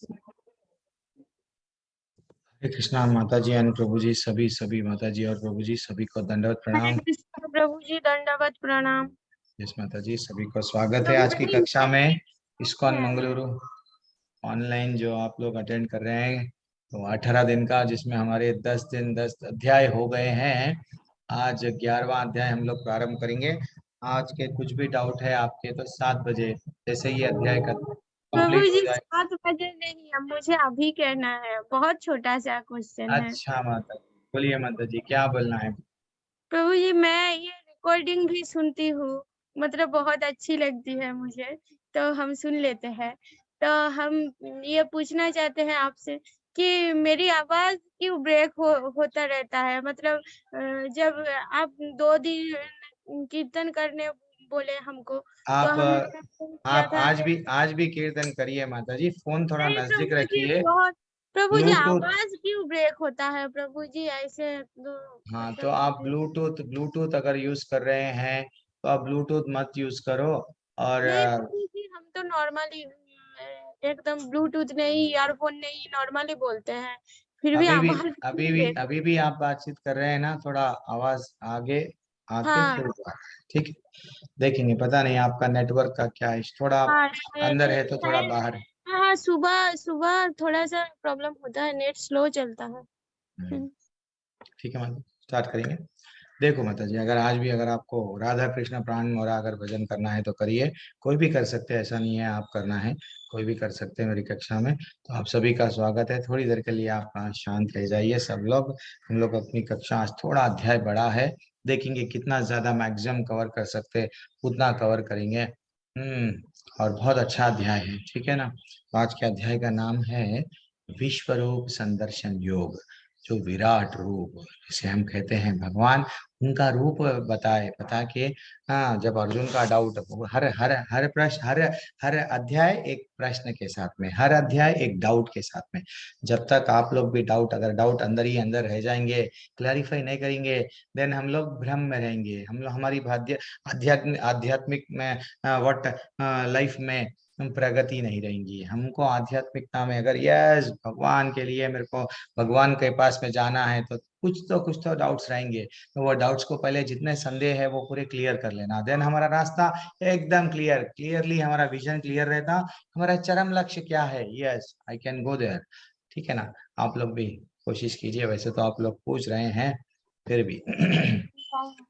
हरे कृष्णा माता जी एंड प्रभु जी, सभी सभी माता जी और प्रभु जी सभी को दंडवत हरे प्रणाम। कृष्ण प्रभु जी, दंडवत प्रणाम। यस माता जी, सभी को स्वागत है प्रभु आज की जी कक्षा में। इस्कॉन है। मंगलुरु ऑनलाइन जो आप लोग अटेंड कर रहे हैं, तो 18 दिन का, जिसमें हमारे 10 दिन 10 अध्याय हो गए हैं। आज 11वां अध्याय हम लोग प्रारंभ करेंगे। आज के कुछ भी डाउट है आपके तो 7 बजे जैसे ही अध्याय का प्रभु कंप्लीट हो जी जाए। 7 बजे नहीं, अब मुझे अभी कहना है, बहुत छोटा सा क्वेश्चन है। अच्छा माता जी, बोलिए माता जी, क्या बोलना है? प्रभु जी, मैं ये रिकॉर्डिंग भी सुनती हूँ, मतलब बहुत अच्छी लगती है मुझे, तो हम सुन लेते हैं। तो हम ये पूछना चाहते हैं आपसे कि मेरी आवाज क्यों ब्रेक होता रहता है, मतलब जब आप 2 दिन कीर्तन करने बोले हमको, तो आप हमने कीर्तन किया आप था। आज भी कीर्तन करिए माता जी, फोन थोड़ा नहीं नजदीक प्रभु जी, रखिए। बहुत प्रभु जी, ब्लूटूथ, आवाज क्यों ब्रेक होता है प्रभु जी ऐसे, तो हाँ तो मतलब आप ब्लूटूथ ब्लूटूथ अगर यूज कर रहे हैं तो आप ब्लूटूथ मत यूज करो। और नहीं प्रभु जी, हम तो नॉर्मली एकदम ब्लूटूथ नहीं, ईयरफोन नहीं, नॉर्मली बोलते हैं, फिर भी अभी भी आवाज अभी क्यों भी ब्रेक अभी होता भी आप बातचीत कर रहे हैं ना, थोड़ा आवाज आगे है? आके हाँ फिर बात। ठीक है, देखेंगे, पता नहीं आपका नेटवर्क का क्या है, थोड़ा आप हाँ, अंदर है तो थोड़ा शायद। बाहर है। हाँ हाँ, सुबह सुबह थोड़ा सा प्रॉब्लम होता है, नेट स्लो चलता है। हम्म, ठीक है माता, स्टार्ट करेंगे। देखो माता जी, अगर आज भी अगर आपको राधा कृष्ण प्राण मोरा अगर भजन करना है तो करिए। कोई भी कर सकते हैं, ऐसा नहीं है आप करना है, कोई भी कर सकते हैं मेरी कक्षा में। तो आप सभी का स्वागत है। थोड़ी देर के लिए आप शांत रह जाइए सब लोग। हम लोग अपनी कक्षा आज थोड़ा अध्याय बड़ा है, देखेंगे कितना ज्यादा मैक्सिमम कवर कर सकते हैं उतना कवर करेंगे। और बहुत अच्छा अध्याय है, ठीक है ना। तो आज के अध्याय का नाम है विश्व रूप संदर्शन योग। जो विराट रूप जिसे हम कहते हैं भगवान, उनका रूप बताए बता के। हाँ, जब अर्जुन का डाउट, हर हर हर प्रश्न, हर हर अध्याय एक प्रश्न के साथ में, हर अध्याय एक डाउट के साथ में। जब तक आप लोग भी डाउट, अगर डाउट अंदर ही अंदर रह जाएंगे, क्लैरिफाई नहीं करेंगे, देन हम लोग भ्रम में रहेंगे। हम लोग हमारी आध्यात्मिक में वट लाइफ में हम प्रगति नहीं रहेंगी। हमको आध्यात्मिकता में अगर यस भगवान के लिए मेरे को भगवान के पास में जाना है तो कुछ तो डाउट्स रहेंगे। तो वो डाउट्स को पहले, जितने संदेह है वो पूरे क्लियर कर लेना, देन हमारा रास्ता एकदम क्लियरली हमारा विजन क्लियर रहता। हमारा चरम लक्ष्य क्या है, yes I can go there. ठीक है ना। आप लोग भी कोशिश कीजिए। वैसे तो आप लोग पूछ रहे हैं, फिर भी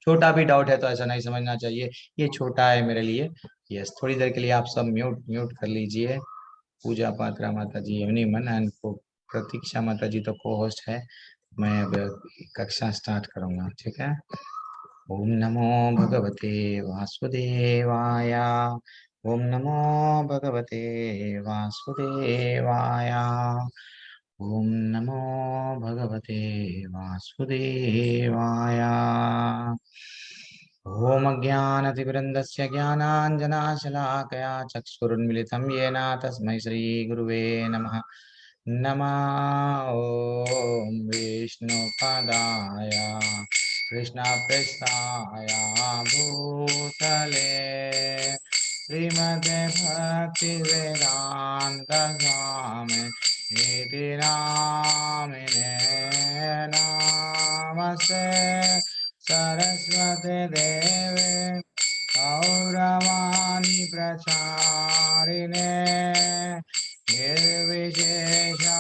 छोटा भी डाउट है तो ऐसा नहीं समझना चाहिए ये छोटा है मेरे लिए। यस, थोड़ी देर के लिए आप सब म्यूट म्यूट कर लीजिए। पूजा पात्रा माता जी, यमुनी मन एंड प्रतीक्षा माता जी तो को होस्ट है। मैं अब कक्षा स्टार्ट करूंगा, ठीक है। ओम नमो भगवते वासुदेवाय। ओम नमो भगवते वासुदेवाय। ओम नमो भगवते वासुदेवाय। ओम अज्ञानतिमिरन्दस्य ज्ञानाञ्जनाशलाकया चक्षुरुन्मिलितं येन तस्मै श्रीगुरुवे नमः। नमः ॐ विष्णुपदाय कृष्णप्रेष्ठाय भूतले श्रीमते भक्तिवेदान्त स्वामी इति नामिने नमस्ते सरस्वती देवे गौरवाणी प्रचारिणे निर्विशेषा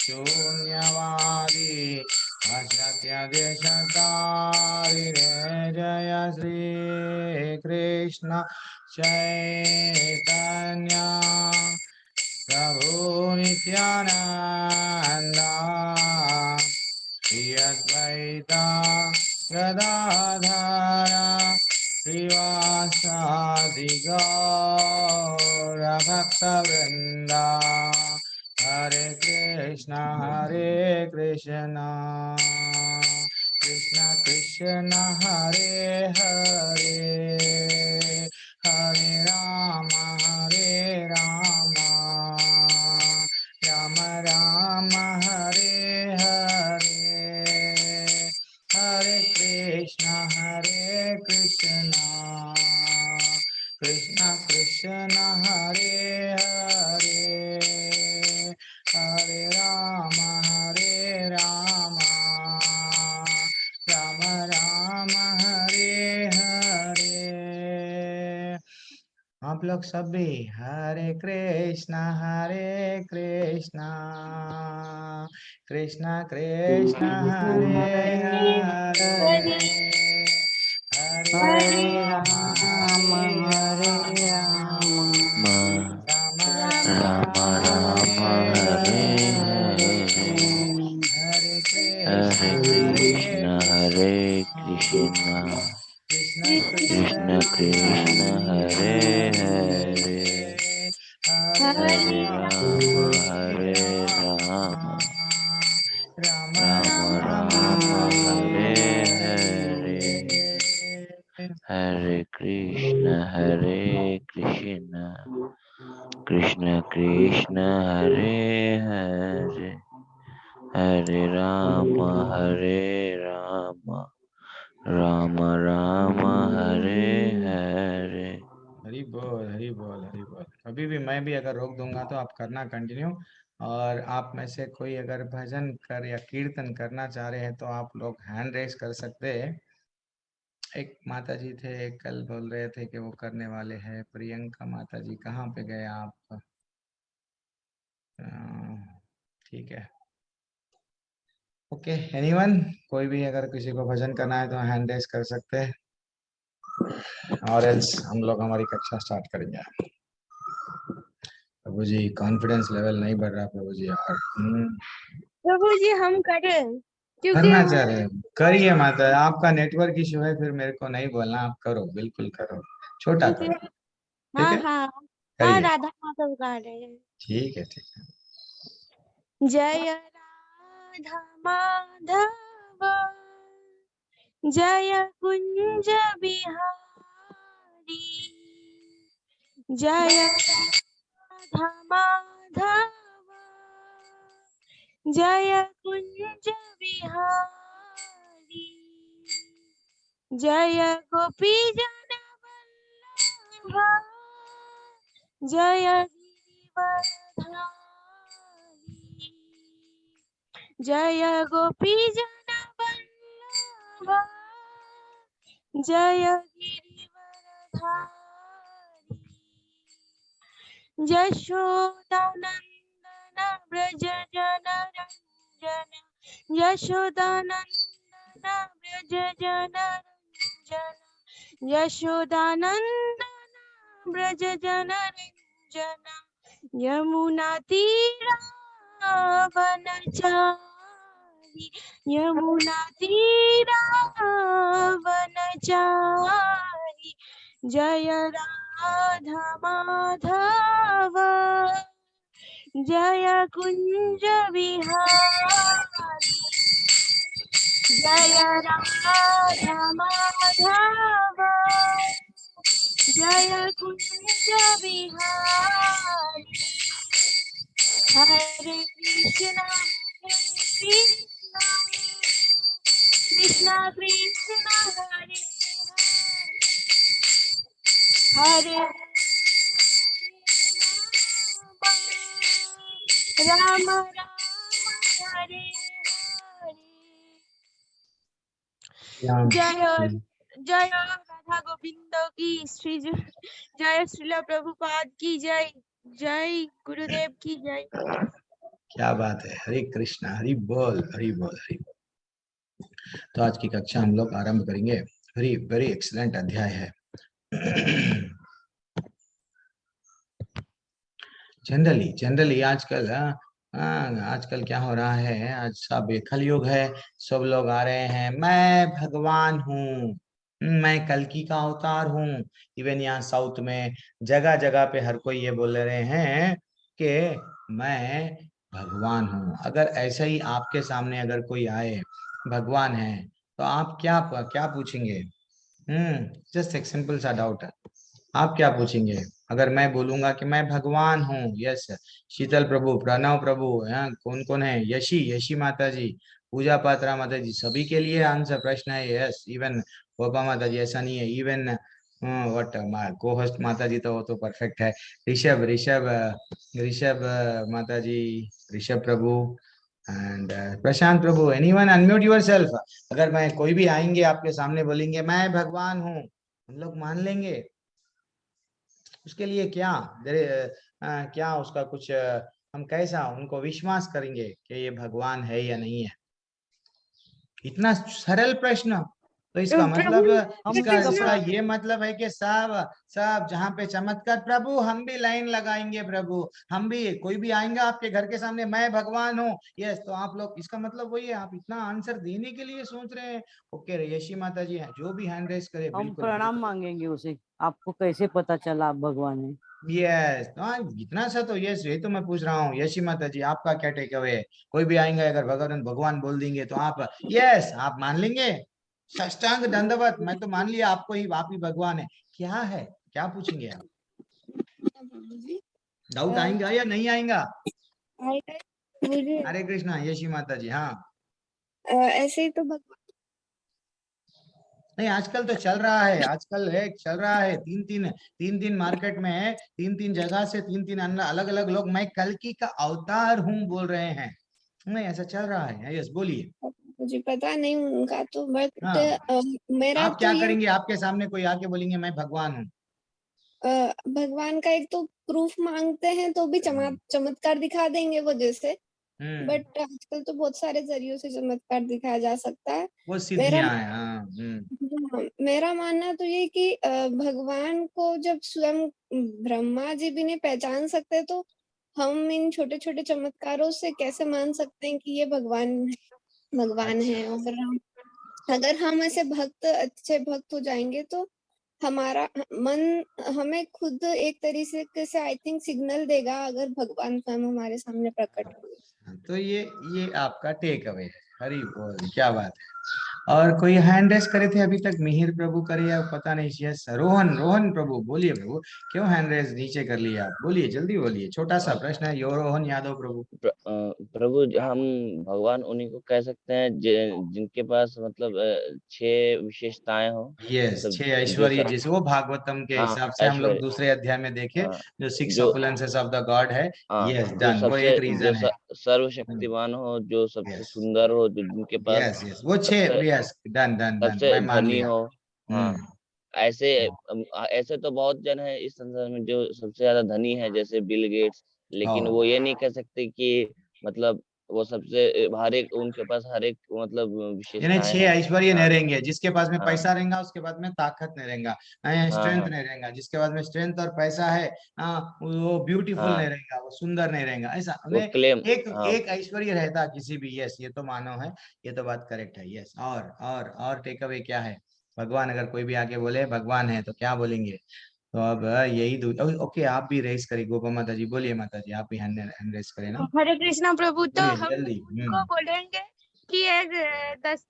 शून्यवादी असत्यदेशतारिणे। जय श्री कृष्ण चैतन्य प्रभु नित्यानंद श्री अद्वैता गदाधर श्रीवासादि गौरभक्तवृन्दा। हरे कृष्ण कृष्ण कृष्ण हरे हरे, हरे राम राम राम हरे हरे, हरे कृष्ण कृष्ण कृष्ण हरे हरे, आप लोग सब भी हरे कृष्णा कृष्णा कृष्णा हरे हरे हरे हरे हरे राम राम हरे राम राम राम राम राम हरे हरे हरे कृष्ण हरे कृष्ण कृष्ण कृष्ण कृष्ण कृष्ण हरे हरे हरे हरे राम हरे हरे राम राम राम राम राम राम हरे हरे हरे हरे कृष्ण कृष्ण कृष्ण हरे हरे हरे राम राम राम हरे हरे। हरी बोल हरी बोल हरी बोल। कभी भी मैं भी अगर रोक दूंगा तो आप करना कंटिन्यू। और आप में से कोई अगर भजन कर या कीर्तन करना चाह रहे हैं तो आप लोग हैंड रेस कर सकते हैं। एक माता जी थे, कल बोल रहे थे कि वो करने वाले हैं। प्रियंका माता जी कहाँ पे गए आप? अ, ठीक है, ओके। एनीवन, कोई भी अगर किसी को भजन करना है तो हैंड रेस कर सकते हैं, और एल्स हम लोग हमारी कक्षा स्टार्ट करेंगे। प्रभु जी कॉन्फिडेंस लेवल नहीं बढ़ रहा प्रभु जी यार। प्रभु जी हम करें क्योंकि करना चाह हमारा रहे हैं, करिए माता। आपका नेटवर्क इशू है, फिर मेरे को नहीं बोलना, आप करो, बिल्कुल करो, छोटा क्योंकि करो। ठीक हाँ है, हाँ हाँ करिए। राधा माधव गा रहे हैं। ठीक है ठीक है। जय राधा माधव जय कुंज बिहारी जय राधा माधव जय कुंज बिहारी जय गोपी जन वल्लभा जय गिरिवरधारी जय गोपी जन वल्लभा जय गिरिवरधारी यशोदानंदन व्रज जन रंजन यशोदानंदन व्रज जन रंजन यशोदानंदन व्रज जन रंजन यमुना तीरावनचारि यमुना तीरावनचारि जय राधा माधव जय कुंज बिहारी जय राधा माधव जय कुंज बिहारी हरे कृष्णा कृष्णा कृष्णा हरे हरे हरे राम राम हरे हरे जय जय राधा गोविंद की जय श्रीला प्रभुपाद की जय जय गुरुदेव की जय। क्या बात है, हरे कृष्णा, हरि बोल हरि बोल हरि बोल। तो आज की कक्षा हम लोग आरंभ करेंगे। वेरी वेरी एक्सीलेंट अध्याय है। जनरली जनरली आजकल आजकल क्या हो रहा है, आज सब कलयुग है। सब लोग आ रहे हैं, मैं भगवान हूँ, मैं कल्कि का अवतार हूँ। इवन यहाँ साउथ में जगह जगह पे हर कोई ये बोल रहे हैं कि मैं भगवान हूँ। अगर ऐसा ही आपके सामने अगर कोई आए भगवान है तो आप क्या क्या पूछेंगे? जस्ट एक सिंपल सा डाउट है, आप क्या पूछेंगे? अगर मैं बोलूंगा कि मैं भगवान हूँ, यस, शीतल प्रभु, प्रणव प्रभु, कौन कौन है, यशी यशी माता जी, पूजा पात्रा माता जी, सभी के लिए आंसर प्रश्न है यस। इवन गोपा माता जी, ऐसा नहीं है। इवन वट को होस्ट माता जी तो वो तो परफेक्ट है। ऋषभ ऋषभ ऋषभ माता जी, Rishabh Prabhu and Prashant Prabhu, anyone unmute yourself. अगर मैं कोई भी आएंगे आपके सामने बोलेंगे मैं भगवान हूँ, हम लोग मान लेंगे? उसके लिए क्या क्या उसका कुछ हम कैसा उनको विश्वास करेंगे कि ये भगवान है या नहीं है? इतना सरल प्रश्न। तो इसका प्रभु मतलब हरे इसका कृष्णा इसका ये मतलब है कि सब सब जहाँ पे चमत्कार, प्रभु हम भी लाइन लगाएंगे, प्रभु हम भी, कोई भी आएंगे आपके घर के सामने, मैं भगवान हूँ, यस, तो आप लोग, इसका मतलब वही है, आप इतना आंसर देने के लिए सोच रहे हैं। ओके, यशी माता जी है, जो भी हैंड रेस करे, हम बिल्कुल प्रणाम बिल्कुल। मांगेंगे उसे, आपको कैसे पता चला आप भगवान हैं? यस, हाँ, इतना सा तो यस, ये तो मैं पूछ रहा हूँ यशी माता जी, आपका क्या टेक अवे है? कोई भी आएंगे अगर भगवान भगवान बोल देंगे तो आप यस आप मान लेंगे? साष्टांग दंडवत, मैं तो मान लिया आपको ही, आप ही भगवान है। क्या है, क्या पूछेंगे आप? डाउट आएंगा या नहीं आएगा? मुझे हरे कृष्णा यशी माता जी। हाँ, ऐसे ही तो भगवान नहीं आजकल तो चल रहा है, आजकल है चल रहा है, तीन तीन मार्केट में है, तीन तीन जगह से तीन तीन अलग अलग लोग मैं कल्कि का अवतार हूँ बोल रहे हैं। नहीं, ऐसा चल रहा है, यस बोलिए। मुझे पता नहीं उनका तो, बट हाँ, मेरा आप तो क्या ये करेंगे? आपके सामने कोई आके बोलेंगे मैं भगवान हूँ? भगवान का एक तो प्रूफ मांगते हैं तो भी चमत्कार दिखा देंगे वो जैसे, बट आजकल तो बहुत सारे जरियों से चमत्कार दिखाया जा सकता है। वो मेरा सिद्धियां हैं। हाँ, हाँ, मेरा मानना तो ये कि भगवान को जब स्वयं ब्रह्मा जी भी नहीं पहचान सकते तो हम इन छोटे-छोटे चमत्कारों से कैसे मान सकते हैं कि ये भगवान अच्छा, है। अगर हम ऐसे अच्छे भक्त हो जाएँगे तो हमारा मन हमें खुद एक तरीके से आई थिंक सिग्नल देगा अगर भगवान स्वयं हमारे सामने प्रकट हुए। तो ये आपका टेक अवे है। हरी बोल, क्या बात है। और कोई हैंड रेस करे थे अभी तक? मिहिर प्रभु करे या पता नहीं, यस रोहन, रोहन प्रभु बोलिए प्रभु, क्यों हैंड रेस नीचे कर लिया आप? बोलिए, जल्दी बोलिए, छोटा सा प्रश्न है, यो रोहन यादव प्रभु। प्रभु हम भगवान उन्हीं को कह सकते हैं जिनके पास मतलब 6 विशेषताएं हो, यस, मतलब 6 जो ऐश्वर्य, जिसे वो भागवतम के हाँ हिसाब से हम लोग ऐश्वर्य, दूसरे अध्याय में देखे, हाँ जो 6 जो अपुलेंसेस ऑफ द गॉड है। हाँ यस, जो डन, वो सबसे एक रीजन है। सर्वशक्तिमान हो, जो सबसे यस सुंदर हो, जो जिनके पास यस यस, वो 6, सबसे यस, डन डन डन, सबसे मैं मान धनी लिया। हो। हाँ, हम्म। ऐसे ऐसे तो बहुत जन है इस संसार में जो सबसे ज्यादा धनी है, जैसे बिल गेट्स, लेकिन ओ, वो ये नहीं कह सकते कि मतलब वो सबसे हर एक उनके पास हर एक मतलब यानी विशेषताएं 6 हैं। ऐश्वर्य नहीं हाँ रहेंगे, जिसके पास में हाँ पैसा रहेगा उसके बाद में ताकत नहीं रहेगा, हाँ स्ट्रेंथ हाँ नहीं रहेगा, जिसके पास में स्ट्रेंथ और पैसा है, वो ब्यूटीफुल नहीं हाँ रहेगा, वो सुंदर नहीं रहेगा, ऐसा वो उन्हें क्लेम। एक हाँ एक ऐश्वर्य रहता किसी भी। यस, ये तो मानो है, ये तो बात करेक्ट है। यस, और टेक अवे क्या है? भगवान, अगर कोई भी आके बोले भगवान है तो क्या बोलेंगे? तो अब यही ओके, आप भी रेस करिए, गोपा माता जी बोलिए, माता जी आप भी हैंड रेस करें ना, हरे कृष्णा प्रभु, तो बोलिए हम जल्दी। उनको बोलेंगे कि एक 10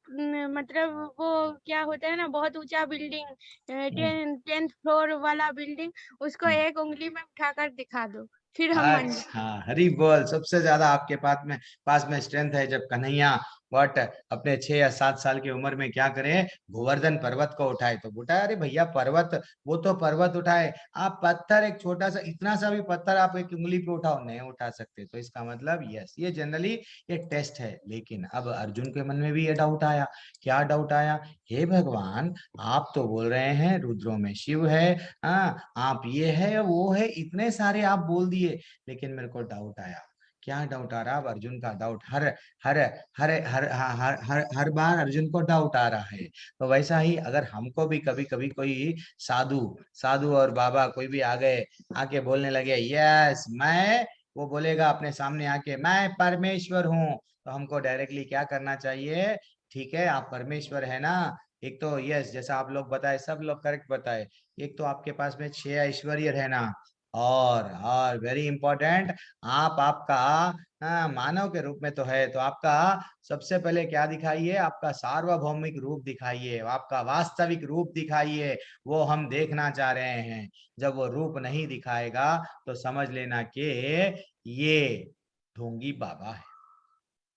मतलब वो क्या होता है ना, बहुत ऊंचा बिल्डिंग, 10th फ्लोर वाला बिल्डिंग, उसको हम्म। एक उंगली में उठाकर दिखा दो, फिर हम मान जाएंगे। अच्छा, हरी बोल, सबसे ज्यादा आपके पास में स्ट्रेंथ है जब कन्हैया बट अपने 6 या 7 साल की उम्र में क्या करे, गोवर्धन पर्वत को उठाए, तो उठाए, अरे भैया पर्वत, वो तो पर्वत उठाए, आप पत्थर, एक छोटा सा इतना सा भी पत्थर आप एक उंगली पे उठाओ, नहीं उठा सकते। तो इसका मतलब यस, ये जनरली ये टेस्ट है। लेकिन अब अर्जुन के मन में भी ये डाउट आया। क्या डाउट आया? हे भगवान, आप तो बोल रहे हैं रुद्रों में शिव है, हाँ आप ये है वो है, इतने सारे आप बोल दिए, लेकिन मेरे को डाउट आया। क्या डाउट आ रहा? अब अर्जुन का डाउट हर हर हर हर हर हर हर बार अर्जुन को डाउट आ रहा है। तो वैसा ही अगर हमको भी कभी कभी कोई साधु साधु और बाबा कोई भी आ गए, आके बोलने लगे यस मैं, वो बोलेगा अपने सामने आके मैं परमेश्वर हूँ, तो हमको डायरेक्टली क्या करना चाहिए? ठीक है, आप परमेश्वर है ना, एक तो यस, जैसा आप लोग बताए, सब लोग करेक्ट बताए, एक तो आपके पास में 6 ऐश्वर्य है ना, और वेरी इंपॉर्टेंट, आपका मानव के रूप में तो है, तो आपका सबसे पहले क्या दिखाइए? आपका सार्वभौमिक रूप दिखाइए, आपका वास्तविक रूप दिखाइए, वो हम देखना चाह रहे हैं। जब वो रूप नहीं दिखाएगा तो समझ लेना कि ये ढोंगी बाबा है,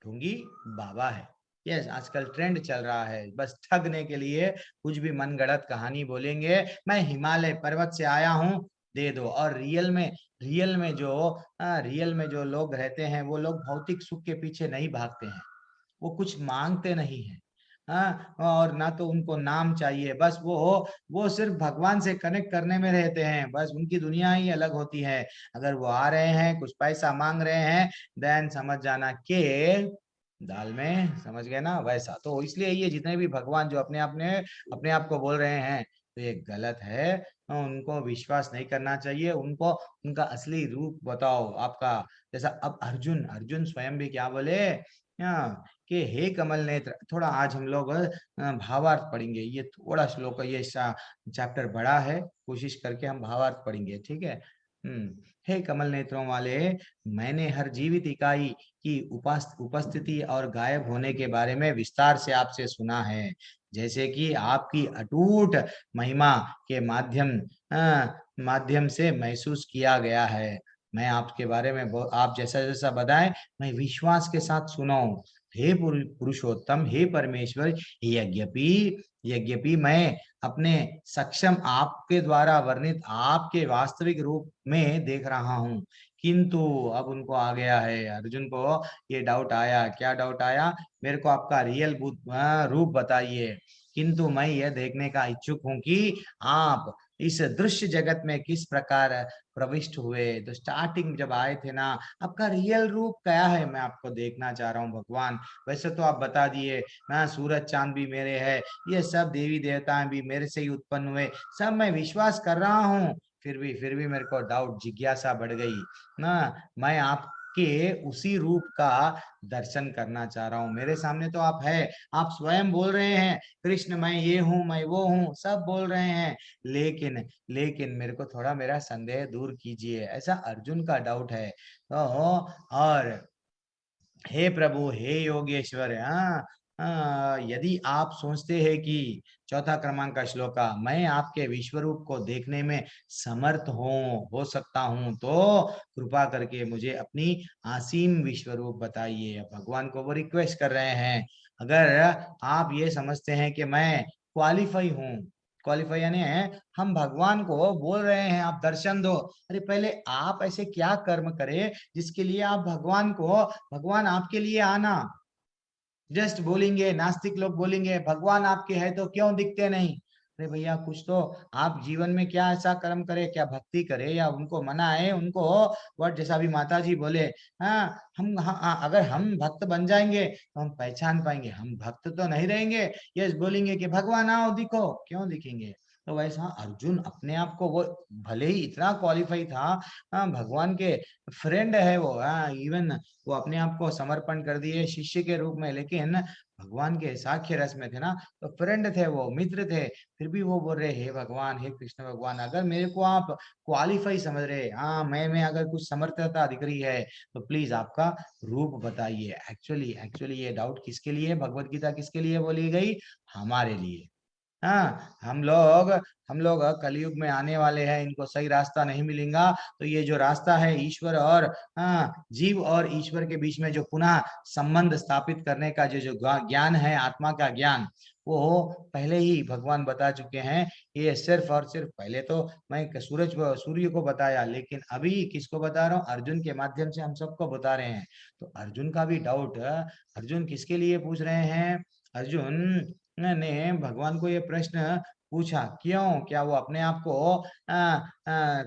ढोंगी बाबा है। यस, आजकल ट्रेंड चल रहा है, बस ठगने के लिए कुछ भी मनगढ़ंत कहानी बोलेंगे, मैं हिमालय पर्वत से आया हूँ, दे दो। और रियल में जो लोग रहते हैं, वो लोग भौतिक सुख के पीछे नहीं भागते हैं, वो कुछ मांगते नहीं है, हाँ, और ना तो उनको नाम चाहिए, बस वो सिर्फ भगवान से कनेक्ट करने में रहते हैं, बस उनकी दुनिया ही अलग होती है। अगर वो आ रहे हैं, कुछ पैसा मांग रहे हैं, देन समझ जाना के दाल में, समझ गए ना, वैसा। तो इसलिए ये जितने भी भगवान जो अपने आप को बोल रहे हैं, तो ये गलत है। उनको विश्वास नहीं करना चाहिए, उनको उनका असली रूप बताओ आपका। जैसा अब अर्जुन स्वयं भी क्या बोले, हाँ, कि हे कमल नेत्र। थोड़ा आज हम लोग भावार्थ पढ़ेंगे, ये थोड़ा श्लोक, ये चैप्टर बड़ा है, कोशिश करके हम भावार्थ पढ़ेंगे, ठीक है। हे कमल नेत्रों वाले, मैंने हर जीवित इकाई की उपस्थिति और गायब होने के बारे में विस्तार से आपसे सुना है, जैसे कि आपकी अटूट महिमा के माध्यम से महसूस किया गया है। मैं आपके बारे में आप जैसा जैसा बताएं, मैं विश्वास के साथ सुनाऊं। हे पुरुषोत्तम, हे परमेश्वर, यद्यपि मैं अपने सक्षम आपके द्वारा वर्णित आपके वास्तविक रूप में देख रहा हूँ, किंतु अब उनको आ गया है, अर्जुन को ये डाउट आया। क्या डाउट आया? मेरे को आपका रियल रूप बताइए, किंतु मैं यह देखने का इच्छुक हूँ कि आप इस दृश्य जगत में किस प्रकार प्रविष्ट हुए। तो स्टार्टिंग जब आए थे ना, आपका रियल रूप क्या है, मैं आपको देखना चाह रहा हूँ भगवान। वैसे तो आप बता दिए, हाँ, सूरज चांद भी मेरे है, ये सब देवी देवताएं भी मेरे से ही उत्पन्न हुए, सब मैं विश्वास कर रहा हूँ। फिर भी मेरे को डाउट, जिज्ञासा बढ़ गई ना। मैं आपके उसी रूप का दर्शन करना चाह रहा हूँ। मेरे सामने तो आप है, आप स्वयं बोल रहे हैं कृष्ण, मैं ये हूँ, मैं वो हूँ, सब बोल रहे हैं, लेकिन मेरे को थोड़ा मेरा संदेह दूर कीजिए, ऐसा अर्जुन का डाउट है। तो और हे प्रभु, हे योगेश्वर, यदि आप सोचते हैं कि चौथा क्रमांक का श्लोका, मैं आपके विश्वरूप को देखने में समर्थ हो सकता हूं, तो कृपा करके मुझे अपनी असीम विश्वरूप बताइए। भगवान को वो रिक्वेस्ट कर रहे हैं। अगर आप ये समझते हैं कि मैं क्वालिफाई हूँ, क्वालिफाई यानी है, हम भगवान को बोल रहे हैं आप दर्शन दो, अरे पहले आप ऐसे क्या कर्म करें जिसके लिए आप भगवान आपके लिए आना। जस्ट बोलेंगे, नास्तिक लोग बोलेंगे भगवान आपके है तो क्यों दिखते नहीं। अरे भैया, कुछ तो आप जीवन में क्या ऐसा कर्म करे, क्या भक्ति करे, या उनको मनाए, उनको वर्ड जैसा भी माता जी बोले, हाँ अगर हम भक्त बन जाएंगे तो हम पहचान पाएंगे, हम भक्त तो नहीं रहेंगे। यस बोलेंगे कि भगवान आओ दिखो, क्यों दिखेंगे। तो वैसा अर्जुन अपने आप को, वो भले ही इतना क्वालिफाई था, भगवान के फ्रेंड है वो, इवन वो अपने आप को समर्पण कर दिए शिष्य के रूप में, लेकिन भगवान के साख्य रस में थे ना, तो फ्रेंड थे, वो मित्र थे। फिर भी वो बोल रहे, हे भगवान, हे कृष्ण भगवान, अगर मेरे को आप क्वालिफाई समझ रहे, हाँ मैं अगर कुछ समर्थता दिख रही है, तो प्लीज आपका रूप बताइए। एक्चुअली ये डाउट किसके लिए, भगवत गीता किसके लिए बोली गई? हमारे लिए। हाँ, हम लोग कलयुग में आने वाले हैं, इनको सही रास्ता नहीं मिलेगा, तो ये जो रास्ता है ईश्वर और जीव और ईश्वर के बीच में जो पुनः संबंध स्थापित करने का जो ज्ञान है, आत्मा का ज्ञान, वो पहले ही भगवान बता चुके हैं। ये सिर्फ और सिर्फ, पहले तो मैं सूर्य को बताया, लेकिन अभी किसको बता रहा हूँ? अर्जुन के माध्यम से हम सबको बता रहे हैं। तो अर्जुन का भी डाउट, अर्जुन किसके लिए पूछ रहे हैं? अर्जुन ने भगवान को ये प्रश्न पूछा, क्यों? क्या वो अपने आप को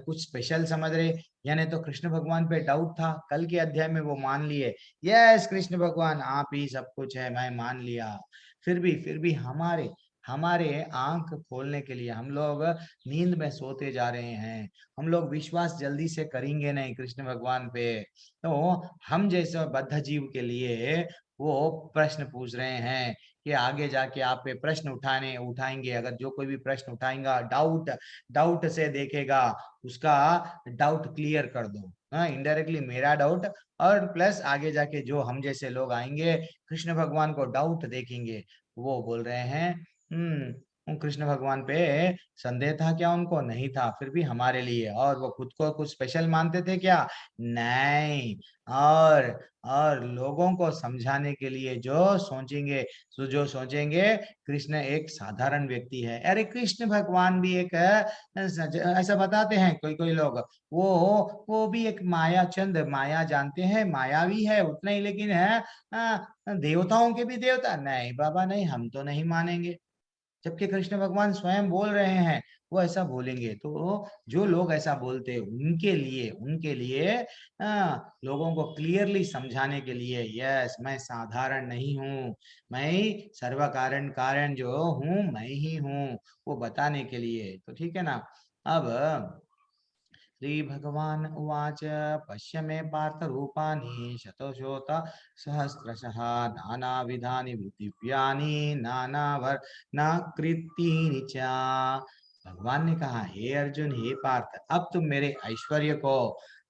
कुछ स्पेशल समझ रहे? यानी तो कृष्ण भगवान पे डाउट था, कल के अध्याय में वो मान लिए, यस कृष्ण भगवान आप ही सब कुछ है, मैं मान लिया। फिर भी हमारे आंख खोलने के लिए हम लोग नींद में सोते जा रहे हैं, हम लोग विश्वास जल्दी से करेंगे नहीं कृष्ण भगवान पे। तो हम जैसे बद्ध जीव के लिए वो प्रश्न पूछ रहे हैं कि आगे जाके आप पे प्रश्न उठाएंगे, अगर जो कोई भी प्रश्न उठाएगा, डाउट से देखेगा, उसका डाउट क्लियर कर दो। हाँ, इनडायरेक्टली मेरा डाउट, और प्लस आगे जाके जो हम जैसे लोग आएंगे, कृष्ण भगवान को डाउट देखेंगे। वो बोल रहे हैं कृष्ण भगवान पे संदेह था क्या? उनको नहीं था, फिर भी हमारे लिए। और वो खुद को कुछ स्पेशल मानते थे क्या? नहीं। और लोगों को समझाने के लिए जो सोचेंगे कृष्ण एक साधारण व्यक्ति है। अरे कृष्ण भगवान भी एक ऐसा बताते हैं कोई कोई लोग, वो भी एक माया चंद, माया जानते हैं, मायावी है उतना ही, लेकिन है देवताओं के भी देवता। नहीं बाबा नहीं, हम तो नहीं मानेंगे। जबकि कृष्ण भगवान स्वयं बोल रहे हैं वो ऐसा बोलेंगे। तो जो लोग ऐसा बोलते हैं उनके लिए लोगों को क्लियरली समझाने के लिए, यस मैं साधारण नहीं हूँ, मैं सर्व कारण कारण जो हूँ मैं ही हूँ, वो बताने के लिए। तो ठीक है ना। अब श्री भगवान उवाच पश्य मे पार्थ रूपाणि शतशोत सहस्रशः नानाविधानि दिव्यानि नानावर्णाकृतीनि च। भगवान ने कहा, हे अर्जुन, हे पार्थ, अब तुम मेरे ऐश्वर्य को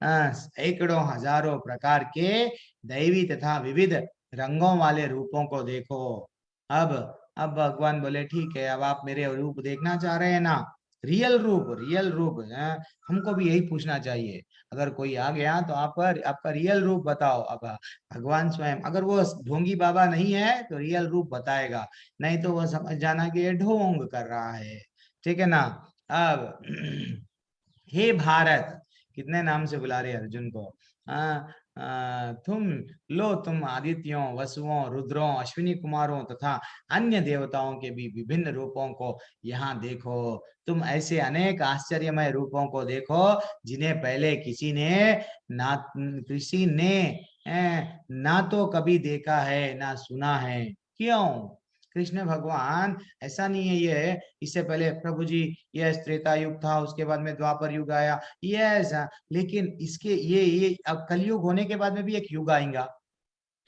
सैकड़ों हजारों प्रकार के दैवी तथा विविध रंगों वाले रूपों को देखो। अब भगवान बोले, ठीक है, अब आप मेरे रूप देखना चाह रहे हैं ना, रियल रूप हमको भी यही पूछना चाहिए। अगर कोई आ गया तो आपका रियल रूप बताओ। अब भगवान स्वयं, अगर वो ढोंगी बाबा नहीं है तो रियल रूप बताएगा, नहीं तो वह समझ जाना कि ये ढोंग कर रहा है। ठीक है ना। अब हे भारत, कितने नाम से बुला रहे अर्जुन को। तुम आदित्यों, वसुओं, रुद्रों, अश्विनी कुमारों तथा अन्य देवताओं के भी विभिन्न रूपों को यहाँ देखो। तुम ऐसे अनेक आश्चर्यमय रूपों को देखो जिन्हें पहले किसी ने ना तो कभी देखा है ना सुना है। क्यों? कृष्ण भगवान ऐसा नहीं है ये, इससे पहले प्रभु जी ये त्रेता युग था, उसके बाद में द्वापर युग आया, यस, लेकिन इसके ये अब कलयुग होने के बाद में भी एक युग आएगा।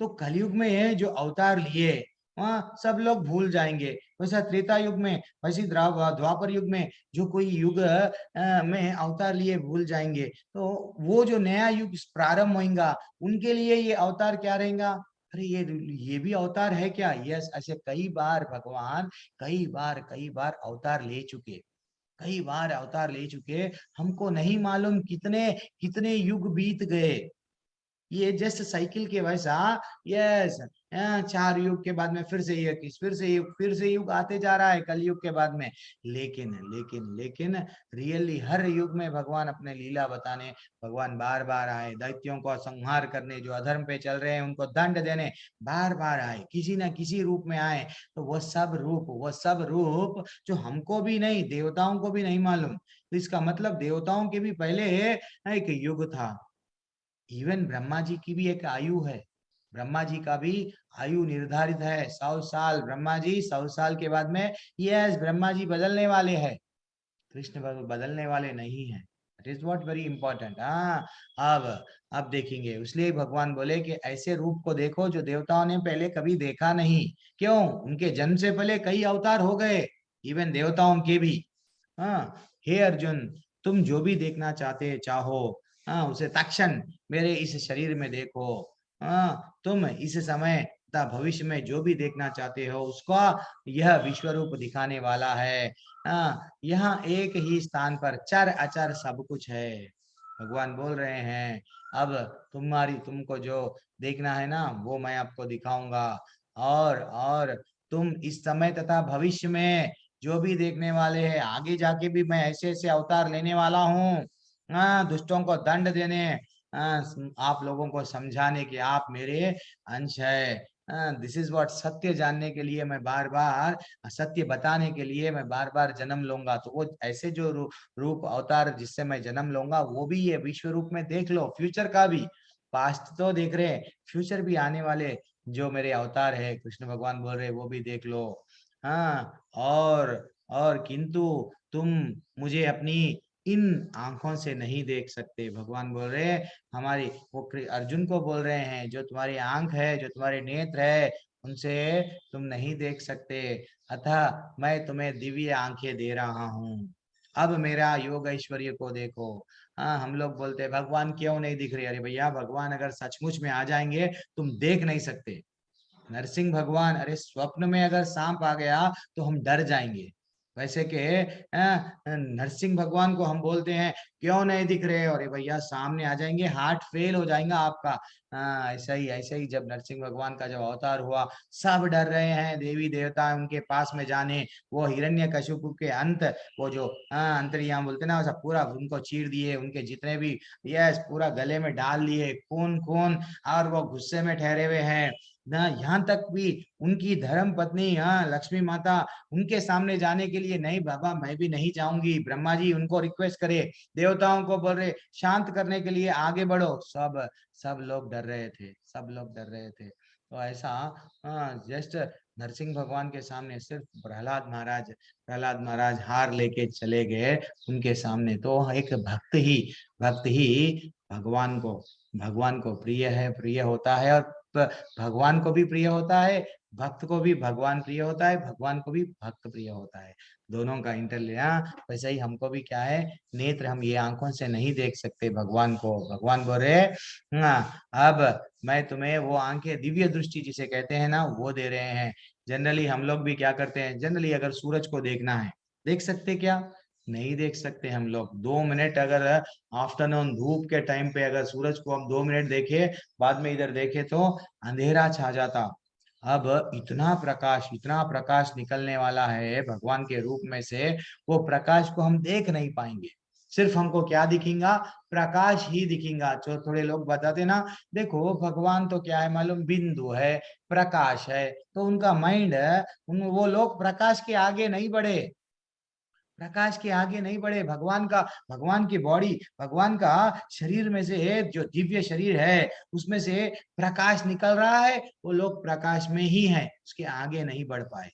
तो कलयुग में ये जो अवतार लिए वहाँ सब लोग भूल जाएंगे। वैसा त्रेता युग में, वैसे द्वापर युग में जो कोई युग में अवतार लिए भूल जाएंगे, तो वो जो नया युग प्रारंभ होगा उनके लिए ये अवतार क्या रहेगा? अरे ये भी अवतार है क्या? यस, ऐसे कई बार भगवान कई बार अवतार ले चुके, कई बार अवतार ले चुके। हमको नहीं मालूम कितने कितने युग बीत गए। ये जस्ट साइकिल के वैसा, यस, 4 युग के बाद में फिर से ये फिर से युग आते जा रहा है कलयुग के बाद में। लेकिन रियली हर युग में भगवान अपने लीला बताने भगवान बार बार आए, दैत्यों को संहार करने, जो अधर्म पे चल रहे हैं उनको दंड देने बार बार आए, किसी ना किसी रूप में आए। तो वो सब रूप जो हमको भी नहीं, देवताओं को भी नहीं मालूम। तो इसका मतलब देवताओं के भी पहले एक युग था। इवन ब्रह्मा जी की भी एक आयु है, ब्रह्मा जी का भी आयु निर्धारित है 100 साल। ब्रह्मा जी 100 साल के बाद में, यस, ब्रह्मा जी बदलने वाले हैं, कृष्ण बदलने वाले नहीं है। It is what very important. हाँ, अब देखेंगे, इसलिए भगवान बोले कि ऐसे रूप को देखो जो देवताओं ने पहले कभी देखा नहीं। क्यों? उनके जन्म से पहले कई अवतार हो गए, इवन देवताओं के भी। हाँ, हे अर्जुन, तुम जो भी देखना चाहो, हाँ, उसे तक्षण मेरे इस शरीर में देखो। हाँ, तुम इस समय तथा भविष्य में जो भी देखना चाहते हो उसका यह विश्व रूप दिखाने वाला है। हाँ, यहाँ एक ही स्थान पर चर अचर सब कुछ है। भगवान बोल रहे हैं, अब तुमको जो देखना है ना वो मैं आपको दिखाऊंगा। और तुम इस समय तथा भविष्य में जो भी देखने वाले हैं, आगे जाके भी मैं ऐसे ऐसे अवतार लेने वाला हूँ, दुष्टों को दंड देने, आप लोगों को समझाने कि आप मेरे अंश है। दिस इज व्हाट, सत्य जानने के लिए मैं बार बार, सत्य बताने के लिए मैं बार बार जन्म लूंगा। तो वो ऐसे जो रूप अवतार जिससे मैं जन्म लूंगा वो भी ये विश्व रूप में देख लो, फ्यूचर का भी। पास्ट तो देख रहे हैं, फ्यूचर भी आने वाले जो मेरे अवतार है कृष्ण भगवान बोल रहे वो भी देख लो। हाँ, और किंतु तुम मुझे अपनी इन आंखों से नहीं देख सकते। भगवान बोल रहे हैं, हमारी वो अर्जुन को बोल रहे हैं, जो तुम्हारी आंख है, जो तुम्हारे नेत्र है, उनसे तुम नहीं देख सकते, अतः मैं तुम्हें दिव्य आंखें दे रहा हूँ। अब मेरा योग ऐश्वर्य को देखो। हाँ, हम लोग बोलते हैं भगवान क्यों नहीं दिख रहे? अरे भैया, भगवान अगर सचमुच में आ जाएंगे तुम देख नहीं सकते। नरसिंह भगवान, अरे स्वप्न में अगर सांप आ गया तो हम डर जाएंगे, वैसे के नरसिंह भगवान को हम बोलते हैं क्यों नहीं दिख रहे, अरे भैया सामने आ जाएंगे, हार्ट फेल हो जाएगा आपका। ऐसा ही जब नरसिंह भगवान का जब अवतार हुआ, सब डर रहे हैं, देवी देवता उनके पास में जाने। वो हिरण्यकशिपु के अंत, वो जो अंतर्याम बोलते ना, सब पूरा उनको चीर दिए, उनके जितने भी यस पूरा गले में डाल दिए खून खून, और वो गुस्से में ठहरे हुए हैं ना। यहाँ तक भी उनकी धर्म पत्नी लक्ष्मी माता उनके सामने जाने के लिए, नहीं बाबा मैं भी नहीं जाऊंगी। ब्रह्मा जी उनको रिक्वेस्ट करे, देवताओं को बोल रहे शांत करने के लिए आगे बढ़ो, सब सब लोग डर रहे थे, सब लोग डर रहे थे। तो ऐसा जस्ट नरसिंह भगवान के सामने सिर्फ प्रहलाद महाराज हार लेके चले गए उनके सामने। तो एक भक्त ही भगवान को प्रिय है, प्रिय होता है, और भगवान को भी प्रिय होता है, भक्त को भी भगवान प्रिय होता है, भगवान को भी भक्त प्रिय होता है। दोनों का इंटरलिया। वैसे ही हमको भी क्या है, नेत्र हम ये आंखों से नहीं देख सकते भगवान को। भगवान बोल रहे अब मैं तुम्हें वो आंखें, दिव्य दृष्टि जिसे कहते हैं ना, वो दे रहे हैं। जनरली हम लोग भी क्या करते हैं, जनरली अगर सूरज को देखना है, देख सकते क्या? नहीं देख सकते हम लोग। 2 मिनट अगर आफ्टरनून धूप के टाइम पे अगर सूरज को हम 2 मिनट देखे, बाद में इधर देखे तो अंधेरा छा जाता। अब इतना प्रकाश निकलने वाला है भगवान के रूप में से, वो प्रकाश को हम देख नहीं पाएंगे। सिर्फ हमको क्या दिखेगा? प्रकाश ही दिखेगा। जो थोड़े लोग बताते ना, देखो भगवान तो क्या है मालूम, बिंदु है, प्रकाश है। तो उनका माइंड है, वो लोग प्रकाश के आगे नहीं बढ़े, प्रकाश के आगे नहीं बढ़े। भगवान की बॉडी, भगवान का शरीर में से जो दिव्य शरीर है, उसमें से प्रकाश निकल रहा है, वो लोग प्रकाश में ही हैं, उसके आगे नहीं बढ़ पाए।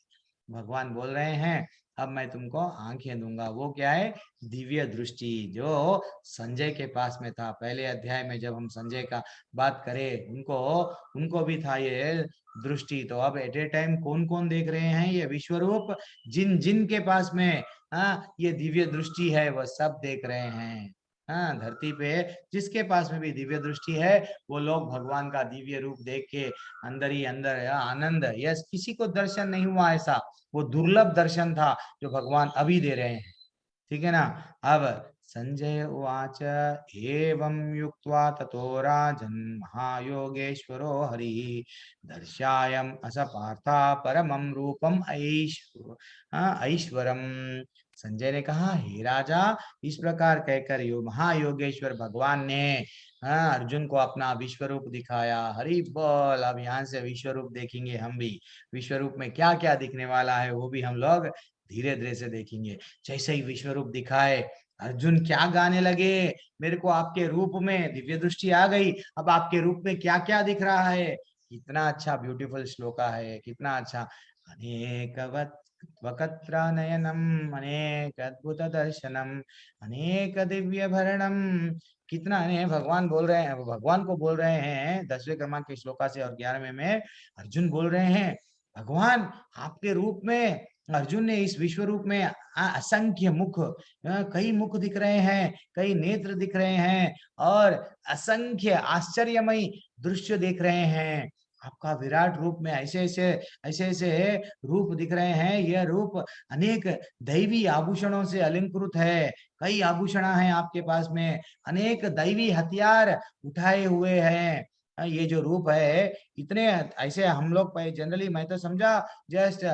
भगवान बोल रहे हैं अब मैं तुमको आंखें दूंगा। वो क्या है? दिव्य दृष्टि, जो संजय के पास में था। पहले अध्याय में जब हम संजय का बात करें, उनको उनको भी था ये दृष्टि। तो अब एट ए टाइम कौन कौन देख रहे हैं ये विश्व रूप? जिन जिन के पास में ये दिव्य दृष्टि है, वह सब देख रहे हैं। धरती पे जिसके पास में भी दिव्य दृष्टि है, वो लोग भगवान का दिव्य रूप देख के अंदर ही अंदर आनंद। यस, किसी को दर्शन नहीं हुआ ऐसा, वो दुर्लभ दर्शन था जो भगवान अभी दे रहे हैं। ठीक है ना? अब संजय उवाच एवं युक्त्वा ततो राजन् महायोगेश्वरो हरि दर्शायम् अस पार्था परमं रूपम ऐश्वरम। संजय ने कहा हे राजा, इस प्रकार कहकर महायोगेश्वर भगवान ने अर्जुन को अपना विश्व रूप दिखाया। हरि बोल। अब यहाँ से विश्व रूप देखेंगे हम भी। विश्व रूप में क्या क्या दिखने वाला है वो भी हम लोग धीरे धीरे से देखेंगे। जैसे ही विश्व रूप दिखाए, अर्जुन क्या गाने लगे, मेरे को आपके रूप में दिव्य दृष्टि आ गई, अब आपके रूप में क्या क्या दिख रहा है। कितना अच्छा ब्यूटीफुल श्लोका है, कितना अच्छा। अनेक वक्त्र नयनम अनेक अद्भुत दर्शनम अनेक दिव्य भरणम। कितना है भगवान बोल रहे हैं, भगवान को बोल रहे हैं 10वें क्रमांक के श्लोका से, और 11वें में अर्जुन बोल रहे हैं भगवान आपके रूप में। अर्जुन ने इस विश्व रूप में असंख्य मुख, कई मुख दिख रहे हैं, कई नेत्र दिख रहे हैं, और असंख्य आश्चर्यमयी दृश्य देख रहे हैं। आपका विराट रूप में ऐसे ऐसे रूप दिख रहे हैं। यह रूप अनेक दैवी आभूषणों से अलंकृत है। कई आभूषण हैं आपके पास में, अनेक दैवी हथियार उठाए हुए हैं। ये जो रूप है, इतने ऐसे हम लोग जनरली मैं तो समझा जस्ट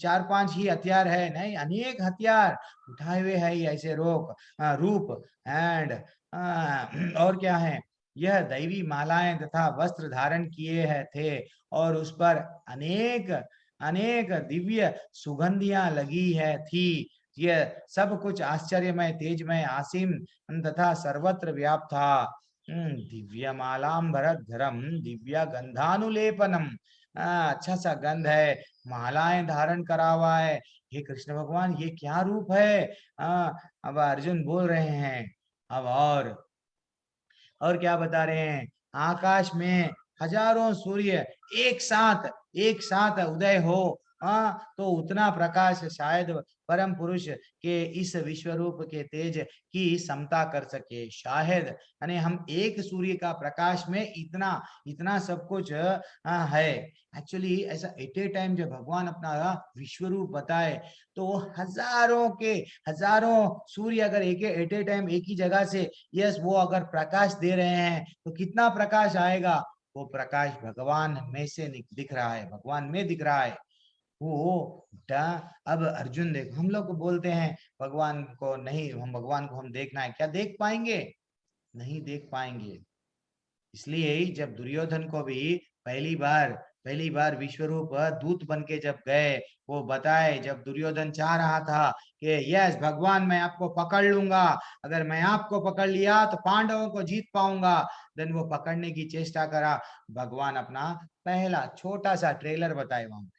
4-5 ही हथियार है, नहीं अनेक हथियार उठाए हुए है ये ऐसे रूप। एंड और क्या है, यह दैवी मालाएं तथा वस्त्र धारण किए थे, और उस पर अनेक अनेक दिव्य सुगंधियां लगी थी। यह सब कुछ आश्चर्यमय, तेजमय, आसीम तथा सर्वत्र व्याप्त था। दिव्य मालांबरधरम दिव्य गंधानुलेपनम। अच्छा सा गंध है, मालाएं धारण करा हुआ है। हे कृष्ण भगवान, ये क्या रूप है? अब अर्जुन बोल रहे हैं। अब और क्या बता रहे हैं? आकाश में हजारों सूर्य एक साथ उदय हो, हाँ, तो उतना प्रकाश शायद परम पुरुष के इस विश्व रूप के तेज की समता कर सके शायद। यानी हम एक सूर्य का प्रकाश में इतना इतना सब कुछ है। एक्चुअली ऐसा एट ए टाइम जब भगवान अपना विश्व रूप बताए तो हजारों के हजारों सूर्य अगर एक एट ए टाइम एक ही जगह से यस वो अगर प्रकाश दे रहे हैं तो कितना प्रकाश आएगा। वो प्रकाश भगवान में से दिख रहा है, भगवान में दिख रहा है वो। अब अर्जुन देखो, हम लोग बोलते हैं भगवान को नहीं, हम भगवान को हम देखना है, क्या देख पाएंगे? नहीं देख पाएंगे। इसलिए ही जब दुर्योधन को भी पहली बार विश्वरूप दूत बन के जब गए, वो बताए, जब दुर्योधन चाह रहा था कि यस भगवान मैं आपको पकड़ लूंगा, अगर मैं आपको पकड़ लिया तो पांडवों को जीत पाऊंगा, देन वो पकड़ने की चेष्टा करा। भगवान अपना पहला छोटा सा ट्रेलर बताए, वहां पे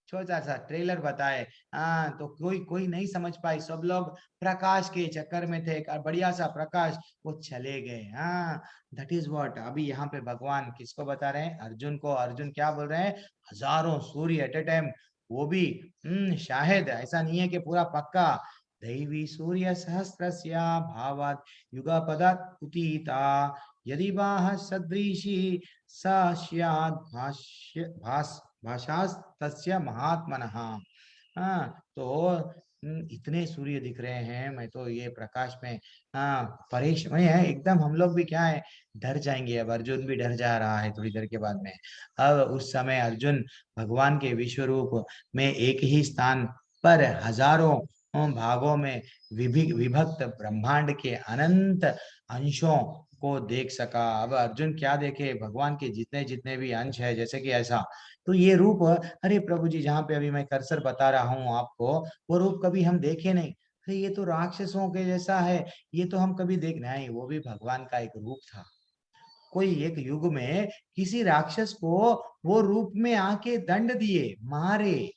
छोटा सा ट्रेलर बताए। हाँ, तो कोई कोई नहीं समझ पाई, सब लोग प्रकाश के चक्कर में थे, एक बढ़िया सा प्रकाश, वो चले गए। हाँ, दैट इज व्हाट अभी यहाँ पे भगवान किसको बता रहे हैं? अर्जुन को। अर्जुन क्या बोल रहे हैं? हजारों सूर्य एट ए टाइम, वो भी शायद ऐसा नहीं है कि पूरा पक्का। दैवी सूर्य सहस्रस्य भावात युगपदात् उदिता यदि वाह सदृशी सा स्यात् भाष्य भाषास तस्य महात्मनः। हाँ, तो इतने सूर्य दिख रहे हैं, मैं तो ये प्रकाश में परेशान है एकदम। हम लोग भी क्या है, डर जाएंगे। अब अर्जुन भी डर जा रहा है थोड़ी देर के बाद में। अब उस समय अर्जुन भगवान के विश्व रूप में एक ही स्थान पर हजारों भागों में विभक्त ब्रह्मांड के अनंत अंशों को देख सका। अब अर्जुन क्या देखे? भगवान के जितने जितने भी अंश है, जैसे कि ऐसा, तो ये रूप, अरे प्रभु जी जहाँ पे अभी मैं कर्सर बता रहा हूँ आपको, वो रूप कभी हम देखे नहीं। अरे ये तो राक्षसों के जैसा है, ये तो हम कभी देख नहीं। वो भी भगवान का एक रूप था। कोई एक युग में किसी राक्षस को वो रूप में आके दंड दिए, मारे,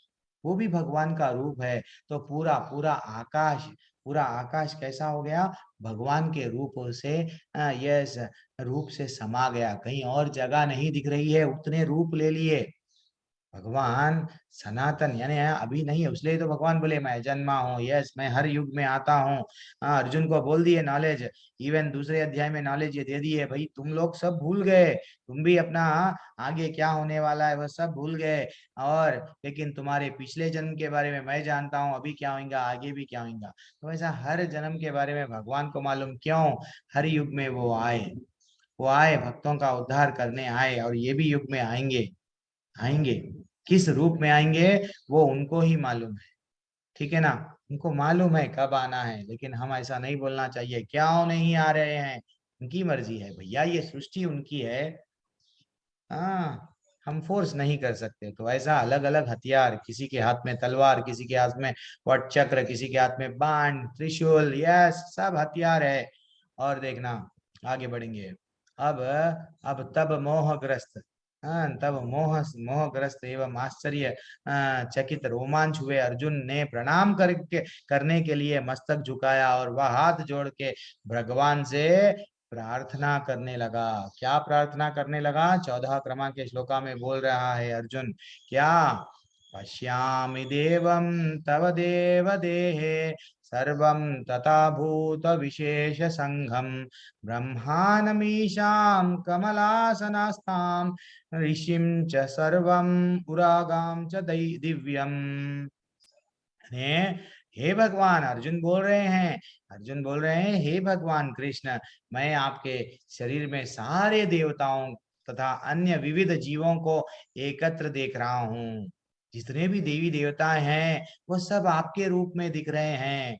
वो भी भगवान का रूप है। तो पूरा पूरा आकाश कैसा हो गया? भगवान के रूप से यस रूप से समा गया, कहीं और जगह नहीं दिख रही है, उतने रूप ले लिए। भगवान सनातन यानी अभी नहीं है, इसलिए तो भगवान बोले मैं जन्मा हूँ, यस मैं हर युग में आता हूँ। अर्जुन को बोल दिए नॉलेज, इवन दूसरे अध्याय में नॉलेज ये दे दिए, भाई तुम लोग सब भूल गए, तुम भी अपना आगे क्या होने वाला है वह सब भूल गए, और लेकिन तुम्हारे पिछले जन्म के बारे में मैं जानता हूँ, अभी क्या होगा आगे भी क्या होगा। तो ऐसा हर जन्म के बारे में भगवान को मालूम, क्यों? हर युग में वो आए भक्तों का उद्धार करने आए, और ये भी युग में आएंगे। आएंगे किस रूप में आएंगे वो उनको ही मालूम है, ठीक है ना? उनको मालूम है कब आना है, लेकिन हम ऐसा नहीं बोलना चाहिए क्यों नहीं आ रहे हैं, उनकी मर्जी है भैया, ये सृष्टि उनकी है। हाँ, हम फोर्स नहीं कर सकते। तो ऐसा अलग अलग हथियार, किसी के हाथ में तलवार, किसी के हाथ में वट चक्र, किसी के हाथ में बाण त्रिशूल, यस सब हथियार है। और देखना आगे बढ़ेंगे। अब तब मोहग्रस्त, तब मोहग्रस्त एवं आश्चर्य चकित रोमांच हुए अर्जुन ने प्रणाम करके करने के लिए मस्तक झुकाया, और वह हाथ जोड़ के भगवान से प्रार्थना करने लगा। क्या प्रार्थना करने लगा? 14 क्रमांक के श्लोका में बोल रहा है अर्जुन, क्या? पश्यामि देवं तव देव देहे सर्वं तथा भूत विशेष संघम ब्रह्मानमीशां कमलासनास्तां ऋषिं च सर्वं उरागां च दिव्यम। हे भगवान, अर्जुन बोल रहे हैं, हे भगवान कृष्ण, मैं आपके शरीर में सारे देवताओं तथा अन्य विविध जीवों को एकत्र देख रहा हूँ। जितने भी देवी देवता हैं वो सब आपके रूप में दिख रहे हैं।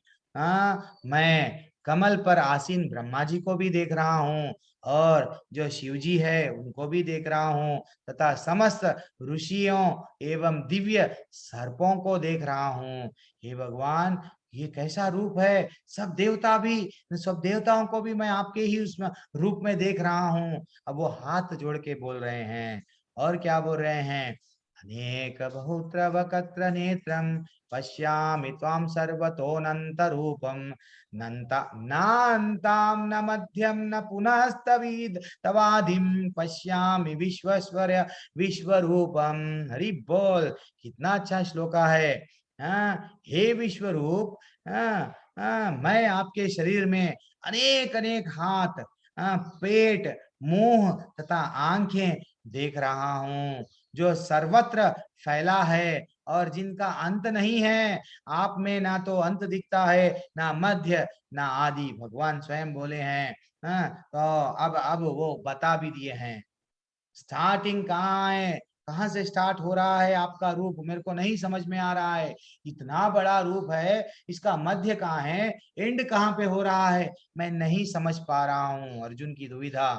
मैं कमल पर आसीन ब्रह्मा जी को भी देख रहा हूँ, और जो शिव जी है उनको भी देख रहा हूँ, तथा समस्त ऋषियों एवं दिव्य सर्पों को देख रहा हूँ। हे भगवान, ये कैसा रूप है? सब देवताओं को भी मैं आपके ही उस रूप में देख रहा हूँ। अब वो हाथ जोड़ के बोल रहे हैं, और क्या बोल रहे हैं? अनेक बहुत्र वक्त्र नेत्रम पश्यामि त्वां सर्वतोऽनंत रूपम नान्तां न मध्यम न पुनस्तवीद तवादिम पश्यामि विश्वेश्वर्य विश्वरूपम। हरि बोल, कितना अच्छा श्लोका है। हे विश्वरूप, मैं आपके शरीर में अनेक अनेक हाथ, पेट, मुंह तथा आंखें देख रहा हूँ, जो सर्वत्र फैला है और जिनका अंत नहीं है। आप में ना तो अंत दिखता है, ना मध्य, ना आदि। भगवान स्वयं बोले हैं। तो अब वो बता भी दिए हैं स्टार्टिंग कहाँ है, कहाँ से स्टार्ट हो रहा है आपका रूप, मेरे को नहीं समझ में आ रहा है। इतना बड़ा रूप है, इसका मध्य कहाँ है, एंड कहाँ पे हो रहा है, मैं नहीं समझ पा रहा हूँ। अर्जुन की दुविधा,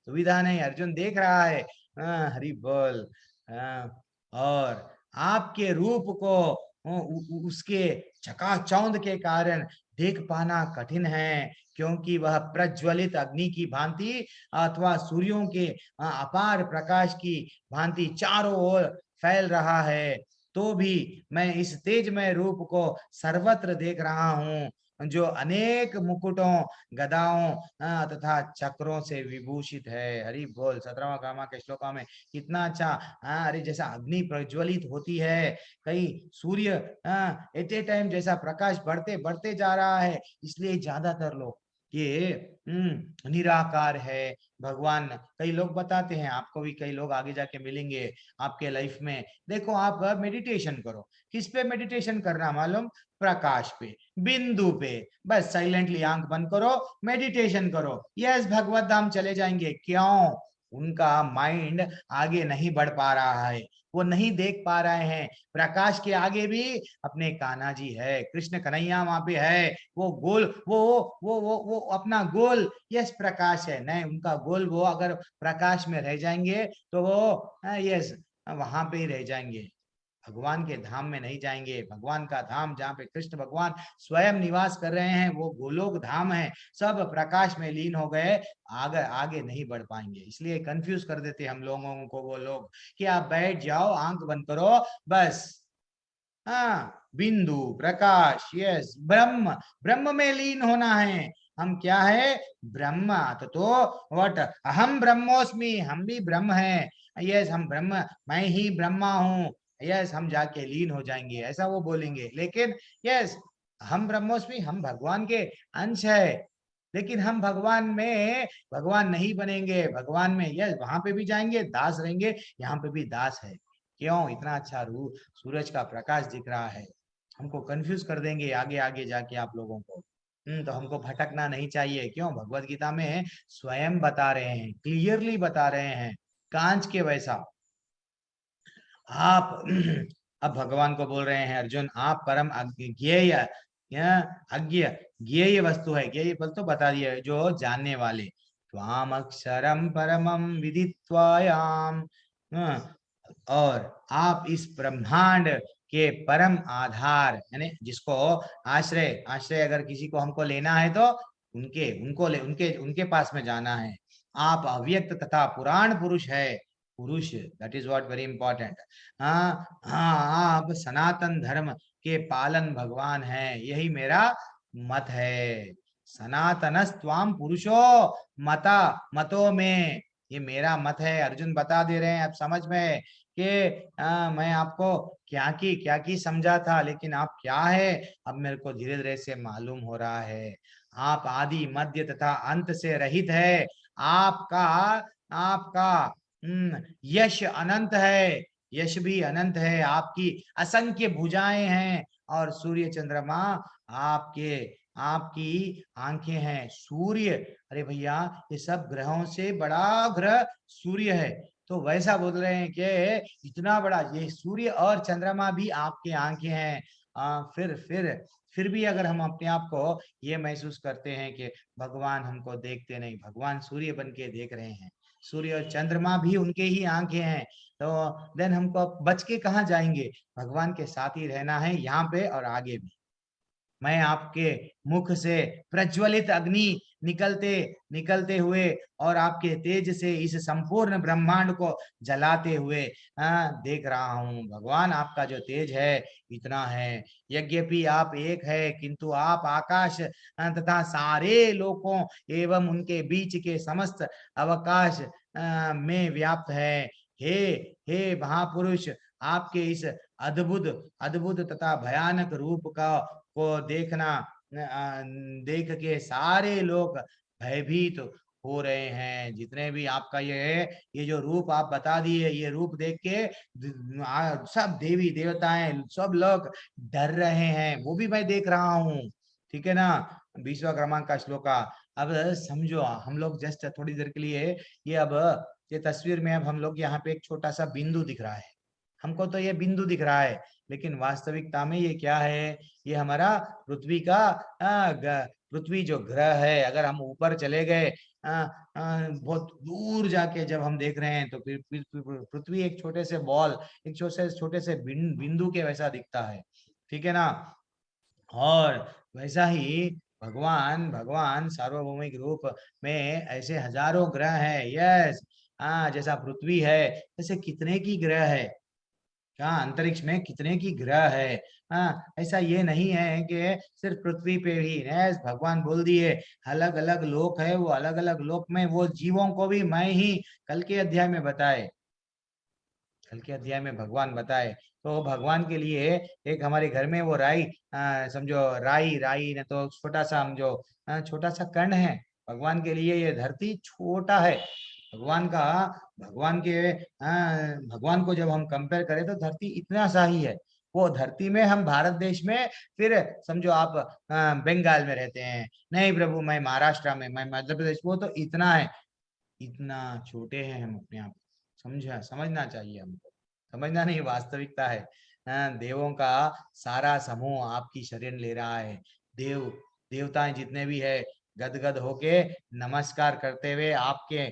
दुविधा नहीं, अर्जुन देख रहा है। हरि बोल। और आपके रूप को उसके चकाचौंध के कारण देख पाना कठिन है, क्योंकि वह प्रज्वलित अग्नि की भांति अथवा सूर्यों के अपार प्रकाश की भांति चारों ओर फैल रहा है। तो भी मैं इस तेजमय रूप को सर्वत्र देख रहा हूँ, जो अनेक मुकुटों, गदाओं तथा चक्रों से विभूषित है। हरि बोल। 17वां गामा के श्लोका में कितना अच्छा। अरे जैसा अग्नि प्रज्वलित होती है, कई सूर्य एट ए टाइम जैसा प्रकाश बढ़ते बढ़ते जा रहा है, इसलिए ज्यादातर लोग ये निराकार है भगवान। कई लोग बताते हैं, आपको भी कई लोग आगे जाके मिलेंगे आपके लाइफ में। देखो, आप मेडिटेशन करो। किस पे मेडिटेशन करना मालूम? प्रकाश पे, बिंदु पे। बस साइलेंटली आंख बंद करो, मेडिटेशन करो, यस भगवत धाम चले जाएंगे। क्यों? उनका माइंड आगे नहीं बढ़ पा रहा है, वो नहीं देख पा रहे हैं। प्रकाश के आगे भी अपने कान्हा जी है, कृष्ण कन्हैया वहां पे है। वो गोल, वो अपना गोल, यस प्रकाश है। नहीं, उनका गोल वो अगर प्रकाश में रह जाएंगे तो वो यस वहां पे ही रह जाएंगे, भगवान के धाम में नहीं जाएंगे। भगवान का धाम जहाँ पे कृष्ण भगवान स्वयं निवास कर रहे हैं, वो गोलोक धाम है। सब प्रकाश में लीन हो गए, आगे आगे नहीं बढ़ पाएंगे। इसलिए कंफ्यूज कर देते हम लोगों को वो लोग कि आप बैठ जाओ, आंख बंद करो, बस बिंदु प्रकाश, यस ब्रह्म, ब्रह्म में लीन होना है। हम क्या है? ब्रह्म। तो व्हाट? अहम ब्रह्मोस्मि, हम भी ब्रह्म हैं। यस, हम ब्रह्म, मैं ही ब्रह्मा हूँ। यस, हम जाके लीन हो जाएंगे, ऐसा वो बोलेंगे। लेकिन यस, हम ब्रह्मोस्मि, हम भगवान के अंश है, लेकिन हम भगवान में भगवान नहीं बनेंगे। भगवान में यस वहां पे भी जाएंगे, दास रहेंगे, यहाँ पे भी दास है। क्यों? इतना अच्छा रूप, सूरज का प्रकाश दिख रहा है। हमको कंफ्यूज कर देंगे आगे आगे जाके आप लोगों को। तो हमको भटकना नहीं चाहिए। क्यों? भगवत गीता में स्वयं बता रहे हैं, क्लियरली बता रहे हैं, कांच के वैसा आप अब भगवान को बोल रहे हैं, अर्जुन आप परम ज्ञेय, अज्ञ ज्ञेय वस्तु है। ज्ञेय बल तो बता दिया, जो जानने वाले। त्वाम अक्षरम परमम विदित्वायाम, और आप इस ब्रह्मांड के परम आधार, यानी जिसको आश्रय, आश्रय अगर किसी को हमको लेना है तो उनके पास में जाना है। आप अव्यक्त तथा पुराण पुरुष है। पुरुष, that is what very important. आप सनातन धर्म के पालन भगवान है, यही मेरा मत है। सनातनस्त्वाम पुरुषो मता, मतों में, ये मेरा मत है। अर्जुन बता दे रहे हैं अब समझ में कि मैं आपको क्या की समझा था, लेकिन आप क्या है अब मेरे को धीरे धीरे से मालूम हो रहा है। आप आदि मध्य तथा अंत से रहित है। आपका आपका यश अनंत है, यश भी अनंत है। आपकी असंख्य भुजाएं हैं, और सूर्य चंद्रमा आपके, आपकी आंखें हैं। सूर्य, अरे भैया ये सब ग्रहों से बड़ा ग्रह सूर्य है। तो वैसा बोल रहे हैं कि इतना बड़ा ये सूर्य और चंद्रमा भी आपके आंखें हैं। फिर भी अगर हम अपने आप को ये महसूस करते हैं कि भगवान हमको देखते नहीं, भगवान सूर्य बन के देख रहे हैं, सूर्य और चंद्रमा भी उनके ही आंखें हैं, तो देन हमको बच के कहाँ जाएंगे? भगवान के साथ ही रहना है, यहाँ पे और आगे भी। मैं आपके मुख से प्रज्वलित अग्नि निकलते निकलते हुए और आपके तेज से इस संपूर्ण ब्रह्मांड को जलाते हुए देख रहा हूँ। भगवान आपका जो तेज है इतना है, यद्यपि आप एक है किंतु आप आकाश तथा सारे लोकों एवं उनके बीच के समस्त अवकाश में व्याप्त है। हे हे महापुरुष, आपके इस अद्भुत अद्भुत तथा भयानक रूप का को देख के सारे लोग भयभीत हो रहे हैं। जितने भी आपका ये जो रूप आप बता दिए, ये रूप देख के सब देवी देवताएं सब लोग डर रहे हैं, वो भी मैं देख रहा हूँ। ठीक है ना। 20वां क्रमांक का श्लोका। अब समझो, हम लोग जस्ट थोड़ी देर के लिए ये तस्वीर में अब हम लोग यहाँ पे एक छोटा सा बिंदु दिख रहा है, हमको तो ये बिंदु दिख रहा है, लेकिन वास्तविकता में ये क्या है? ये हमारा पृथ्वी का पृथ्वी जो ग्रह है, अगर हम ऊपर चले गए बहुत दूर जाके जब हम देख रहे हैं तो फिर पृथ्वी एक छोटे से बॉल, एक छोटे से बिंदु के वैसा दिखता है। ठीक है ना। और वैसा ही भगवान भगवान सार्वभौमिक रूप में ऐसे हजारों ग्रह हैं। यस, जैसा पृथ्वी है ऐसे कितने की ग्रह है, क्या अंतरिक्ष में कितने की ग्रह है। ऐसा ये नहीं है कि सिर्फ पृथ्वी पे ही है। भगवान बोल दिए अलग अलग लोक है, वो अलग अलग लोक में वो जीवों को भी मैं ही कल के अध्याय में बताए, कल के अध्याय में भगवान बताए। तो भगवान के लिए एक हमारे घर में वो राई, समझो राई राई ने तो छोटा सा समझो, छोटा सा कण है। भगवान के लिए ये धरती छोटा है। भगवान का भगवान के भगवान को जब हम कंपेयर करें तो धरती इतना सा ही है। वो धरती में हम भारत देश में, फिर समझो आप बंगाल में रहते हैं, नहीं प्रभु मैं महाराष्ट्र में, मैं मध्य प्रदेश, वो तो इतना है, इतना छोटे हैं हम अपने आप। समझना चाहिए हमको, समझना नहीं, वास्तविकता है। देवों का सारा समूह आपकी शरण ले रहा है। देवताएं जितने भी है गदगद होके नमस्कार करते हुए आपके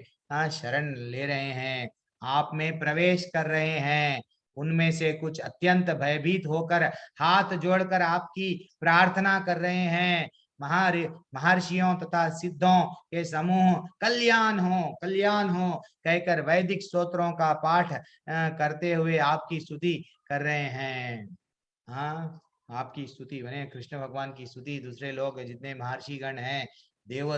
शरण ले रहे हैं, आप में प्रवेश कर रहे हैं। उनमें से कुछ अत्यंत भयभीत होकर हाथ जोड़कर आपकी प्रार्थना कर रहे हैं। महर्षियों तथा सिद्धों के समूह कल्याण हो कहकर वैदिक स्तोत्रों का पाठ करते हुए आपकी स्तुति कर रहे हैं। हाँ, आपकी स्तुति बने, कृष्ण भगवान की स्तुति। दूसरे लोग जितने महर्षि गण हैं, देव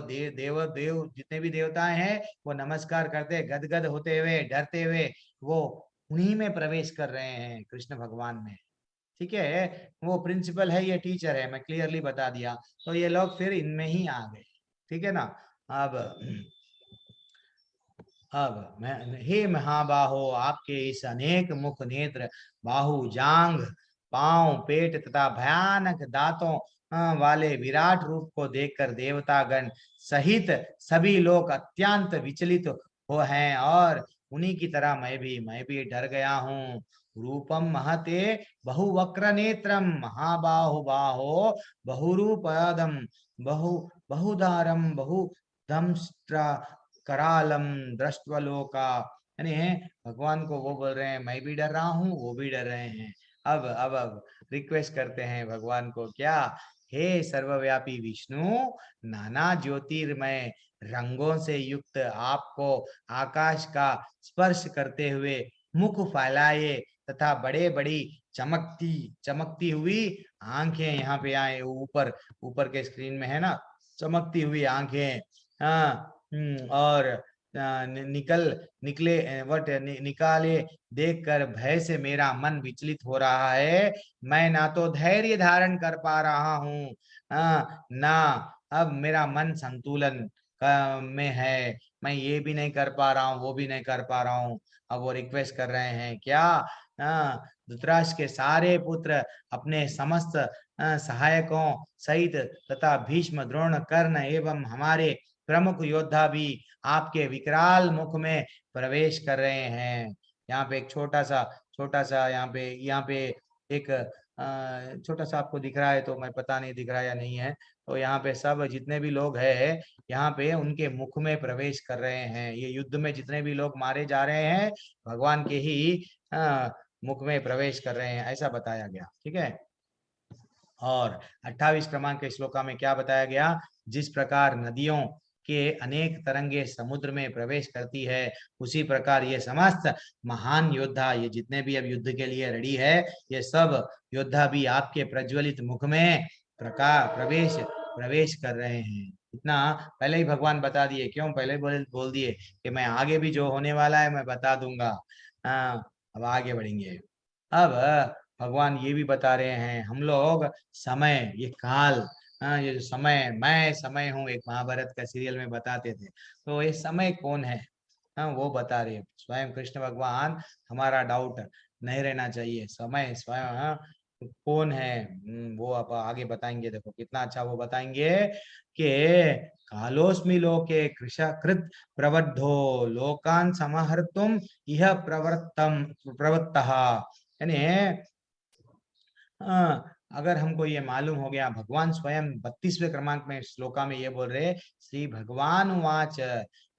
जितने भी देवताएं हैं, वो नमस्कार करते गदगद होते हुए डरते हुए वो उन्हीं में प्रवेश कर रहे हैं, कृष्ण भगवान में। ठीक है, वो प्रिंसिपल है, ये टीचर है, मैं क्लियरली बता दिया। तो ये लोग फिर इनमें ही आ गए। ठीक है ना। अब मैं, हे महाबाहो, आपके इस अनेक मुख नेत्र बाहु जांघ पांव पेट तथा भयानक दांतों वाले विराट रूप को देखकर देवतागण सहित सभी लोग अत्यंत विचलित हो हैं, और उन्हीं की तरह मैं भी डर गया हूँ। रूपम महते बहुवक्र नेत्रम महाबाहुबाहो बहुरूपदम बहुदारम बहुदंष्ट्रा करालम दृष्टवलोका। यानी भगवान को वो बोल रहे हैं मैं भी डर रहा हूँ, वो भी डर रहे हैं। अब रिक्वेस्ट करते हैं भगवान को, क्या? हे सर्वव्यापी विष्णु, नाना ज्योतिर्मय रंगों से युक्त आपको आकाश का स्पर्श करते हुए मुख फैलाए तथा बड़े बड़ी चमकती हुई आंखें, यहाँ पे आए ऊपर ऊपर के स्क्रीन में है ना, चमकती हुई आंखें। और निकाले देखकर भय से मेरा मन विचलित हो रहा है। मैं ना तो धैर्य धारण कर पा रहा हूँ, ना अब मेरा मन संतुलन में है। मैं ये भी नहीं कर पा रहा हूँ, वो भी नहीं कर पा रहा हूँ। अब वो रिक्वेस्ट कर रहे हैं, क्या? धृतराष्ट्र के सारे पुत्र अपने समस्त सहायकों सहित तथा भीष्म द्रोण कर्ण एवं हमारे प्रमुख योद्धा भी आपके विकराल मुख में प्रवेश कर रहे हैं। यहाँ पे एक छोटा सा यहाँ पे एक छोटा सा आपको दिख रहा है, तो मैं पता नहीं दिख रहा है या नहीं है। तो यहाँ पे सब जितने भी लोग हैं, यहाँ पे उनके मुख में प्रवेश कर रहे हैं। ये युद्ध में जितने भी लोग मारे जा रहे हैं, भगवान के ही मुख में प्रवेश कर रहे हैं, ऐसा बताया गया। ठीक है। और 28 क्रमांक के श्लोका में क्या बताया गया, जिस प्रकार नदियों के अनेक तरंगे समुद्र में प्रवेश करती है, उसी प्रकार ये समस्त महान योद्धा, ये जितने भी अब युद्ध के लिए रेडी है, ये सब योद्धा भी आपके प्रज्वलित मुख में प्रवेश प्रवेश कर रहे हैं। इतना पहले ही भगवान बता दिए, क्यों पहले बोल दिए कि मैं आगे भी जो होने वाला है मैं बता दूंगा। अब आगे बढ़ेंगे। अब भगवान ये भी बता रहे हैं, हम लोग समय, ये काल, ये जो समय, मैं समय हूँ, एक महाभारत का सीरियल में बताते थे, तो ये समय कौन है, वो बता रहे हैं स्वयं कृष्ण भगवान। हमारा डाउट नहीं रहना चाहिए, समय स्वयं कौन है, वो आप आगे बताएंगे। देखो कितना अच्छा वो बताएंगे कि कालोस्मि लोके कृशकृत प्रवद्धो लोकान समाहर्तुम यह प्रवृत्तः। यानी अगर हमको ये मालूम हो गया, भगवान स्वयं 32वें क्रमांक में श्लोका में ये बोल रहे, श्री भगवान वाच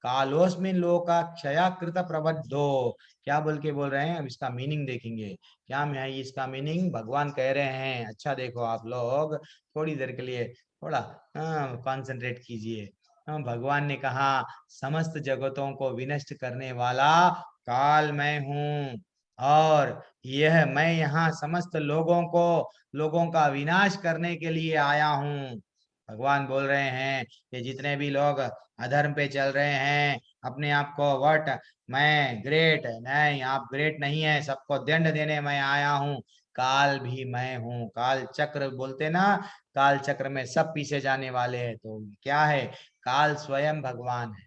कालोस्मिन लोका क्षयाकृत प्रबद्धो। क्या बोल रहे हैं, अब इसका मीनिंग देखेंगे। क्या है इसका मीनिंग, भगवान कह रहे हैं, अच्छा देखो आप लोग थोड़ी देर के लिए थोड़ा कंसंट्रेट कीजिए। भगवान ने कहा समस्त जगतों को विनष्ट करने वाला काल मैं हूँ, और यह मैं यहाँ समस्त लोगों का विनाश करने के लिए आया हूँ। भगवान बोल रहे हैं कि जितने भी लोग अधर्म पे चल रहे हैं, अपने आप को वट मैं ग्रेट, नहीं आप ग्रेट नहीं है, सबको दंड देने मैं आया हूँ। काल भी मैं हूँ, काल चक्र बोलते ना, काल चक्र में सब पीछे जाने वाले हैं, तो क्या है, काल स्वयं भगवान है।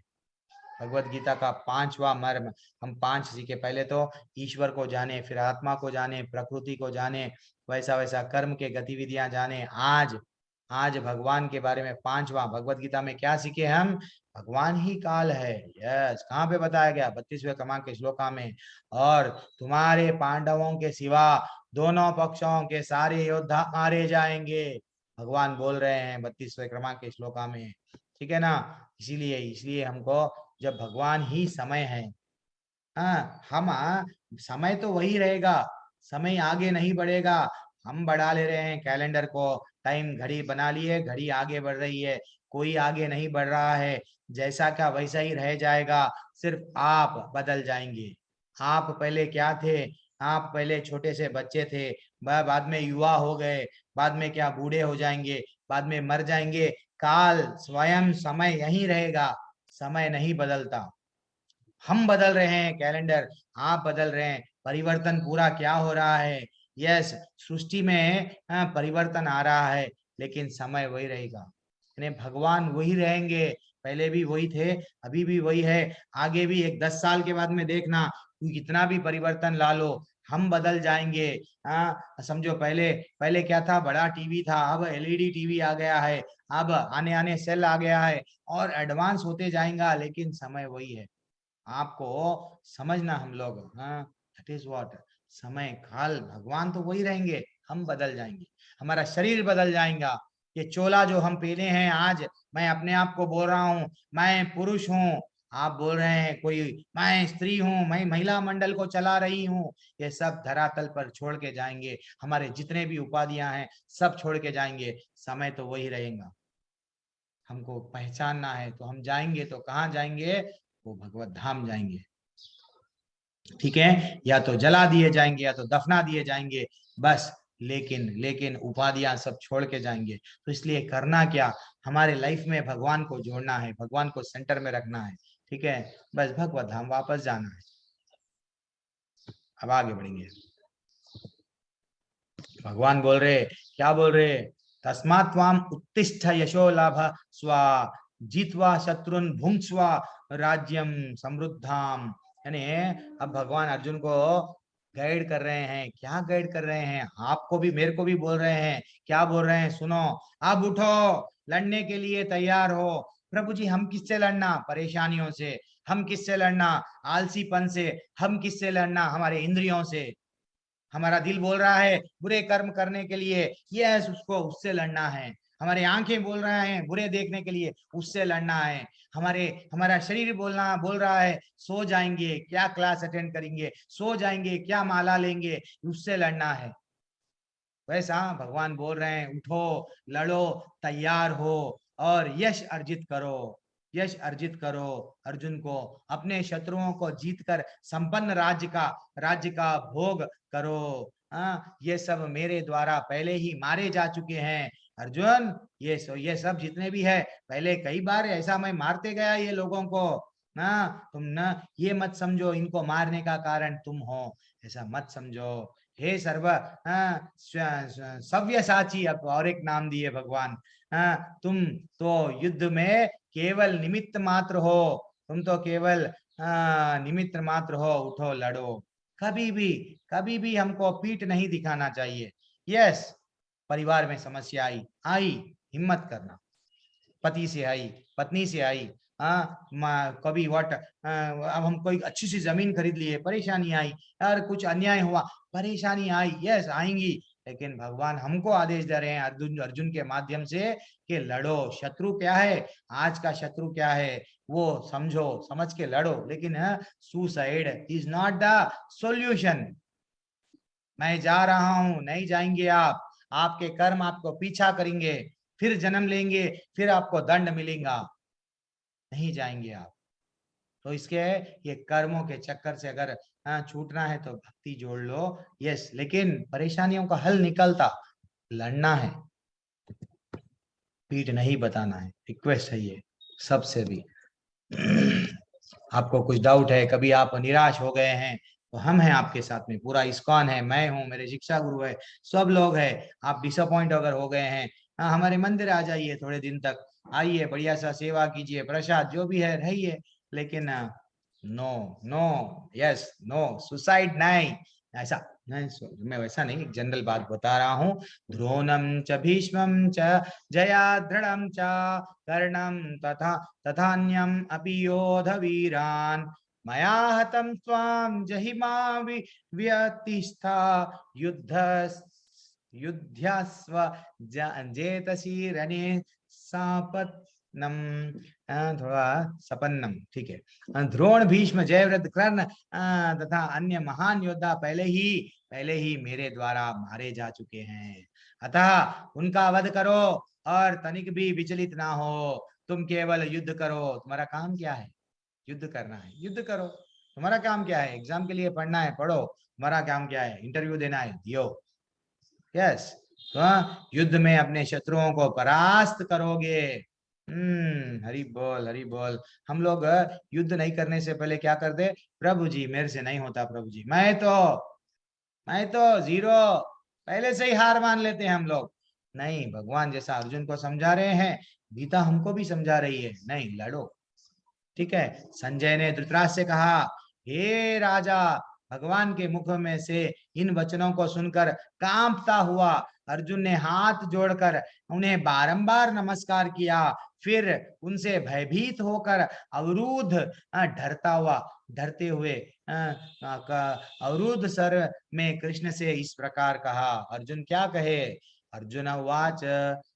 भगवत गीता का 5वां मर्म, हम 5 सीखे, पहले तो ईश्वर को जाने, फिर आत्मा को जाने, प्रकृति को जाने, वैसा वैसा कर्म के गतिविधियां जाने। आज भगवान के बारे में 5वां भगवत गीता में क्या सीखे हम, भगवान ही काल है। यस, कहाँ पे बताया गया, 32वें क्रमांक के श्लोका में। और तुम्हारे पांडवों के सिवा दोनों पक्षों के सारे योद्धा मारे जाएंगे, भगवान बोल रहे हैं 32वें क्रमांक के श्लोका में। ठीक है ना, इसलिए हमको, जब भगवान ही समय है, हम समय तो वही रहेगा, समय आगे नहीं बढ़ेगा। हम बढ़ा ले रहे हैं कैलेंडर को, टाइम घड़ी बना लिए, घड़ी आगे बढ़ रही है, कोई आगे नहीं बढ़ रहा है। जैसा का वैसा ही रह जाएगा, सिर्फ आप बदल जाएंगे। आप पहले क्या थे, आप पहले छोटे से बच्चे थे, बाद में युवा हो गए, बाद में क्या बूढ़े हो जाएंगे, बाद में मर जाएंगे। काल स्वयं समय यही रहेगा, समय नहीं बदलता। हम बदल रहे हैं कैलेंडर, आप बदल रहे हैं, परिवर्तन पूरा क्या हो रहा है। यस, सृष्टि में परिवर्तन आ रहा है, लेकिन समय वही रहेगा, यानी भगवान वही रहेंगे। पहले भी वही थे, अभी भी वही है, आगे भी एक 10 साल के बाद में देखना, कितना भी परिवर्तन ला लो, हम बदल जाएंगे। समझो पहले पहले क्या था, बड़ा टीवी था, अब एलईडी टीवी आ गया है, अब आने आने सेल आ गया है, और एडवांस होते जाएगा, लेकिन समय वही है। आपको समझना, हम लोग, दैट इज व्हाट, समय काल, भगवान तो वही रहेंगे, हम बदल जाएंगे, हमारा शरीर बदल जाएगा। ये चोला जो हम पहने हैं आज, मैं अपने आप को बोल रहा हूँ मैं पुरुष हूँ, आप बोल रहे हैं कोई मैं स्त्री हूँ, मैं महिला मंडल को चला रही हूँ, ये सब धरातल पर छोड़ के जाएंगे। हमारे जितने भी उपाधियां हैं सब छोड़ के जाएंगे, समय तो वही रहेगा। हमको पहचानना है तो हम जाएंगे, तो कहाँ जाएंगे, वो भगवत धाम जाएंगे। ठीक है, या तो जला दिए जाएंगे या तो दफना दिए जाएंगे, बस। लेकिन उपाधियां सब छोड़ के जाएंगे। तो इसलिए करना क्या, हमारे लाइफ में भगवान को जोड़ना है, भगवान को सेंटर में रखना है। ठीक है, बस भगवत धाम वापस जाना है। अब आगे बढ़ेंगे। भगवान बोल रहे, क्या बोल रहे, तस्मात् त्वाम उत्तिष्ठ यशो लाभ स्वा जीतवा शत्रुन भुंक्स्वा राज्यम समृद्धाम। यानी अब भगवान अर्जुन को गाइड कर रहे हैं। क्या गाइड कर रहे हैं, आपको भी मेरे को भी बोल रहे हैं। क्या बोल रहे हैं, सुनो, अब उठो, लड़ने के लिए तैयार हो। प्रभु जी, हम किससे लड़ना, परेशानियों से। हम किससे लड़ना, आलसीपन से। हम किससे लड़ना, हमारे इंद्रियों से। हमारा दिल बोल रहा है बुरे कर्म करने के लिए, यस, उसको उससे लड़ना है। हमारे आंखें बोल रहा है बुरे देखने के लिए, उससे लड़ना है। हमारा शरीर बोल रहा है सो जाएंगे, क्या क्लास अटेंड करेंगे, सो जाएंगे, क्या माला लेंगे, उससे लड़ना है। वैसा भगवान बोल रहे हैं, उठो, लड़ो, तैयार हो और यश अर्जित करो, यश अर्जित करो। अर्जुन को अपने शत्रुओं को जीतकर संपन्न राज्य का भोग करो। ये सब मेरे द्वारा पहले ही मारे जा चुके हैं अर्जुन। ये सब जितने भी है पहले कई बार ऐसा मैं मारते गया ये लोगों को। तुम न ये मत समझो इनको मारने का कारण तुम हो, ऐसा मत समझो। हे सर्व सव्यसाची, अब और एक नाम दिए भगवान। तुम तो युद्ध में केवल निमित्त मात्र हो, तुम तो केवल निमित्त मात्र हो। उठो, लड़ो। कभी भी हमको पीठ नहीं दिखाना चाहिए। यस, परिवार में समस्या आई, हिम्मत करना। पति से आई, पत्नी से आई, कभी अब हम कोई अच्छी सी जमीन खरीद लिए, परेशानी आई, यार कुछ अन्याय हुआ, परेशानी आई, यस आएंगी, लेकिन भगवान हमको आदेश दे रहे हैं अर्जुन के माध्यम से कि लड़ो। शत्रु क्या है, आज का शत्रु क्या है वो समझो, समझ के लड़ो। लेकिन suicide is not the solution. मैं जा रहा हूं, नहीं जाएंगे आप, आपके कर्म आपको पीछा करेंगे, फिर जन्म लेंगे, फिर आपको दंड मिलेगा, नहीं जाएंगे आप। तो इसके ये कर्मों के चक्कर से अगर छूटना है तो भक्ति जोड़ लो। यस, लेकिन परेशानियों का हल निकलता, लड़ना है, पीठ नहीं बताना है। रिक्वेस्ट है ये सबसे भी। आपको कुछ डाउट है, कभी आप निराश हो गए हैं, तो हम हैं आपके साथ में, पूरा इस्कॉन है, मैं हूँ, मेरे शिक्षा गुरु है, सब लोग हैं। आप डिसअपॉइंट अगर हो गए हैं, हमारे मंदिर आ जाइए, थोड़े दिन तक आइए, बढ़िया सा सेवा कीजिए, प्रसाद जो भी है रहिए, लेकिन no no, yes no, suicide नहीं, ऐसा नहीं। मैं वैसा नहीं, जनरल बात बता रहा हूँ। द्रोणम च भीष्मम च जयाद्रढ़ च कर्णम तथान्यम अपि योध वीरान मया हतम त्वां जहिमा व्यतिष्ठा युध्यस्व जेतसी रणे सापत्नम। थोड़ा सपन्नम, ठीक है। द्रोण, भीष्म, जयद्रथ, कर्ण तथा अन्य महान योद्धा पहले ही मेरे द्वारा मारे जा चुके हैं, अतः उनका वध करो और तनिक भी विचलित ना हो। तुम केवल युद्ध करो। तुम्हारा काम क्या है? युद्ध करना है, युद्ध करो। तुम्हारा काम क्या है? एग्जाम के लिए पढ़ना है, पढ़ो। तुम्हारा काम क्या है? इंटरव्यू देना है, दियो। यस, तो युद्ध में अपने शत्रुओं को परास्त करोगे। हरि बोल, हरि बोल। हम लोग युद्ध नहीं करने से पहले क्या करते? प्रभु जी मेरे से नहीं होता, प्रभु जी मैं तो जीरो, पहले से ही हार मान लेते हैं हम लोग। नहीं, भगवान जैसा अर्जुन को समझा रहे हैं, गीता हमको भी समझा रही है, नहीं लड़ो। ठीक है। संजय ने धृतराष्ट्र से कहा, हे राजा, भगवान के मुख में से इन वचनों को सुनकर कांपता हुआ अर्जुन ने हाथ जोड़कर उन्हें बारंबार नमस्कार किया। फिर उनसे भयभीत होकर डरते हुए अवरुद्ध सर में कृष्ण से इस प्रकार कहा। अर्जुन क्या कहे? अर्जुन उवाच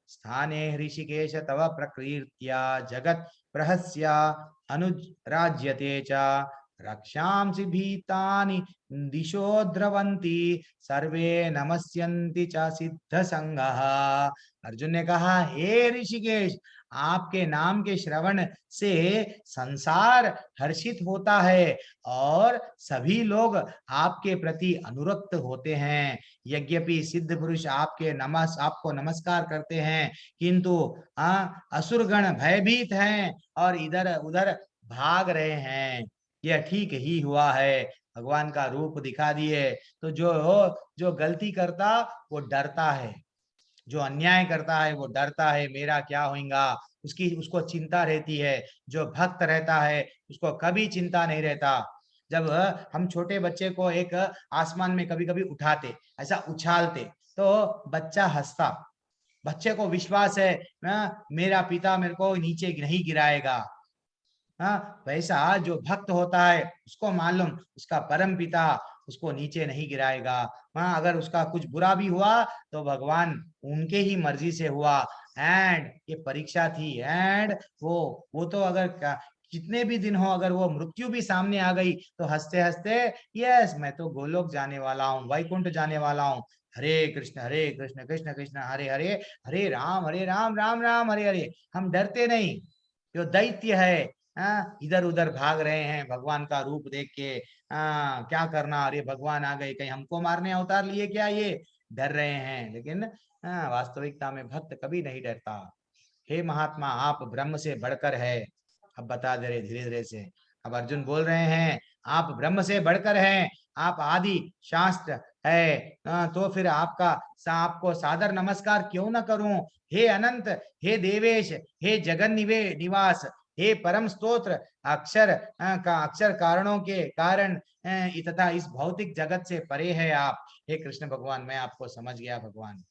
स्थाने ऋषिकेश तव प्रकृत्या जगत प्रहस्या अनुराज्यते च रक्षांसि भीतानि दिशो द्रवन्ति सर्वे नमस्यन्ति च सिद्ध संगः। अर्जुन ने कहा, हे ऋषिकेश, आपके नाम के श्रवण से संसार हर्षित होता है और सभी लोग आपके प्रति अनुरक्त होते हैं। यद्यपि सिद्ध पुरुष आपको नमस्कार करते हैं, किंतु असुरगण भयभीत हैं और इधर उधर भाग रहे हैं। यह ठीक ही हुआ है, भगवान का रूप दिखा दिए। तो जो गलती करता वो डरता है, जो अन्याय करता है वो डरता है, मेरा क्या होगा, उसको चिंता रहती है। जो भक्त रहता है उसको कभी चिंता नहीं रहता। जब हम छोटे बच्चे को एक आसमान में कभी कभी उठाते, ऐसा उछालते, तो बच्चा हंसता, बच्चे को विश्वास है मेरा पिता मेरे को नीचे नहीं गिराएगा। वैसा जो भक्त होता है उसको मालूम उसका परम पिता उसको नीचे नहीं गिराएगा। अगर उसका कुछ बुरा भी हुआ तो भगवान उनके ही मर्जी से हुआ, एंड ये परीक्षा थी। एंड वो तो अगर कितने भी दिन हो, अगर वो मृत्यु भी सामने आ गई तो हंसते हंसते, यस मैं तो गोलोक जाने वाला हूँ, वैकुंठ जाने वाला हूँ, हरे कृष्ण कृष्ण कृष्ण हरे हरे, हरे राम राम राम हरे हरे। हम डरते नहीं। जो दैत्य है इधर उधर भाग रहे हैं भगवान का रूप देख के, क्या करना, अरे भगवान आ गए, कहीं हमको मारने अवतार लिए क्या, ये डर रहे हैं। लेकिन वास्तविकता में भक्त कभी नहीं डरता। हे महात्मा, आप ब्रह्म से बढ़कर है। अब बता दे रहे धीरे धीरे से। अब अर्जुन बोल रहे हैं आप ब्रह्म से बढ़कर हैं, आप आदि शास्त्र है, तो फिर आपको सादर नमस्कार क्यों न करूं। हे अनंत, हे देवेश, हे जगन निवास, हे परम स्तोत्र, अक्षर कारणों के कारण तथा इस भौतिक जगत से परे है आप। हे कृष्ण भगवान, मैं आपको समझ गया भगवान।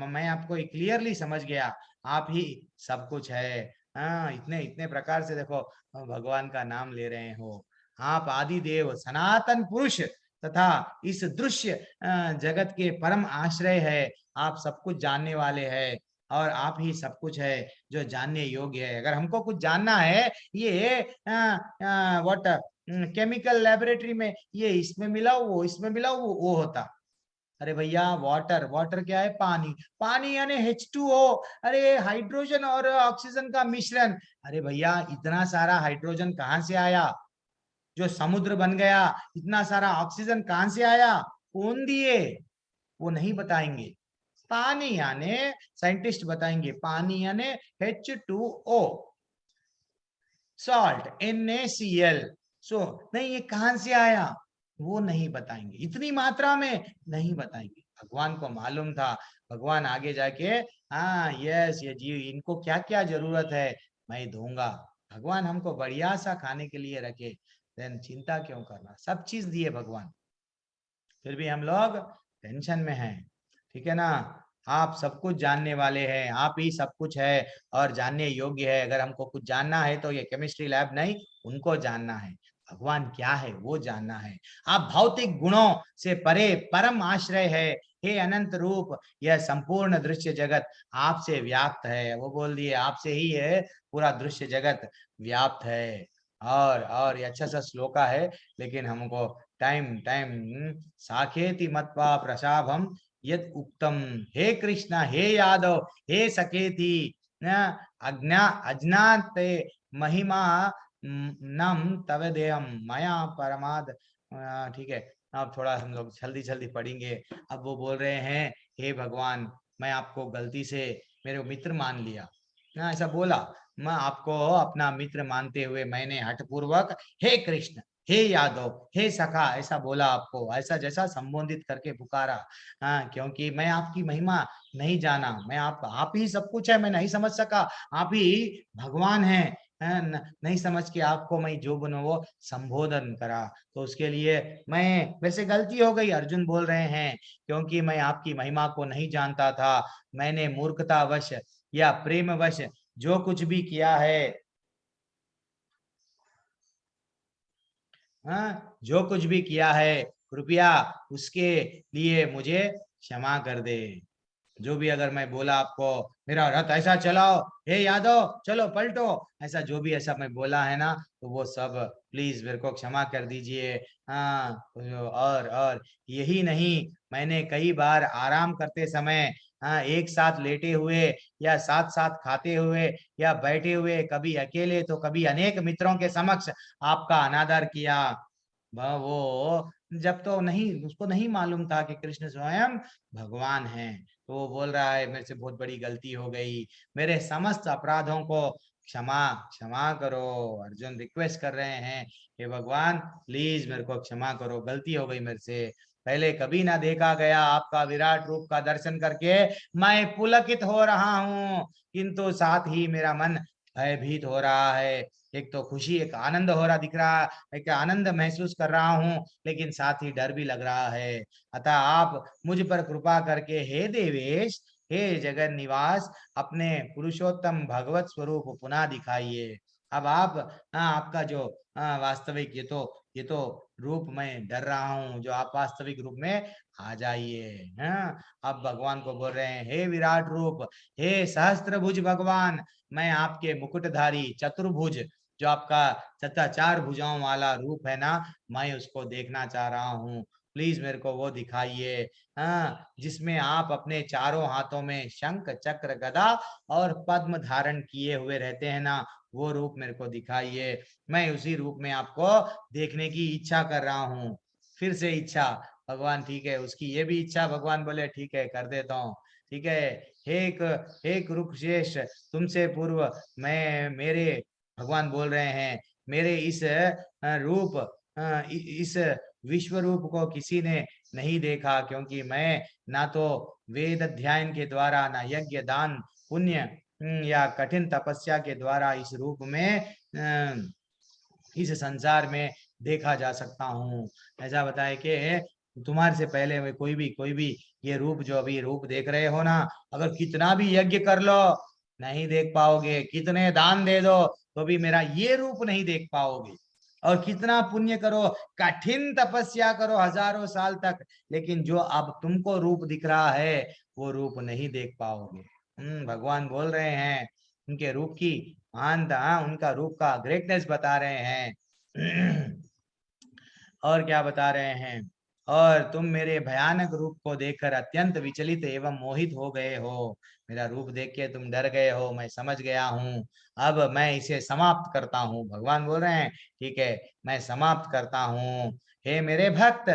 मैं आपको क्लियरली समझ गया, आप ही सब कुछ है। इतने इतने प्रकार से देखो भगवान का नाम ले रहे हो। आप आदि देव सनातन पुरुष तथा इस दृश्य जगत के परम आश्रय है। आप सब कुछ जानने वाले हैं और आप ही सब कुछ है जो जानने योग्य है। अगर हमको कुछ जानना है, ये व्हाट केमिकल लेबोरेटरी में ये इसमें मिलाओ वो इसमें मिलाओ वो होता। अरे भैया वाटर, वाटर क्या है, पानी, पानी यानी H2O, अरे हाइड्रोजन और ऑक्सीजन का मिश्रण। अरे भैया इतना सारा हाइड्रोजन कहाँ से आया, जो समुद्र बन गया, इतना सारा ऑक्सीजन कहाँ से आया, कौन दिए, वो नहीं बताएंगे। पानी यानी साइंटिस्ट बताएंगे, पानी यानी H2O, सॉल्ट NaCl। नहीं ये कहां से आया वो नहीं बताएंगे, इतनी मात्रा में नहीं बताएंगे। भगवान को मालूम था, भगवान आगे जाके यस ये जीव इनको क्या क्या जरूरत है मैं दूंगा। भगवान हमको बढ़िया सा खाने के लिए रखे, देन चिंता क्यों करना, सब चीज दिए भगवान, फिर भी हम लोग टेंशन में हैं। ठीक है ना, आप सब कुछ जानने वाले हैं, आप ही सब कुछ है और जानने योग्य है। अगर हमको कुछ जानना है तो ये केमिस्ट्री लैब नहीं, उनको जानना है, भगवान क्या है वो जानना है। आप भौतिक गुणों से परे परम आश्रय है। हे अनंत रूप, यह संपूर्ण दृश्य जगत आपसे व्याप्त है। वो बोल दिए आपसे ही है पूरा दृश्य जगत व्याप्त है। और ये अच्छा सा श्लोका है, लेकिन हमको टाइम टाइम साखेति मत्वा प्रसाभम यद उक्तम। हे कृष्ण, हे यादव, हे सकेति अज्ञाते महिमा नम तव देयम मया परमाद। ठीक है, अब थोड़ा हम लोग जल्दी जल्दी पढ़ेंगे। अब वो बोल रहे हैं हे भगवान, मैं आपको गलती से मेरे मित्र मान लिया ना, ऐसा बोला, मैं आपको अपना मित्र मानते हुए मैंने हठपूर्वक हे कृष्ण, हे यादव, हे सखा ऐसा बोला, आपको ऐसा जैसा संबोधित करके पुकारा। क्योंकि मैं आपकी महिमा नहीं जाना, मैं आप ही सब कुछ है, मैं नहीं समझ सका, आप ही भगवान हैं। नहीं समझ के आपको मैं जो बनो वो संबोधन करा, तो उसके लिए मेरे से गलती हो गई। अर्जुन बोल रहे हैं क्योंकि मैं आपकी महिमा को नहीं जानता था, मैंने मूर्खतावश या प्रेमवश जो कुछ भी किया है, जो कुछ भी किया है कृपया उसके लिए मुझे क्षमा कर दे। जो भी अगर मैं बोला आपको मेरा रथ ऐसा चलाओ, हे यादव चलो पलटो, ऐसा जो भी ऐसा मैं बोला है ना, तो वो सब प्लीज मेरे को क्षमा कर दीजिए। और यही नहीं, मैंने कई बार आराम करते समय एक साथ लेटे हुए या साथ साथ खाते हुए या बैठे हुए, कभी अकेले तो कभी अनेक मित्रों के समक्ष आपका अनादर किया। वो जब तो नहीं, उसको नहीं मालूम था कि कृष्ण स्वयं भगवान हैं, तो वो बोल रहा है मेरे से बहुत बड़ी गलती हो गई, मेरे समस्त अपराधों को क्षमा क्षमा करो। अर्जुन रिक्वेस्ट कर रहे हैं कि भगवान प्लीज मेरे को क्षमा करो, गलती हो गई मेरे से, पहले कभी ना देखा गया आपका विराट रूप का दर्शन करके मैं पुलकित हो रहा हूँ, किंतु साथ ही मेरा मन भयभीत हो रहा है। एक तो खुशी, एक आनंद हो रहा दिख रहा, एक आनंद महसूस कर रहा हूँ, लेकिन साथ ही डर भी लग रहा है। अतः आप मुझ पर कृपा करके हे देवेश, हे जगन निवास, अपने पुरुषोत्तम भगवत स्वरूप पुनः दिखाइए। अब आप आपका जो वास्तविक ये तो रूप मैं डर रहा हूँ, जो आप वास्तविक रूप में आ जाइए। अब भगवान को बोल रहे हैं हे विराट रूप, हे सहस्त्रभुज भगवान, मैं आपके मुकुटधारी चतुर्भुज, जो आपका चार भुजाओं वाला रूप है ना, मैं उसको देखना चाह रहा हूँ। प्लीज मेरे को वो दिखाइए, हाँ, जिसमें आप अपने चारों हाथों में शंख चक्र गदा और पद्म धारण किए हुए रहते हैं ना, वो रूप मेरे को दिखाइए। मैं उसी रूप में आपको देखने की इच्छा कर रहा हूँ। फिर से इच्छा, भगवान ठीक है, उसकी ये भी इच्छा, भगवान बोले ठीक है कर देता हूँ। ठीक है, हे कुरुक्षेत्र, तुमसे पूर्व मैं मेरे, भगवान बोल रहे हैं, मेरे इस रूप, इस विश्व रूप को किसी ने नहीं देखा, क्योंकि मैं ना तो वेद अध्ययन के द्वारा, ना यज्ञ दान पुण्य या कठिन तपस्या के द्वारा इस रूप में, इस संसार में देखा जा सकता हूँ। ऐसा बताए कि तुम्हारे से पहले में कोई भी ये रूप जो अभी रूप देख रहे हो ना, अगर कितना भी यज्ञ कर लो नहीं देख पाओगे, कितने दान दे दो तो भी मेरा ये रूप नहीं देख पाओगे, और कितना पुण्य करो, कठिन तपस्या करो हजारों साल तक, लेकिन जो अब तुमको रूप दिख रहा है वो रूप नहीं देख पाओगे। भगवान बोल रहे हैं, उनके रूप की महानता, उनका रूप का ग्रेटनेस बता रहे हैं। और क्या बता रहे हैं, और तुम मेरे भयानक रूप को देखकर अत्यंत विचलित एवं मोहित हो गए हो। मेरा रूप देख के तुम डर गए हो, मैं समझ गया हूँ। अब मैं इसे समाप्त करता हूँ। भगवान बोल रहे हैं ठीक है, मैं समाप्त करता हूँ। हे मेरे भक्त,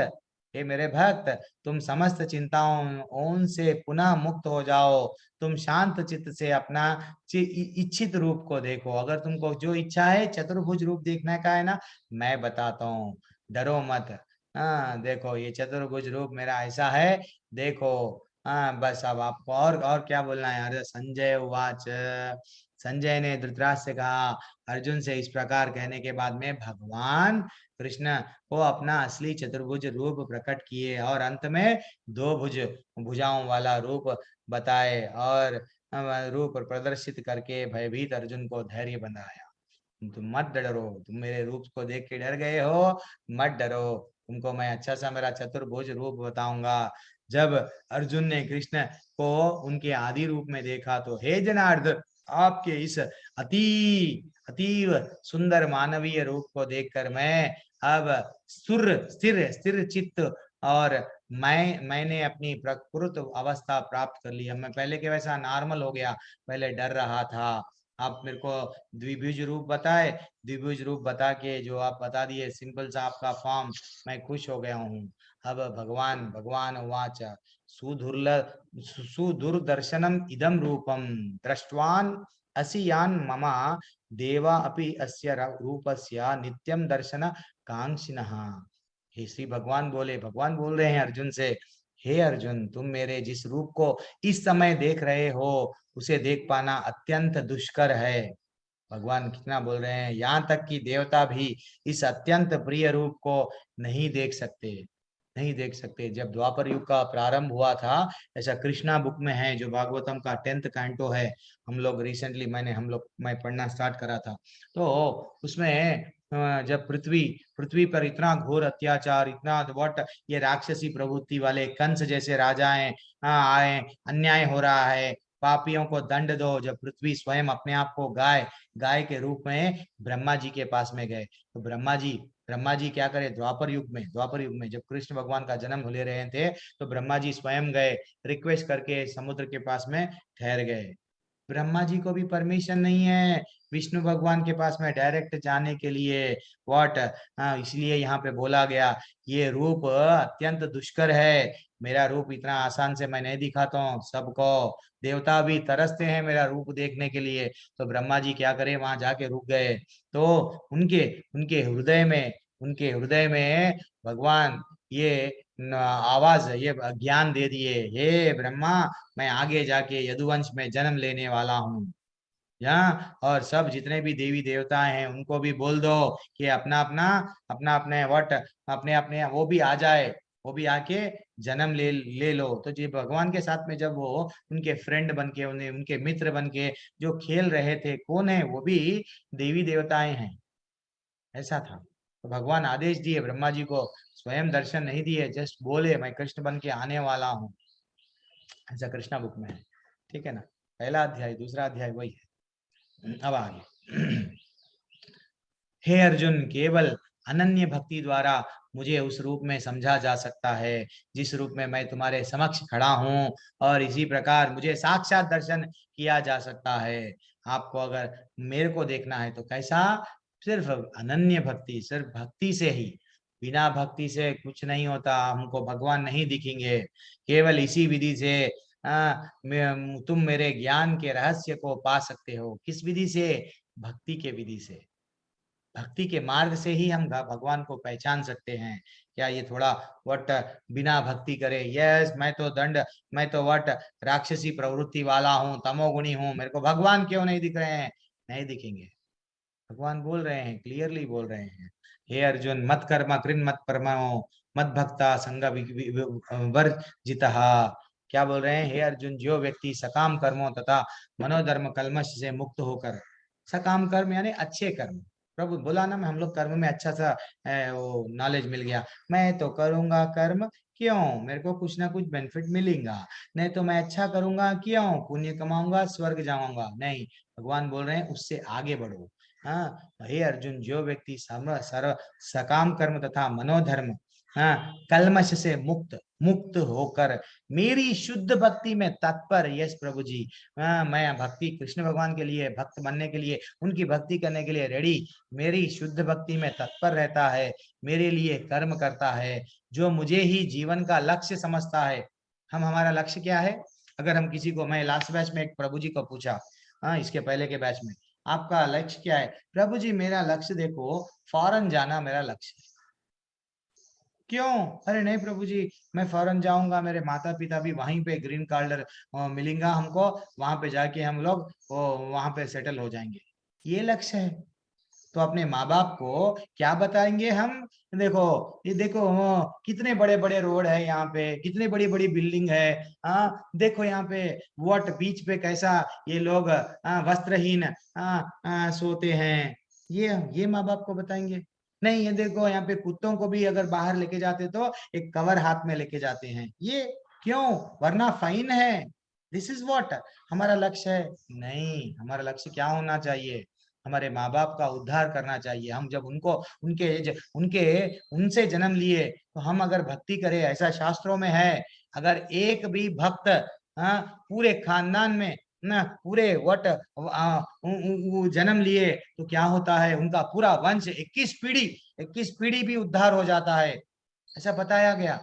हे मेरे भक्त, तुम समस्त चिंताओं से पुनः मुक्त हो जाओ। तुम शांत चित्त से अपना इच्छित रूप को देखो। अगर तुमको जो इच्छा है चतुर्भुज रूप देखने का है ना, मैं बताता हूँ, डरो मत। हाँ देखो, ये चतुर्भुज रूप मेरा ऐसा है, देखो। हाँ बस अब आपको और क्या बोलना है। अरे संजय उवाच, संजय ने धृतराष्ट्र से कहा, अर्जुन से इस प्रकार कहने के बाद में भगवान कृष्ण को अपना असली चतुर्भुज रूप प्रकट किए, और अंत में दो भुजाओं वाला रूप बताए, और रूप प्रदर्शित करके भयभीत अर्जुन को धैर्य बनाया। तुम मत डरो, तुम मेरे रूप को देख के डर गए हो, मत डरो, तुमको मैं अच्छा सा मेरा चतुर्भुज रूप बताऊंगा। जब अर्जुन ने कृष्ण को उनके आदि रूप में देखा तो, हे जनार्दन, आपके इस अतीव सुंदर मानवीय रूप को देखकर मैं अब स्थिर स्थिर चित्त, और मैंने अपनी प्रकृत अवस्था प्राप्त कर ली। अब मैं पहले के वैसा नॉर्मल हो गया, पहले डर रहा था। आप मेरे को द्विभुज रूप बताए, द्विभुज रूप बता के जो आप बता दिए सिंपल सा आपका फॉर्म, मैं खुश हो गया हूँ। अब भगवान उवाच, सुदुर्दर्शनम इदम रूपम दृष्टवान असि यान मम देवा अपि अस्य रूपस्य नित्यम दर्शन कांक्षिणः। हे श्री भगवान बोले, भगवान बोल रहे हैं अर्जुन से, हे अर्जुन, तुम मेरे जिस रूप को इस समय देख रहे हो उसे देख पाना अत्यंत दुष्कर है। भगवान कितना बोल रहे हैं, यहाँ तक कि देवता भी इस अत्यंत प्रिय रूप को नहीं देख सकते, नहीं देख सकते। जब द्वापर युग का प्रारंभ हुआ था, ऐसा कृष्णा बुक में है, जो भागवतम का 10th कैंटो है, हम लोग रिसेंटली मैं पढ़ना स्टार्ट करा था, तो उसमें जब पृथ्वी पृथ्वी पर इतना घोर अत्याचार, इतना व्हाट, ये राक्षसी प्रवृत्ति वाले कंस जैसे राजाएं आए, अन्याय हो रहा है, पापियों को दंड दो। जब पृथ्वी स्वयं अपने आप को गाय गाय के रूप में ब्रह्मा जी के पास में गए, तो ब्रह्मा जी क्या करे, द्वापर युग में जब कृष्ण भगवान का जन्म ले रहे थे, तो ब्रह्मा जी स्वयं गए, रिक्वेस्ट करके समुद्र के पास में ठहर गए। ब्रह्मा जी को भी परमिशन नहीं है विष्णु भगवान के पास में डायरेक्ट जाने के लिए। व्हाट, इसलिए यहाँ पे बोला गया, ये रूप अत्यंत दुष्कर है, मेरा रूप इतना आसान से मैं नहीं दिखाता हूँ सबको, देवता भी तरसते हैं मेरा रूप देखने के लिए। तो ब्रह्मा जी क्या करे, वहां जाके रुक गए। तो उनके उनके हृदय में भगवान ये आवाज, ये ज्ञान दे दिए, हे ब्रह्मा, मैं आगे जाके यदुवंश में जन्म लेने वाला हूँ। यहाँ और सब जितने भी देवी देवता हैं उनको भी बोल दो कि अपना अपने वट अपने अपने वो भी आ जाए, वो भी आके जन्म ले लो। तो जी भगवान के साथ में जब वो उनके फ्रेंड बन के, उन्हें उनके मित्र बन के जो खेल रहे थे, कौन है वो भी देवी देवताएं हैं, ऐसा था। तो भगवान आदेश दिए ब्रह्मा जी को, स्वयं दर्शन नहीं दिए, जस्ट बोले मैं कृष्ण बन के आने वाला हूँ। ऐसा कृष्णा बुक में है, ठीक है ना। पहला अध्याय, दूसरा अध्याय वही है। अब आगे, हे अर्जुन, केवल अनन्य भक्ति द्वारा मुझे उस रूप में समझा जा सकता है जिस रूप में मैं तुम्हारे समक्ष खड़ा हूँ, और इसी प्रकार मुझे साक्षात दर्शन किया जा सकता है। आपको अगर मेरे को देखना है तो कैसा, सिर्फ अनन्य भक्ति, सिर्फ भक्ति से ही, बिना भक्ति से कुछ नहीं होता, हमको भगवान नहीं दिखेंगे। केवल इसी विधि से तुम मेरे ज्ञान के रहस्य को पा सकते हो। किस विधि से? भक्ति के विधि से, भक्ति के मार्ग से ही हम भगवान को पहचान सकते हैं। क्या ये थोड़ा वट बिना भक्ति करे, यस मैं तो वट राक्षसी प्रवृत्ति वाला हूँ, तमोगुणी हूँ, मेरे को भगवान क्यों नहीं दिख रहे हैं? नहीं दिखेंगे। भगवान बोल रहे हैं, क्लियरली बोल रहे हैं, हे अर्जुन मत कर्म कृन मत परमो मत भक्ता संग वर्जितः। क्या बोल रहे हैं? हे अर्जुन, जो व्यक्ति सकाम कर्मों तथा मनोधर्म कलमश से मुक्त होकर, सकाम कर्म यानी अच्छे कर्म, प्रभु बोला ना, मैं हम लोग कर्म में अच्छा सा वो नॉलेज मिल गया, मैं तो करूंगा कर्म क्यों, मेरे को कुछ ना कुछ बेनिफिट मिलेगा, नहीं तो मैं अच्छा करूंगा क्यों, पुण्य कमाऊंगा स्वर्ग जाऊंगा, नहीं। भगवान बोल रहे हैं उससे आगे बढ़ो। हाँ, हे अर्जुन, जो व्यक्ति सर्व सकाम कर्म तथा मनोधर्म, हाँ, कलमश से मुक्त होकर मेरी शुद्ध भक्ति में तत्पर, यस प्रभु जी, मैं भक्ति कृष्ण भगवान के लिए भक्त बनने के लिए, उनकी भक्ति करने के लिए रेडी, मेरी शुद्ध भक्ति में तत्पर रहता है, मेरे लिए कर्म करता है, जो मुझे ही जीवन का लक्ष्य समझता है। हमारा लक्ष्य क्या है? अगर हम किसी को, मैं लास्ट बैच में एक प्रभु जी को पूछा, हाँ इसके पहले के बैच में, आपका लक्ष्य क्या है? प्रभु जी मेरा लक्ष्य देखो फॉरेन जाना मेरा लक्ष्य है। क्यों? अरे नहीं प्रभु जी, मैं फॉरेन जाऊंगा, मेरे माता पिता भी वहीं पे ग्रीन कार्ड मिलेगा हमको, वहां पे जाके हम लोग वहां पे सेटल हो जाएंगे, ये लक्ष्य है। तो अपने माँ बाप को क्या बताएंगे हम? देखो ये देखो, कितने बड़े बड़े रोड है यहाँ पे, कितने बड़ी बड़ी बिल्डिंग है, हाँ देखो यहाँ पे वट बीच पे कैसा ये लोग वस्त्रहीन सोते हैं, ये माँ बाप को बताएंगे? नहीं, ये देखो यहाँ पे कुत्तों को भी अगर बाहर लेके जाते तो एक कवर हाथ में लेके जाते हैं, ये क्यों? वरना फाइन है। दिस इज व्हाट हमारा लक्ष्य है। नहीं, हमारा लक्ष्य क्या होना चाहिए? हमारे माँ बाप का उद्धार करना चाहिए। हम जब उनको उनके उनसे जन्म लिए तो हम अगर भक्ति करें, ऐसा शास्त्रों में है, अगर एक भी भक्त पूरे खानदान में ना पूरे वट जन्म लिए तो क्या होता है? उनका पूरा वंश 21 पीढ़ी भी उद्धार हो जाता है, ऐसा बताया गया,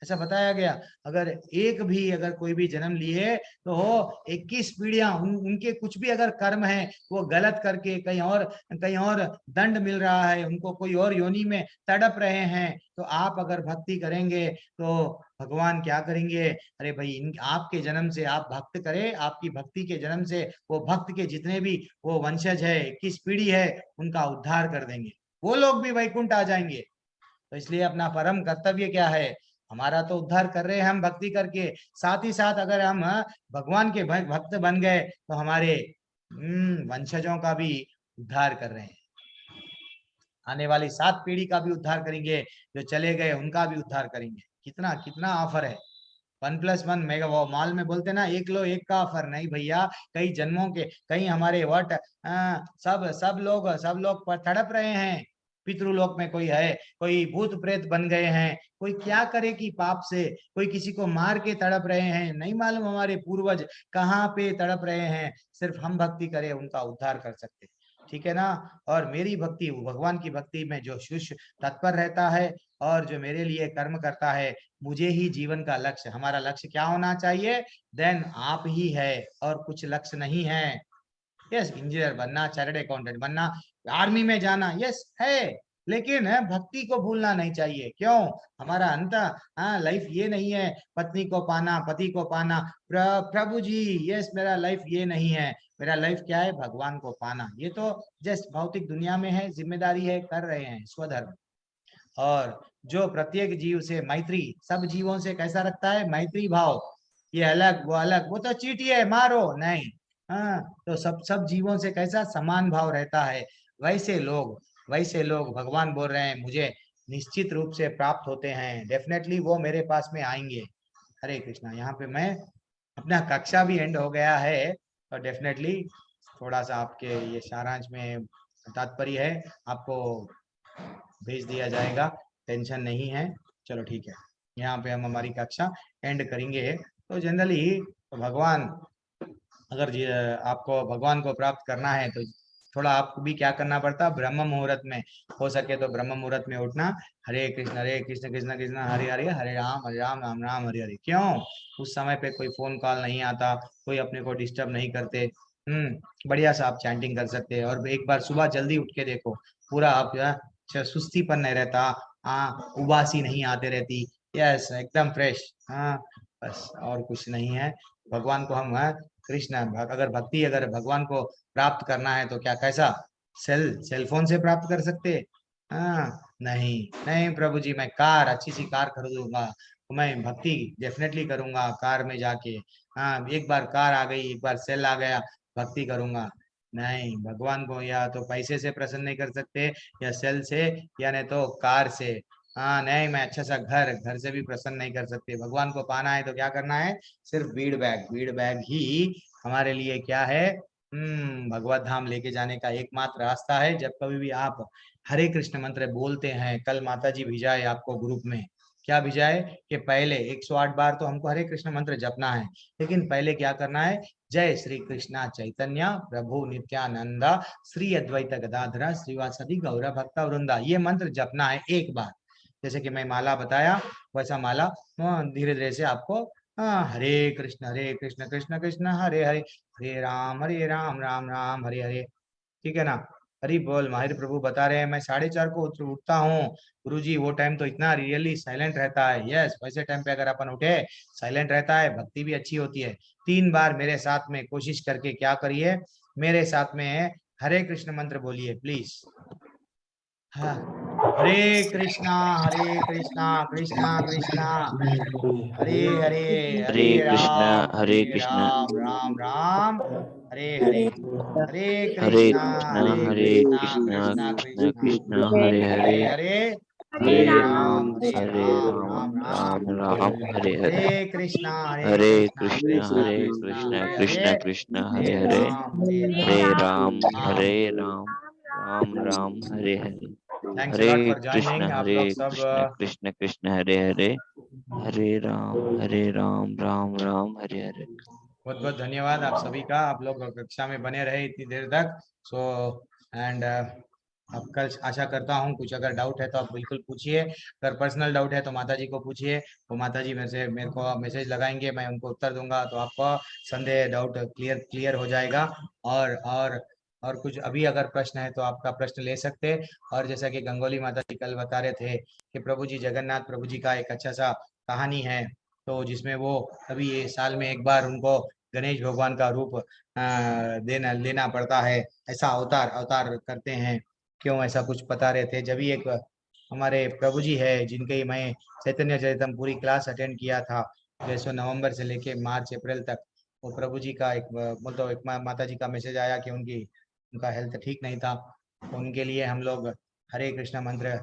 ऐसा बताया गया। अगर एक भी अगर कोई भी जन्म लिए तो हो 21 पीढ़ियां, उनके कुछ भी अगर कर्म है वो गलत करके कहीं और दंड मिल रहा है, उनको कोई और योनि में तड़प रहे हैं, तो आप अगर भक्ति करेंगे तो भगवान क्या करेंगे? अरे भाई, आपके जन्म से आप भक्त करें, आपकी भक्ति के जन्म से वो भक्त के जितने भी वो वंशज है, 21 पीढ़ी है, उनका उद्धार कर देंगे, वो लोग भी वैकुंठ आ जाएंगे। तो इसलिए अपना परम कर्तव्य क्या है? हमारा तो उद्धार कर रहे हैं हम भक्ति करके, साथ ही साथ अगर हम भगवान के भक्त बन गए तो हमारे वंशजों का भी उद्धार कर रहे हैं, आने वाली 7 पीढ़ी का भी उद्धार करेंगे, जो चले गए उनका भी उद्धार करेंगे। कितना कितना ऑफर है! 1+1 मेगा, वो मॉल में बोलते ना, एक लो एक का ऑफर, नहीं भैया, कई जन्मों के, कई हमारे वट सब लोग पर तड़प रहे हैं। पितृलोक में कोई है, कोई भूत प्रेत बन गए हैं, कोई क्या करे कि पाप से, कोई किसी को मार के तड़प रहे हैं, नहीं मालूम हमारे पूर्वज कहाँ पे तड़प रहे हैं। सिर्फ हम भक्ति करें, उनका उद्धार कर सकते, ठीक है ना? और मेरी भक्ति, भगवान की भक्ति में जो शिष्य तत्पर रहता है और जो मेरे लिए कर्म करता है, मुझे ही जीवन का लक्ष्य, हमारा लक्ष्य क्या होना चाहिए? देन आप ही है, और कुछ लक्ष्य नहीं है। यस, इंजीनियर बनना, चार्टर्ड अकाउंटेंट बनना, आर्मी में जाना, यस है, लेकिन भक्ति को भूलना नहीं चाहिए। क्यों? हमारा अंत लाइफ ये नहीं है पत्नी को पाना, पति को पाना, प्रभु जी, यस मेरा लाइफ ये नहीं है। मेरा लाइफ क्या है? भगवान को पाना। ये तो जस्ट भौतिक दुनिया में है, जिम्मेदारी है, कर रहे हैं स्वधर्म। और जो प्रत्येक जीव से मैत्री, सब जीवों से कैसा रखता है? मैत्री भाव। ये अलग वो अलग, वो तो चीटिए मारो, नहीं, हाँ, तो सब जीवों से कैसा समान भाव रहता है। वैसे लोग भगवान बोल रहे हैं मुझे निश्चित रूप से प्राप्त होते हैं, डेफिनेटली वो मेरे पास में आएंगे। हरे कृष्णा। यहाँ पे मैं अपना कक्षा भी एंड हो गया है, और डेफिनेटली थोड़ा सा आपके ये सारांश में तात्पर्य है, आपको भेज दिया जाएगा। टेंशन नहीं है। चलो ठीक है, यहाँ पे हम हमारी कक्षा एंड करेंगे। तो जनरली भगवान, अगर आपको भगवान को प्राप्त करना है तो थोड़ा आपको भी क्या करना पड़ता है, ब्रह्म मुहूर्त में, हो सके तो ब्रह्म मुहूर्त में उठना। हरे कृष्ण कृष्ण कृष्ण हरे हरे, हरे राम राम राम हरे हरे। क्यों? उस समय पे कोई फोन कॉल नहीं आता, कोई अपने को डिस्टर्ब नहीं करते। बढ़िया सा आप चैंटिंग कर सकते हैं। और एक बार सुबह जल्दी उठ के देखो, पूरा आप सुस्तीपन नहीं रहता, उबासी नहीं आते रहती। यस, एकदम फ्रेश। हाँ, बस और कुछ नहीं है। भगवान को हम कृष्ण अगर भक्ति, अगर भगवान को प्राप्त करना है तो क्या, कैसा, सेल फोन से प्राप्त कर सकते? हाँ, नहीं नहीं प्रभु जी, मैं कार, अच्छी सी कार खरीदूंगा, तो मैं भक्ति डेफिनेटली करूंगा कार में जाके। हाँ, एक बार कार आ गई, एक बार सेल आ गया, भक्ति करूंगा। नहीं, भगवान को या तो पैसे से प्रसन्न नहीं कर सकते, या सेल से, या नहीं तो कार से। हाँ नहीं, मैं अच्छा सा घर से भी प्रसन्न नहीं कर सकते। भगवान को पाना है तो क्या करना है, सिर्फ बीड़ बैग ही हमारे लिए क्या है, भगवत धाम लेके जाने का एकमात्र रास्ता है। जब कभी भी आप हरे कृष्ण मंत्र बोलते हैं, कल माता जी भिजाए आपको ग्रुप में, क्या भिजाए कि पहले 108 बार तो हमको हरे कृष्ण मंत्र जपना है, लेकिन पहले क्या करना है, जय श्री कृष्णा चैतन्य प्रभु नित्यानंदा श्री अद्वैत गदाधरा श्रीवासदि गौर भक्त वृंदा, ये मंत्र जपना है एक बार। जैसे कि मैं माला बताया, वैसा माला धीरे धीरे से आपको, हरे कृष्ण कृष्ण कृष्ण हरे हरे, हरे राम राम राम हरे हरे। ठीक है ना? हरि बोल। माहिर प्रभु बता रहे हैं मैं 4:30 को उठता हूँ गुरु जी, वो टाइम तो इतना रियली साइलेंट रहता है। यस, वैसे टाइम पे अगर अपन उठे, साइलेंट रहता है, भक्ति भी अच्छी होती है। 3 बार मेरे साथ में कोशिश करके क्या करिए, मेरे साथ में हरे कृष्ण मंत्र बोलिए प्लीज। हाँ, हरे कृष्णा कृष्णा कृष्णा हरे हरे, हरे कृष्णा हरे हरे कृष्णा राम राम राम हरे हरे, हरे हरे कृष्णा कृष्णा हरे कृष्णा कृष्णा कृष्णा कृष्णा कृष्णा हरे हरे, हरे हरे, हरे हरे राम राम हरे राम राम राम राम राम हरे हरे, हरे कृष्णा हरे कृष्णा कृष्णा हरे कृष्णा कृष्णा हरे कृष्णा हरे, कृष्णा हरे हरे हरे, राम हरे राम राम। हरे Ram Ram Ram Hare Hare, thanks a Hare lot for Krishna joining आप हरे लोग सब। कृष्ण कृष्ण कृष्ण हरे हरे, हरे राम राम राम हरे हरे। बहुत बहुत धन्यवाद आप सभी का, आप लोग कक्षा में बने रहे इतनी देर तक। सो एंड अब कल आशा करता हूँ कुछ अगर डाउट है तो आप बिल्कुल पूछिए। अगर पर्सनल डाउट है तो माता जी को पूछिए, तो माता जी मेरे को मैसेज लगाएंगे, मैं उनको उत्तर दूंगा, तो आपका संदेह डाउट क्लियर हो जाएगा। और कुछ अभी अगर प्रश्न है तो आपका प्रश्न ले सकते। और जैसा कि गंगोली माता जी कल बता रहे थे कि प्रभु जी जगन्नाथ प्रभु जी का एक अच्छा सा कहानी है, तो जिसमें वो अभी ये साल में एक बार उनको गणेश भगवान का रूप लेना पड़ता है, ऐसा अवतार अवतार करते हैं। क्यों ऐसा कुछ बता रहे थे, जब भी एक हमारे प्रभु जी है जिनके मैं चैतन्य चरितम पूरी क्लास अटेंड किया था, जैसे नवंबर से लेके मार्च अप्रैल तक, वो प्रभु जी का एक मतलब एक माता जी का मैसेज आया कि उनका हेल्थ ठीक नहीं था, तो उनके लिए हम लोग हरे कृष्णा मंत्र,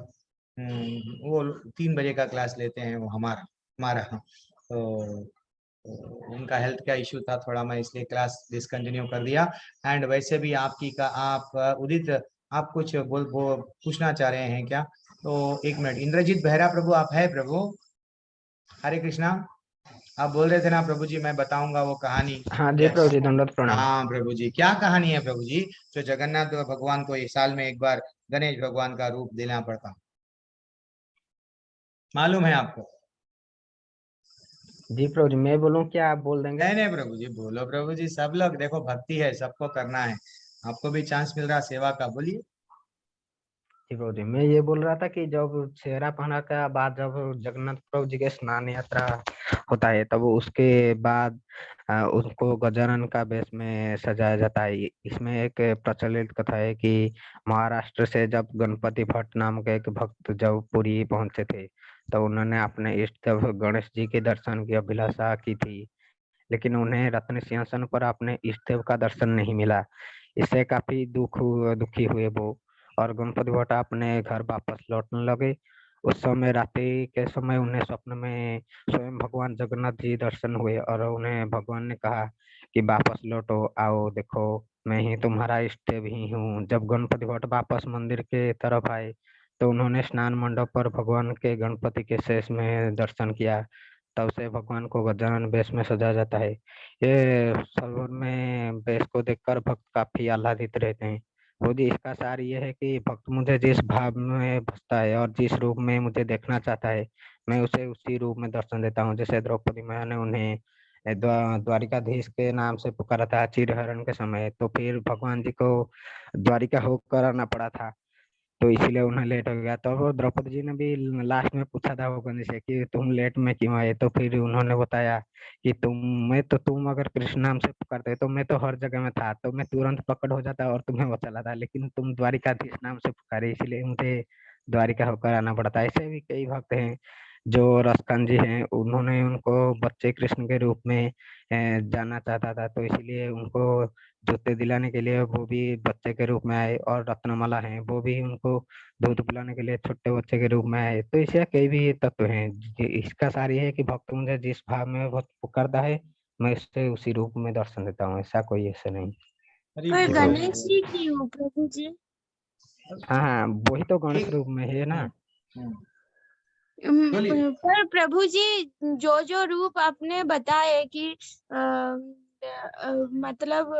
वो 3 बजे का क्लास लेते हैं वो हमारा हमारा तो उनका हेल्थ का इशू था थोड़ा, मैं इसलिए क्लास डिसकंटिन्यू कर दिया। एंड वैसे भी आपकी का आप उदित, आप कुछ पूछना चाह रहे हैं क्या? तो 1 मिनट, इंद्रजीत बेहरा प्रभु आप है प्रभु? हरे कृष्णा, आप बोल रहे थे ना प्रभु जी मैं बताऊंगा वो कहानी। हाँ जी यस, प्रभु जी, दंडवत प्रणाम। हाँ प्रभु जी, क्या कहानी है प्रभु जी, जो जगन्नाथ भगवान को एक साल में एक बार गणेश भगवान का रूप देना पड़ता, मालूम है आपको? जी प्रभु जी, मैं बोलूं क्या आप बोल देंगे? नहीं नहीं प्रभु जी, बोलो प्रभु जी, सब लोग देखो भक्ति है, सबको करना है, आपको भी चांस मिल रहा सेवा का, बोलिए। जी प्रभु जी, मैं ये बोल रहा था कि जब सेहरा पहना के बाद जब जगन्नाथ प्रभु जी के स्नान यात्रा होता है, तब उसके बाद उनको गजानन का वेश में सजाया जाता है। इसमें एक प्रचलित कथा है कि महाराष्ट्र से जब गणपति भट्ट नाम के एक भक्त जब पुरी पहुंचे थे, तो उन्होंने अपने इष्ट देव गणेश जी के दर्शन की अभिलाषा की थी, लेकिन उन्हें रत्न सिंहासन पर अपने इष्ट देव का दर्शन नहीं मिला। इससे काफी दुखी हुए वो, और गणपति भट्ट अपने घर वापस लौटने लगे। उस समय रात्रि के समय उन्हें स्वप्न में स्वयं भगवान जगन्नाथ जी दर्शन हुए, और उन्हें भगवान ने कहा कि वापस लौटो, आओ देखो मैं ही तुम्हारा इष्ट देव ही हूँ। जब गणपति भट्ट वापस मंदिर के तरफ आए, तो उन्होंने स्नान मंडप पर भगवान के गणपति के शेष में दर्शन किया। तब से भगवान को गजानन वेश में सजाया जाता है। ये सलवन में वेश को देखकर भक्त काफी आह्लादित रहते हैं। तो जी इसका सार ये है कि भक्त मुझे जिस भाव में बसता है और जिस रूप में मुझे देखना चाहता है, मैं उसे उसी रूप में दर्शन देता हूँ। जैसे द्रौपदी मैया ने उन्हें द्वारिकाधीश के नाम से पुकारा था चिरहरण के समय, तो फिर भगवान जी को द्वारिका होकर आना पड़ा था, तो इसीलिए उन्हें लेट हो गया। तो वो द्रौपदी जी ने भी लास्ट में पूछा था वो गणेश से कि तुम लेट में क्यों आए, तो फिर उन्होंने बताया कि तुम अगर कृष्ण नाम से पुकारते तो मैं तो हर जगह में था, तो मैं तुरंत पकड़ हो जाता और तुम्हें वो चला था, लेकिन तुम द्वारिकाधीश नाम से पुकारे इसलिए मुझे द्वारिका होकर आना पड़ा था। ऐसे भी कई भक्त हैं जो रसकान जी हैं, उन्होंने उनको बच्चे कृष्ण के रूप में जाना चाहता था, तो इसलिए उनको जूते दिलाने के लिए वो भी बच्चे के रूप में आए, और रत्नमाला हैं वो भी उनको दूध पिलाने के लिए छोटे बच्चे के रूप में आए। तो इससे कई भी तत्व हैं। इसका सार ये है कि भक्त मुझे जिस भाव में भक्त पुकारता है, मैं उससे उसी रूप में दर्शन देता हूँ। ऐसा कोई ऐसे नहीं। हरि पर बोल। गणेश जी क्यों प्रभु जी? हाँ हाँ, वही तो गणेश ठीक। रूप में है ना। हम्म, बोलिए। पर प्रभु जी जो जो रूप आपने बताए कि मतलब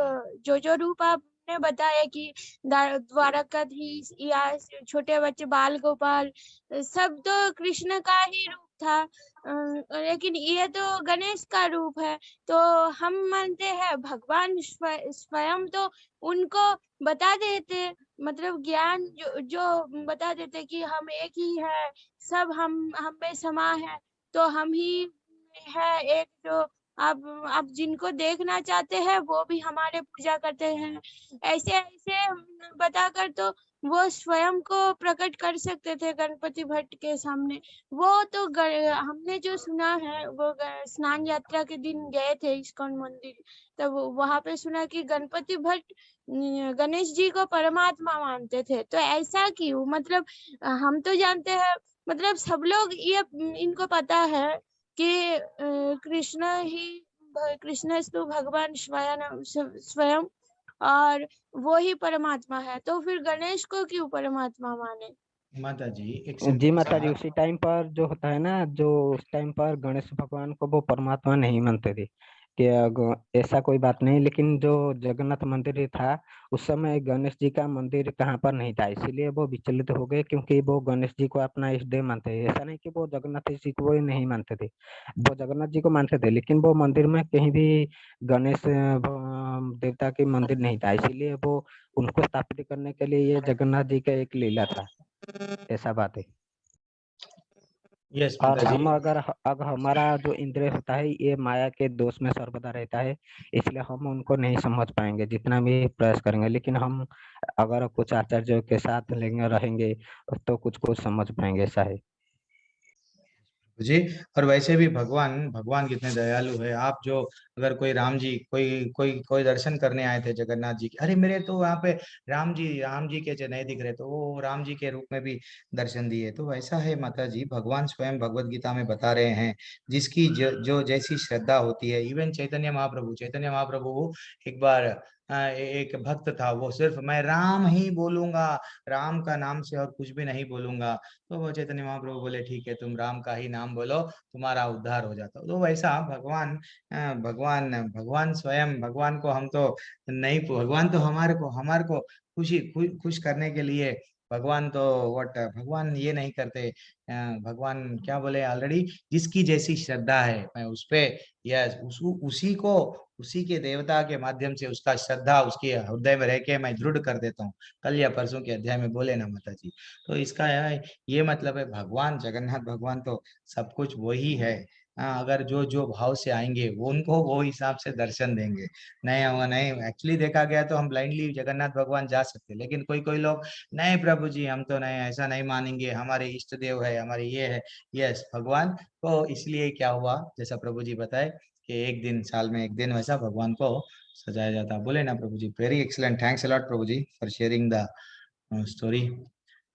जो जो रूप आपने बताया कि द्वारकाधीश या छोटे बच्चे बाल गोपाल, सब तो कृष्ण का ही रूप था। लेकिन ये तो गणेश का रूप है, तो हम मानते हैं भगवान स्वयं तो उनको बता देते, मतलब ज्ञान जो बता देते कि हम एक ही है, सब हम में समा है, तो हम ही है एक, जो आप जिनको देखना चाहते हैं वो भी हमारे पूजा करते हैं। ऐसे ऐसे बताकर तो वो स्वयं को प्रकट कर सकते थे गणपति भट्ट के सामने। वो तो हमने जो सुना है वो स्नान यात्रा के दिन गए थे इस्कॉन मंदिर, तब वहां पे सुना कि गणपति भट्ट गणेश जी को परमात्मा मानते थे। तो ऐसा क्यों? मतलब हम तो जानते हैं, मतलब सब लोग ये इनको पता है कि कृष्ण ही कृष्णस्तु भगवान स्वयं और वो ही परमात्मा है, तो फिर गणेश को क्यों परमात्मा माने? माता जी एक जी सिंपल माता जी, सा। उसी टाइम पर जो होता है ना, जो उस टाइम पर गणेश भगवान को वो परमात्मा नहीं मानते थे कि ऐसा कोई बात नहीं। लेकिन जो जगन्नाथ मंदिर था उस समय गणेश जी का मंदिर कहाँ पर नहीं था, इसीलिए वो विचलित हो गए, क्योंकि वो गणेश जी को अपना इष्ट देव मानते हैं। ऐसा नहीं कि वो जगन्नाथ जी को नहीं मानते थे, वो जगन्नाथ जी को मानते थे, लेकिन वो मंदिर में कहीं भी गणेश देवता के मंदिर नहीं था, इसीलिए वो उनको स्थापित करने के लिए ये जगन्नाथ जी का एक लीला था। ऐसा बात है। यस और माता जी। हम अगर हमारा जो इंद्रिय होता है ये माया के दोष में सर्वदा रहता है, इसलिए हम उनको नहीं समझ पाएंगे जितना भी प्रयास करेंगे। लेकिन हम अगर कुछ आचार्यों के साथ लेंगे रहेंगे तो कुछ कुछ समझ पाएंगे। ऐसा है जी। और वैसे भी भगवान भगवान कितने दयालु है। आप जो अगर कोई राम जी कोई कोई कोई दर्शन करने आए थे जगन्नाथ जी के, अरे मेरे तो वहाँ पे राम जी के नहीं दिख रहे, तो वो राम जी के रूप में भी दर्शन दिए। तो वैसा है माता जी, भगवान स्वयं भगवत गीता में बता रहे हैं जिसकी जो जैसी श्रद्धा होती है। इवन चैतन्य महाप्रभु एक बार एक भक्त था, वो सिर्फ मैं राम ही बोलूंगा, राम का नाम से और कुछ भी नहीं बोलूंगा। तो वो चैतन्य महाप्रभु बोले ठीक है, तुम राम का ही नाम बोलो, तुम्हारा उद्धार हो जाता। तो वैसा भगवान स्वयं, भगवान को हम तो नहीं, भगवान तो हमारे को खुश करने के लिए, भगवान तो भगवान ये नहीं करते। भगवान क्या बोले ऑलरेडी, जिसकी जैसी श्रद्धा है मैं उस पे, यस उसी के देवता के माध्यम से उसका श्रद्धा उसके हृदय में रह के मैं दृढ़ कर देता हूँ। कल या परसों के अध्याय में बोले ना माता जी। तो इसका ये मतलब है भगवान जगन्नाथ भगवान तो सब कुछ वही है। अगर जो जो भाव से आएंगे वो उनको वो हिसाब से दर्शन देंगे। नहीं होगा नहीं, एक्चुअली देखा गया तो हम ब्लाइंडली जगन्नाथ भगवान जा सकते, लेकिन कोई कोई लोग नहीं प्रभु जी हम तो नहीं, ऐसा नहीं मानेंगे, हमारे इष्ट देव है, हमारे ये है। यस भगवान को इसलिए क्या हुआ, जैसा प्रभु जी बताए कि एक दिन साल में एक दिन वैसा भगवान को सजाया जाता। बोले ना Prabhu ji. Very excellent, thanks a lot Prabhu ji for sharing the story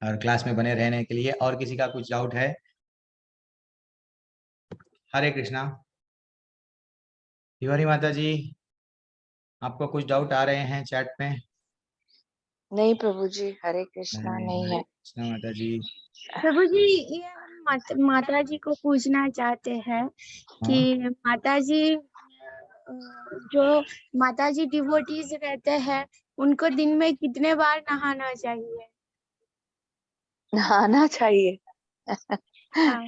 और क्लास में बने रहने के लिए। और किसी का कुछ डाउट है? हरे कृष्णा। तिवारी माता जी, आपको कुछ डाउट आ रहे हैं चैट में? नहीं प्रभु जी, हरे कृष्णा नहीं हरे है। कृष्णा माता जी। प्रभु जी, ये हम माता जी को पूछना चाहते हैं हाँ कि माता जी जो माता जी डिवोटीज रहते हैं, उनको दिन में कितने बार नहाना चाहिए? नहाना चाहिए। हाँ,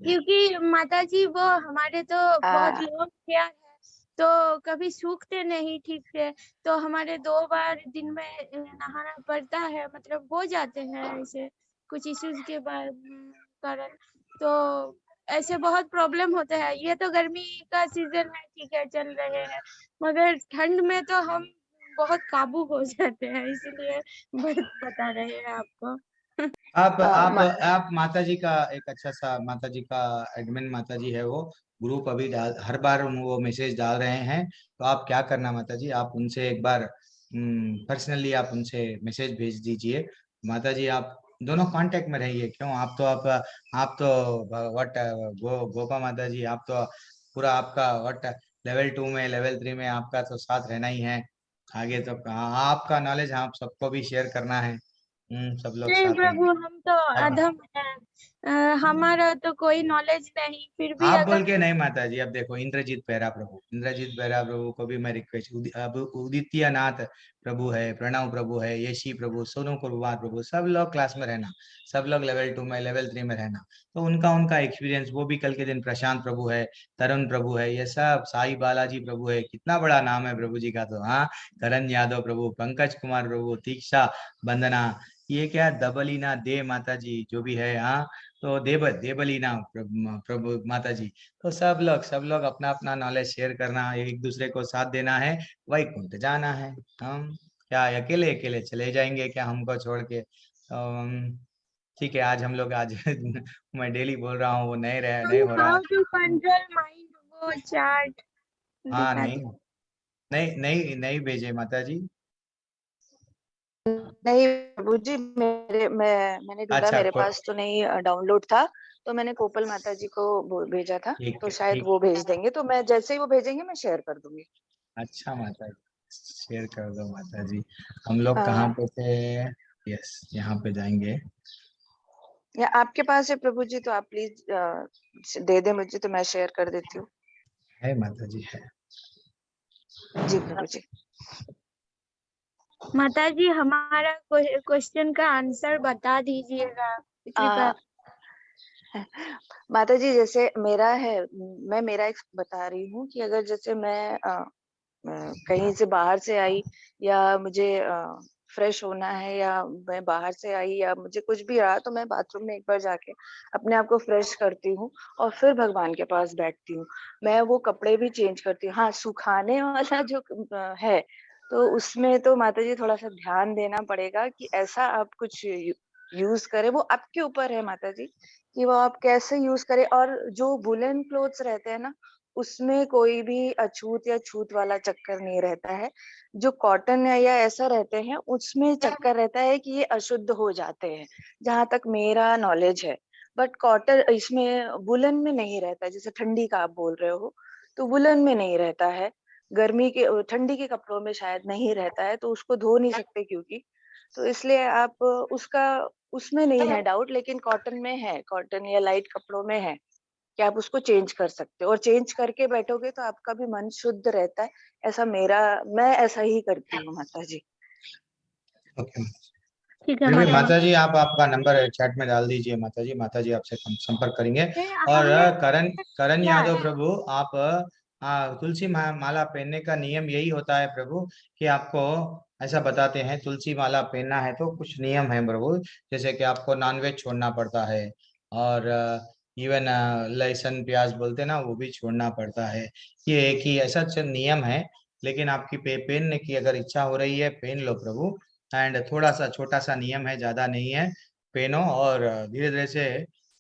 क्योंकि माता जी वो हमारे तो बहुत आ, लोग क्या है, तो कभी सूखते नहीं ठीक से, तो हमारे 2 बार दिन में नहाना पड़ता है, मतलब हो जाते हैं ऐसे कुछ इश्यूज के कारण, तो ऐसे बहुत प्रॉब्लम होते हैं। ये तो गर्मी का सीजन है, ठीक है, चल रहे हैं, मगर ठंड में तो हम बहुत काबू हो जाते हैं, इसलिए बता रहे हैं आपको। आप माता जी का एक अच्छा सा, माता जी का एडमिन माता जी है वो, ग्रुप अभी डाल, हर बार वो मैसेज डाल रहे हैं। तो आप क्या करना माता जी, आप उनसे एक बार पर्सनली आप उनसे मैसेज भेज दीजिए। माता जी आप दोनों कांटेक्ट में रहिए। क्यों, आप तो व्हाट गोपा माता जी, आप तो पूरा आपका व्हाट लेवल 2 में लेवल 3 में आपका तो साथ रहना ही है। आगे तो आपका नॉलेज आप सबको भी शेयर करना है। सब लोग नहीं साथ प्रभु, में। हम तो अब अधम हैं, हमारा तो कोई नॉलेज नहीं, फिर भी आप बोल अगर के नहीं माता जी। अब देखो इंद्रजीत बेहरा प्रभु को भी मैं रिक्वेस्ट, अब उदित्य नाथ प्रभु है, प्रणव प्रभु है, यशी प्रभु, सोनू कुमार प्रभु, सब लोग क्लास में रहना, सब लोग लेवल 2 में लेवल 3 में रहना। तो उनका उनका एक्सपीरियंस, वो भी कल के दिन प्रशांत प्रभु है, तरुण प्रभु है, ये सब साई बालाजी प्रभु है, कितना बड़ा नाम है प्रभु जी का तो। हाँ, करण यादव प्रभु, पंकज कुमार प्रभु, दीक्षा बंदना, ये क्या दबलीना दे माता जी जो भी है। हाँ, तो देवलीना प्रभु माता जी। तो सब लोग अपना अपना नॉलेज शेयर करना, एक दूसरे को साथ देना है, वैकुंठ जाना है। हम क्या अकेले अकेले चले जाएंगे क्या हमको छोड़ के? ठीक है, आज हम लोग आज मैं डेली बोल रहा हूँ, वो नहीं हो रहा हाउ है। टू कंट्रोल माइंड, वो चार्ट हाँ, दिखा नहीं दो। नहीं नहीं नहीं भेजे माता जी। नहीं प्रभु जी, मैंने ढूंढा, अच्छा मेरे पास तो नहीं डाउनलोड था, तो मैंने कोपल माता जी को भेजा था, ठीक तो है, शायद ठीक। वो भेज देंगे, तो मैं जैसे ही वो भेजेंगे मैं शेयर कर दूंगी। अच्छा माता जी, शेयर कर दो माता जी। हम लोग कहाँ आ, पे थे? यस, यहाँ पे जाएंगे। या आपके पास है प्रभु जी, तो आप प्लीज दे दे मुझे, तो मैं शेयर कर देती हूँ। है माता जी, है। जी प्रभु जी। माता जी, हमारा क्वेश्चन का आंसर बता दीजिएगा कृपया। आ, माता जी, जैसे मेरा है, मैं मेरा एक बता रही हूँ कि अगर जैसे मैं कहीं से बाहर से आई, या मुझे फ्रेश होना है, या मैं बाहर से आई, या मुझे कुछ भी रहा, तो मैं बाथरूम में एक बार जाके अपने आप को फ्रेश करती हूँ और फिर भगवान के पास बैठती हूँ। मैं वो कपड़े भी चेंज करती हूँ। हाँ, सुखाने वाला जो है, तो उसमें तो माता जी थोड़ा सा ध्यान देना पड़ेगा कि ऐसा आप कुछ यूज करें। वो आपके ऊपर है माता जी, कि वो आप कैसे यूज करें। और जो वुलन क्लोथ्स रहते हैं ना, उसमें कोई भी अछूत या छूत वाला चक्कर नहीं रहता है। जो कॉटन है या ऐसा रहते हैं, उसमें चक्कर रहता है कि ये अशुद्ध हो जाते हैं, जहां तक मेरा नॉलेज है। बट कॉटन इसमें, वुलन में नहीं रहता है। जैसे ठंडी का आप बोल रहे हो, तो वुलन में नहीं रहता है। गर्मी के ठंडी के कपड़ों में शायद नहीं रहता है, तो उसको धो नहीं सकते, क्योंकि तो इसलिए आप उसका, उसमें नहीं है डाउट, लेकिन कॉटन में है, कॉटन या लाइट कपड़ों में है कि आप उसको चेंज कर सकते हो, और चेंज करके बैठोगे तो आपका भी मन शुद्ध रहता है। ऐसा मैं ऐसा ही करती हूँ माता जी। ओके। ठीक है फिर भी माता जी। माता जी, आप आपका नंबर चैट में डाल दीजिए माता जी। माता जी आपसे संपर्क करेंगे। और हमने करण करण किया यादव है। प्रभु, आप तुलसी माला पहनने का नियम यही होता है प्रभु, कि आपको ऐसा बताते हैं, तुलसी माला पहनना है तो कुछ नियम है प्रभु। जैसे कि आपको नॉनवेज छोड़ना पड़ता है, और इवन लहसुन प्याज बोलते हैं ना, वो भी छोड़ना पड़ता है। ये एक ही ऐसा नियम है। लेकिन आपकी पहनने की अगर इच्छा हो रही है, पहन लो प्रभु। एंड थोड़ा सा छोटा सा नियम है, ज्यादा नहीं है। पेनो और धीरे धीरे से,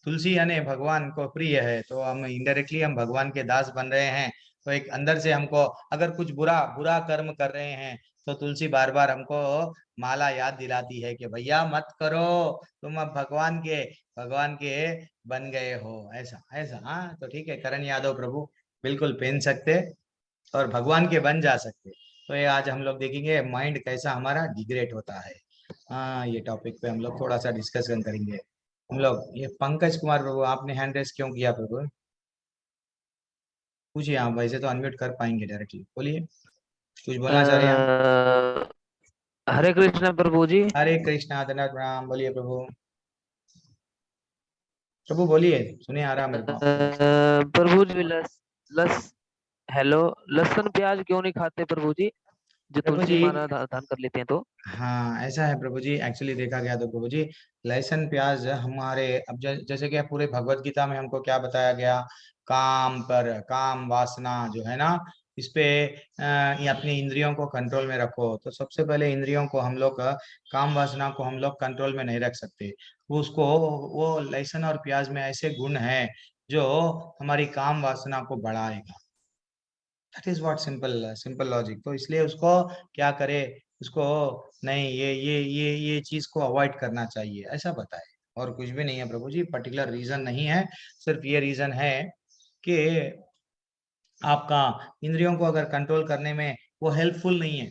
तुलसी यानी भगवान को प्रिय है, तो हम इनडायरेक्टली हम भगवान के दास बन रहे हैं। तो एक अंदर से हमको अगर कुछ बुरा बुरा कर्म कर रहे हैं, तो तुलसी बार बार हमको माला याद दिलाती है कि भैया मत करो, तुम अब भगवान के बन गए हो। ऐसा ऐसा, हाँ तो ठीक है करण यादव प्रभु, बिल्कुल पहन सकते और भगवान के बन जा सकते। तो ये आज हम लोग देखेंगे माइंड कैसा हमारा डिग्रेड होता है। हाँ, ये टॉपिक पे हम लोग थोड़ा सा डिस्कशन करेंगे। हम लोग ये पंकज कुमार प्रभु, आपने हैंड रेस क्यों किया प्रभु? पूछिए, आप वैसे तो अनम्यूट कर पाएंगे डायरेक्टली, बोलिए, कुछ बोलना चाह रहे हैं आप? हरे कृष्ण प्रभु जी। हरे कृष्णा, धन्यवाद, प्रणाम, बोलिए प्रभु। प्रभु बोलिए, सुने आ रहा मेरे को आपकी आवाज। प्रभु जी लस हेलो, लहसुन प्याज क्यों नहीं खाते प्रभु जी? जो प्रभु तुलसी जी, माला दान कर लेते हैं तो। हाँ ऐसा है प्रभु जी, एक्चुअली देखा गया तो प्रभु जी, लहसुन प्याज हमारे अब जैसे कि पूरे भगवत गीता में हमको क्या बताया गया, काम पर, काम वासना जो है ना, इस पे ये अपनी इंद्रियों को कंट्रोल में रखो। तो सबसे पहले इंद्रियों को हम लोग काम वासना को हम लोग कंट्रोल में नहीं रख सकते। उसको, वो लहसुन और प्याज में ऐसे गुण हैं जो हमारी काम वासना को बढ़ाएगा। That is what simple simple logic. तो इसलिए उसको क्या करे, उसको नहीं, ये चीज को अवॉइड करना चाहिए, ऐसा बताए। और कुछ भी नहीं है प्रभु जी, पर्टिकुलर रीजन नहीं है, सिर्फ ये रीजन है कि आपका इंद्रियों को अगर कंट्रोल करने में वो हेल्पफुल नहीं है,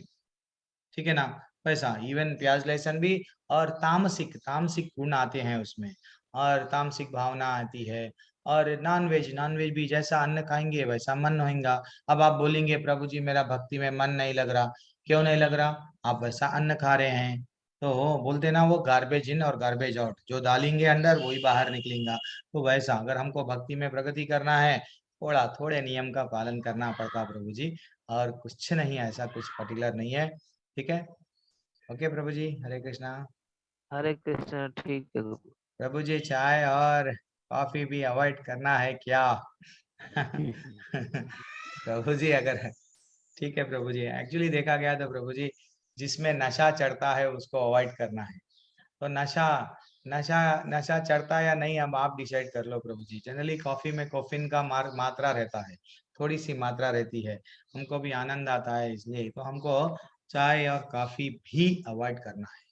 ठीक है ना। वैसा इवन प्याज लहसुन भी, और तामसिक तामसिक गुण आते हैं उसमें, और तामसिक भावना आती है। और नॉनवेज नॉनवेज भी, जैसा अन्न खाएंगे वैसा मन होगा। अब आप बोलेंगे प्रभु जी मेरा भक्ति में मन नहीं लग रहा, क्यों नहीं लग रहा? आप वैसा अन्न खा रहे हैं। तो बोलते ना, वो गार्बेज इन और गार्बेज आउट, जो डालेंगे अंदर वही बाहर निकलेगा। तो वैसा अगर हमको भक्ति में प्रगति करना है, थोड़ा थोड़े नियम का पालन करना पड़ता प्रभु जी, और कुछ नहीं, ऐसा कुछ पर्टिकुलर नहीं है। ठीक है, ओके प्रभु जी, हरे कृष्णा। हरे कृष्ण, ठीक है प्रभु। प्रभु जी चाय और कॉफी भी अवॉइड करना है क्या? प्रभु जी अगर, ठीक है प्रभु जी, एक्चुअली देखा गया तो प्रभु जी, जिसमें नशा चढ़ता है उसको अवॉइड करना है। तो नशा नशा नशा चढ़ता है या नहीं, अब आप डिसाइड कर लो प्रभु जी। जनरली कॉफी में कैफीन का मात्रा रहता है, थोड़ी सी मात्रा रहती है, हमको भी आनंद आता है, इसलिए तो हमको चाय और कॉफी भी अवॉइड करना है।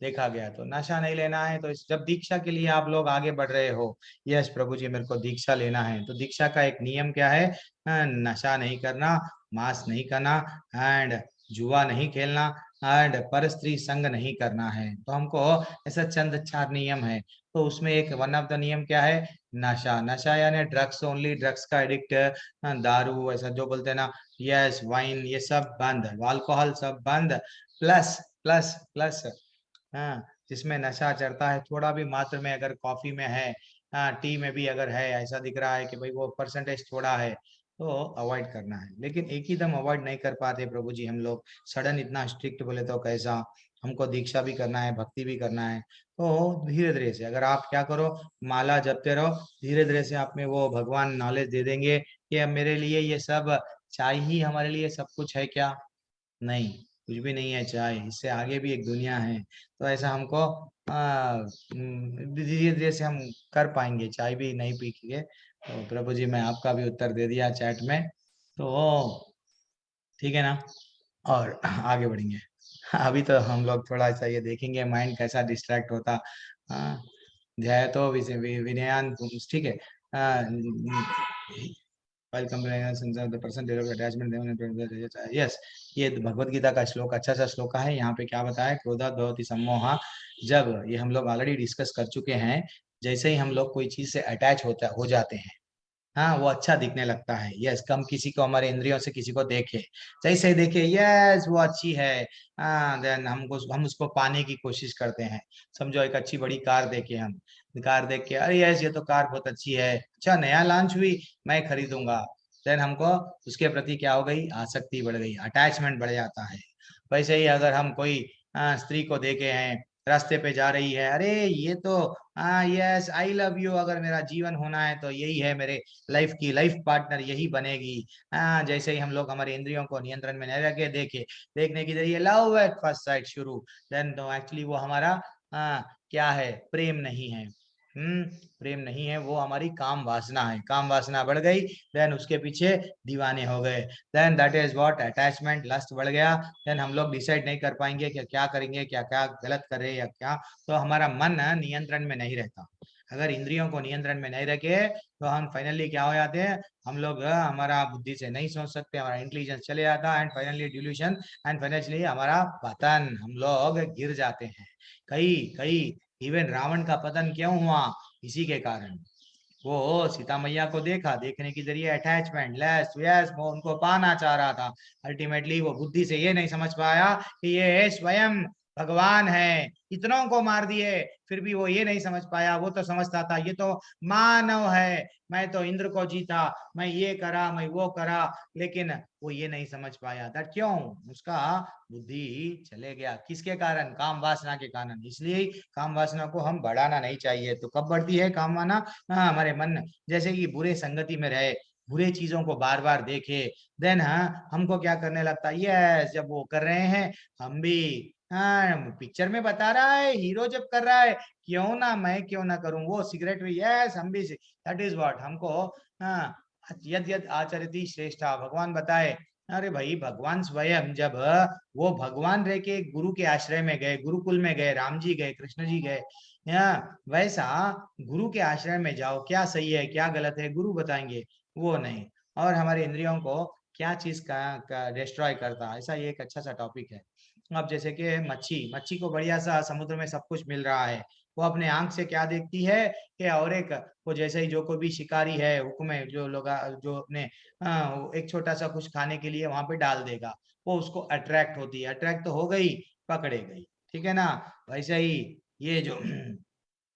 देखा गया तो नशा नहीं लेना है। तो जब दीक्षा के लिए आप लोग आगे बढ़ रहे हो, यस प्रभु जी मेरे को दीक्षा लेना है, तो दीक्षा का एक नियम क्या है? नशा नहीं करना, मांस नहीं खाना, एंड जुआ नहीं खेलना, एंड पर स्त्री संग नहीं करना है। तो हमको ऐसा चंद 4 नियम है। तो उसमें एक वन ऑफ द नियम क्या है? नशा, नशा यानी ड्रग्स, ओनली ड्रग्स का एडिक्ट, दारू ऐसा जो बोलते हैं ना, यस वाइन, ये सब बंद, अल्कोहल सब बंद, प्लस प्लस प्लस, हाँ, जिसमें नशा चढ़ता है थोड़ा भी मात्र में, अगर कॉफी में है, हाँ, टी में भी अगर है, ऐसा दिख रहा है कि भाई वो परसेंटेज थोड़ा है, तो अवॉइड करना है। लेकिन एक ही दम अवॉइड नहीं कर पाते प्रभु जी हम लोग, सडन इतना स्ट्रिक्ट बोले तो कैसा? हमको दीक्षा भी करना है, भक्ति भी करना है। तो धीरे धीरे से अगर आप क्या करो, माला जपते रहो, धीरे धीरे से आप में वो भगवान नॉलेज दे देंगे कि अब मेरे लिए ये सब चाय ही हमारे लिए सब कुछ है क्या? नहीं, कुछ भी नहीं है चाय, इससे आगे भी एक दुनिया है। तो ऐसा हमको धीरे धीरे से हम कर पाएंगे, चाय भी नहीं पी के। तो प्रभु जी मैं आपका भी उत्तर दे दिया चैट में, तो ठीक है ना, और आगे बढ़ेंगे। अभी तो हम लोग थोड़ा सा ये देखेंगे माइंड कैसा डिस्ट्रैक्ट होता। हाँ, ध्याय तो विनयान, ठीक है। यस, ये भगवत गीता का श्लोक, अच्छा सा श्लोक है। यहाँ पे क्या बताया, क्रोधात् भवति सम्मोहः, जब ये हम लोग ऑलरेडी डिस्कस कर चुके हैं, जैसे ही हम लोग कोई चीज से अटैच हो जाते हैं, हाँ, वो अच्छा दिखने लगता है। यस, कम किसी को हमारे इंद्रियों से किसी को देखे, जैसे ही देखे यस वो अच्छी है, हाँ, देन हम उसको पाने की कोशिश करते हैं। समझो एक अच्छी बड़ी कार देखे, हम कार देख के अरे यस ये तो कार बहुत अच्छी है, अच्छा नया लॉन्च हुई, मैं खरीदूंगा। देन हमको उसके प्रति क्या हो गई, आसक्ति बढ़ गई, अटैचमेंट बढ़ जाता है। वैसे ही अगर हम कोई स्त्री को देखे हैं, रास्ते पे जा रही है, अरे ये तो यस आई लव यू, अगर मेरा जीवन होना है तो यही है, मेरे लाइफ की लाइफ पार्टनर यही बनेगी। जैसे ही हम लोग हमारे इंद्रियों को नियंत्रण में नहीं रखे, देखने की जरिए लव एट फर्स्ट साइट शुरू, देन तो एक्चुअली वो हमारा क्या है, प्रेम नहीं है। प्रेम नहीं है, वो हमारी काम वासना है। काम वासना बढ़ गई, देन उसके पीछे दीवाने हो गए, then that is what attachment, lust बढ़ गया। देन हम लोग डिसाइड नहीं कर पाएंगे कि क्या करेंगे, क्या क्या गलत कर रहे हैं या क्या। तो हमारा मन नियंत्रण में नहीं रहता। अगर इंद्रियों को नियंत्रण में नहीं रखे तो हम फाइनली क्या हो जाते हैं, हम लोग हमारा बुद्धि से नहीं सोच सकते, हमारा इंटेलिजेंस चले जाता, and finally delusion, and finally हमारा पतन, हम लोग गिर जाते हैं। कई कई इवन रावण का पतन क्यों हुआ, इसी के कारण। वो सीता मैया को देखा, देखने के जरिए अटैचमेंट, लेस यस, वो उनको पाना चाह रहा था। अल्टीमेटली वो बुद्धि से ये नहीं समझ पाया कि ये स्वयं भगवान है, इतनों को मार दिए, फिर भी वो ये नहीं समझ पाया। वो तो समझता था ये तो मानव है, मैं तो इंद्र को जीता, मैं ये करा, मैं वो करा, लेकिन वो ये नहीं समझ पाया। दैट क्यों, उसका बुद्धि चले गया, किसके कारण, काम वासना के कारण। इसलिए काम वासना को हम बढ़ाना नहीं चाहिए। तो कब बढ़ती है काम वासना, हाँ, हमारे मन जैसे कि बुरे संगति में रहे, बुरे चीजों को बार बार देखे, देन हाँ हमको क्या करने लगता है, यस जब वो कर रहे हैं हम भी, हाँ पिक्चर में बता रहा है हीरो जब कर रहा है, क्यों ना मैं क्यों ना करूं, वो सिगरेट भी, यस हम भी, दैट इज व्हाट हमको, हाँ यद यद आचरति श्रेष्ठा, भगवान बताए। अरे भाई भगवान स्वयं जब वो भगवान रह के गुरु के आश्रय में गए, गुरुकुल में गए, राम जी गए, कृष्ण जी गए, वैसा गुरु के आश्रय में जाओ, क्या सही है क्या गलत है गुरु बताएंगे, वो नहीं। और हमारे इंद्रियों को क्या चीज का डिस्ट्रॉय करता है, ऐसा ये एक अच्छा सा टॉपिक है। अब जैसे कि मच्छी, मच्छी को बढ़िया सा समुद्र में सब कुछ मिल रहा है, वो अपने आंख से क्या देखती है कि, और एक वो जैसे ही जो कोई भी शिकारी है हुक्म है, जो लोग जो अपने एक छोटा सा कुछ खाने के लिए वहां पे डाल देगा, वो उसको अट्रैक्ट होती है, अट्रैक्ट तो हो गई, पकड़े गई, ठीक है ना। वैसे ही ये जो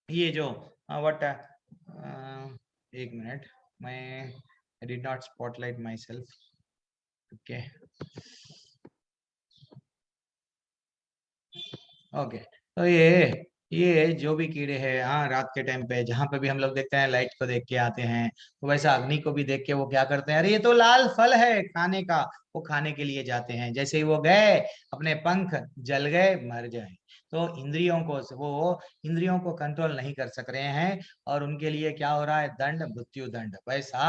ये जो व्हाट, एक मिनट, मैं did not spotlight my self, okay okay. तो ये जो भी कीड़े हैं, हाँ रात के टाइम पे जहाँ पे भी हम लोग देखते हैं लाइट को देख के आते हैं, तो वैसा अग्नि को भी देख के वो क्या करते हैं, अरे ये तो लाल फल है खाने का, वो खाने के लिए जाते हैं। जैसे ही वो गए, अपने पंख जल गए, मर जाए। तो इंद्रियों को वो इंद्रियों को कंट्रोल नहीं कर सक रहे हैं, और उनके लिए क्या हो रहा है, दंड, मृत्यु दंड। वैसा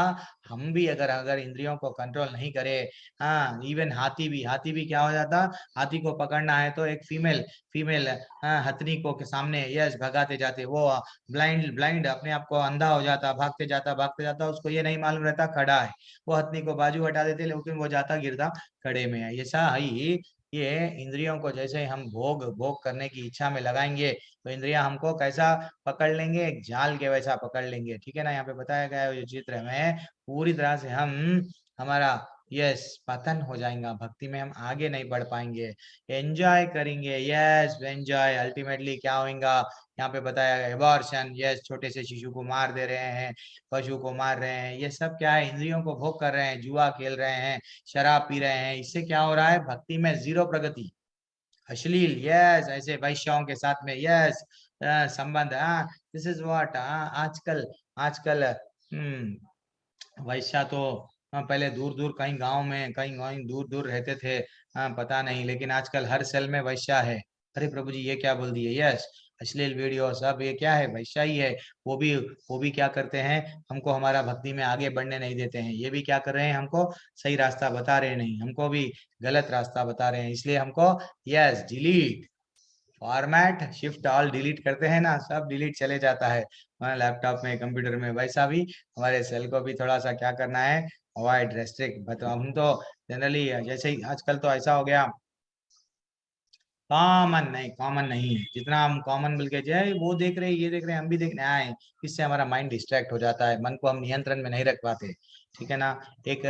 हम भी अगर अगर इंद्रियों को कंट्रोल नहीं करें, हाँ इवन हाथी भी क्या हो जाता, हाथी को पकड़ना है तो एक फीमेल फीमेल हथनी को के सामने यस भगाते जाते, वो ब्लाइंड ब्लाइंड अपने आप को अंधा हो जाता, भागते जाता, उसको ये नहीं मालूम रहता खड़ा है, वो हथनी को बाजू हटा देते, लेकिन वो जाता गिरता खड़े में है। ऐसा ही ये इंद्रियों को जैसे ही हम भोग भोग करने की इच्छा में लगाएंगे, तो इंद्रियां हमको कैसा पकड़ लेंगे, एक जाल के वैसा पकड़ लेंगे, ठीक है ना। यहाँ पे बताया गया है जो चित्र में, पूरी तरह से हम हमारा यस पतन हो जाएगा, भक्ति में हम आगे नहीं बढ़ पाएंगे, एंजॉय करेंगे, यस एंजॉय, अल्टीमेटली क्या होगा, यहाँ पे बताया गया एबॉर्शन, यस छोटे से शिशु को मार दे रहे हैं, पशु को मार रहे हैं, ये सब क्या है, इंद्रियों को भोग कर रहे हैं, जुआ खेल रहे हैं, शराब पी रहे हैं। इससे क्या हो रहा है, भक्ति में जीरो प्रगति, अश्लील, यस ऐसे वैश्याओं के साथ में, यस संबंध, हाँ दिस इज व्हाट, आजकल आजकल वैश्या तो पहले दूर दूर कहीं गांव में कहीं कहीं दूर दूर रहते थे, पता नहीं, लेकिन आजकल हर सेल में वैश्या है। अरे प्रभु जी ये क्या बोल दिए, यस अश्लील वीडियो सब ये क्या है, वैश्या ही है। वो भी क्या करते हैं, हमको हमारा भक्ति में आगे बढ़ने नहीं देते हैं। ये भी क्या कर रहे हैं, हमको सही रास्ता बता रहे नहीं, हमको भी गलत रास्ता बता रहे हैं। इसलिए हमको yes delete, format shift all delete करते हैं ना, सब डिलीट चले जाता है लैपटॉप में, कंप्यूटर में। वैसा भी हमारे सेल को भी थोड़ा सा क्या करना है, अवॉइड, रेस्ट्रिक्ट। बताओ हम तो जनरली जैसे ही आजकल तो ऐसा हो गया, कॉमन नहीं है, जितना हम कॉमन मिल के जाए, वो देख रहे ये देख रहे हम भी देखने आए, इससे हमारा माइंड डिस्ट्रैक्ट हो जाता है, मन को हम नियंत्रण में नहीं रख पाते, ठीक है ना। एक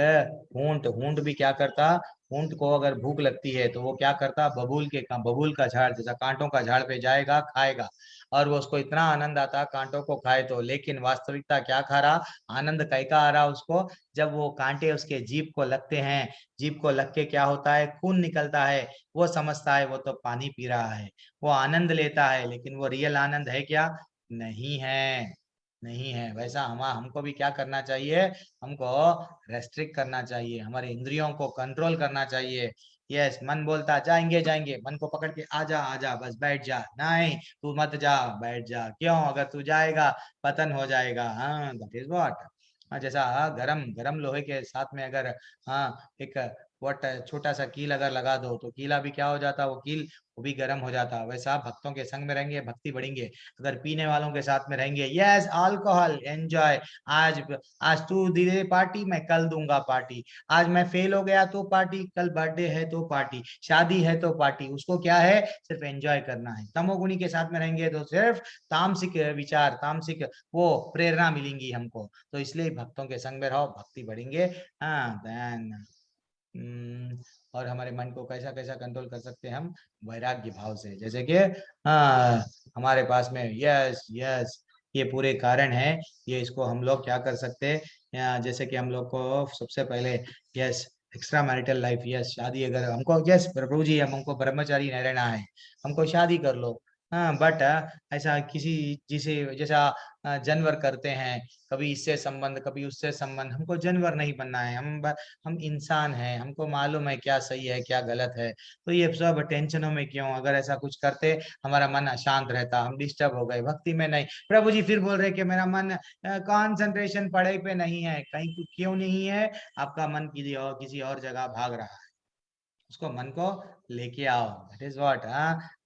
ऊंट ऊंट भी क्या करता, ऊंट को अगर भूख लगती है तो वो क्या करता, बबूल का झाड़ जैसा कांटों का झाड़ पे जाएगा, खाएगा, और वो उसको इतना आनंद आता कांटों को खाए तो। लेकिन वास्तविकता क्या खा रहा, आनंद कैका आ रहा उसको, जब वो कांटे उसके जीभ को लगते हैं, जीभ को लग के क्या होता है, खून निकलता है, वो समझता है वो तो पानी पी रहा है, वो आनंद लेता है, लेकिन वो रियल आनंद है क्या, नहीं है, नहीं है। वैसा हमको भी क्या करना चाहिए, हमको रेस्ट्रिक्ट करना चाहिए, हमारे इंद्रियों को कंट्रोल करना चाहिए। यस मन बोलता जाएंगे जाएंगे, मन को पकड़ के आजा आजा, बस बैठ जा, नहीं तू मत जा, बैठ जा, क्यों, अगर तू जाएगा पतन हो जाएगा, हाँ दैट इज व्हाट। जैसा गरम गरम लोहे के साथ में अगर एक वट छोटा सा कील अगर लगा दो तो कीला भी क्या हो जाता, वो कील वो भी गर्म हो जाता। वैसा आप भक्तों के संग में रहेंगे भक्ति बढ़ेंगे। अगर पीने वालों के साथ में रहेंगे, यस अल्कोहल एंजॉय, आज आज तू दे पार्टी, मैं कल दूंगा पार्टी, आज मैं फेल हो गया तो पार्टी, कल बर्थडे है तो पार्टी, शादी है तो पार्टी, उसको क्या है सिर्फ एंजॉय करना है। तमोगुणी के साथ में रहेंगे तो सिर्फ तामसिक विचार, तामसिक वो प्रेरणा मिलेंगी हमको। तो इसलिए भक्तों के संग में रहो, भक्ति बढ़ेंगे। हाँ देन और हमारे मन को कैसा कैसा कंट्रोल कर सकते हैं हम, वैराग्य भाव से। जैसे कि हमारे पास में यस यस ये पूरे कारण है, ये इसको हम लोग क्या कर सकते हैं, जैसे कि हम लोग को सबसे पहले yes extra marital life, yes शादी, अगर हमको यस प्रभु जी हमको ब्रह्मचारी नहीं रहना है, हमको शादी कर लो। हाँ बट ऐसा किसी जिसे जैसा जानवर करते हैं, कभी इससे संबंध कभी उससे संबंध, हमको जानवर नहीं बनना है। हम इंसान हैं, हमको मालूम है क्या सही है क्या गलत है। तो ये सब टेंशनों में क्यों, अगर ऐसा कुछ करते हमारा मन अशांत रहता, हम डिस्टर्ब हो गए भक्ति में नहीं। प्रभु जी फिर बोल रहे कि मेरा मन कंसंट्रेशन पढ़ाई पे नहीं है, कहीं क्यों नहीं है, आपका मन किसी और जगह भाग रहा है, उसको मन को लेके आओ, दैट इज व्हाट।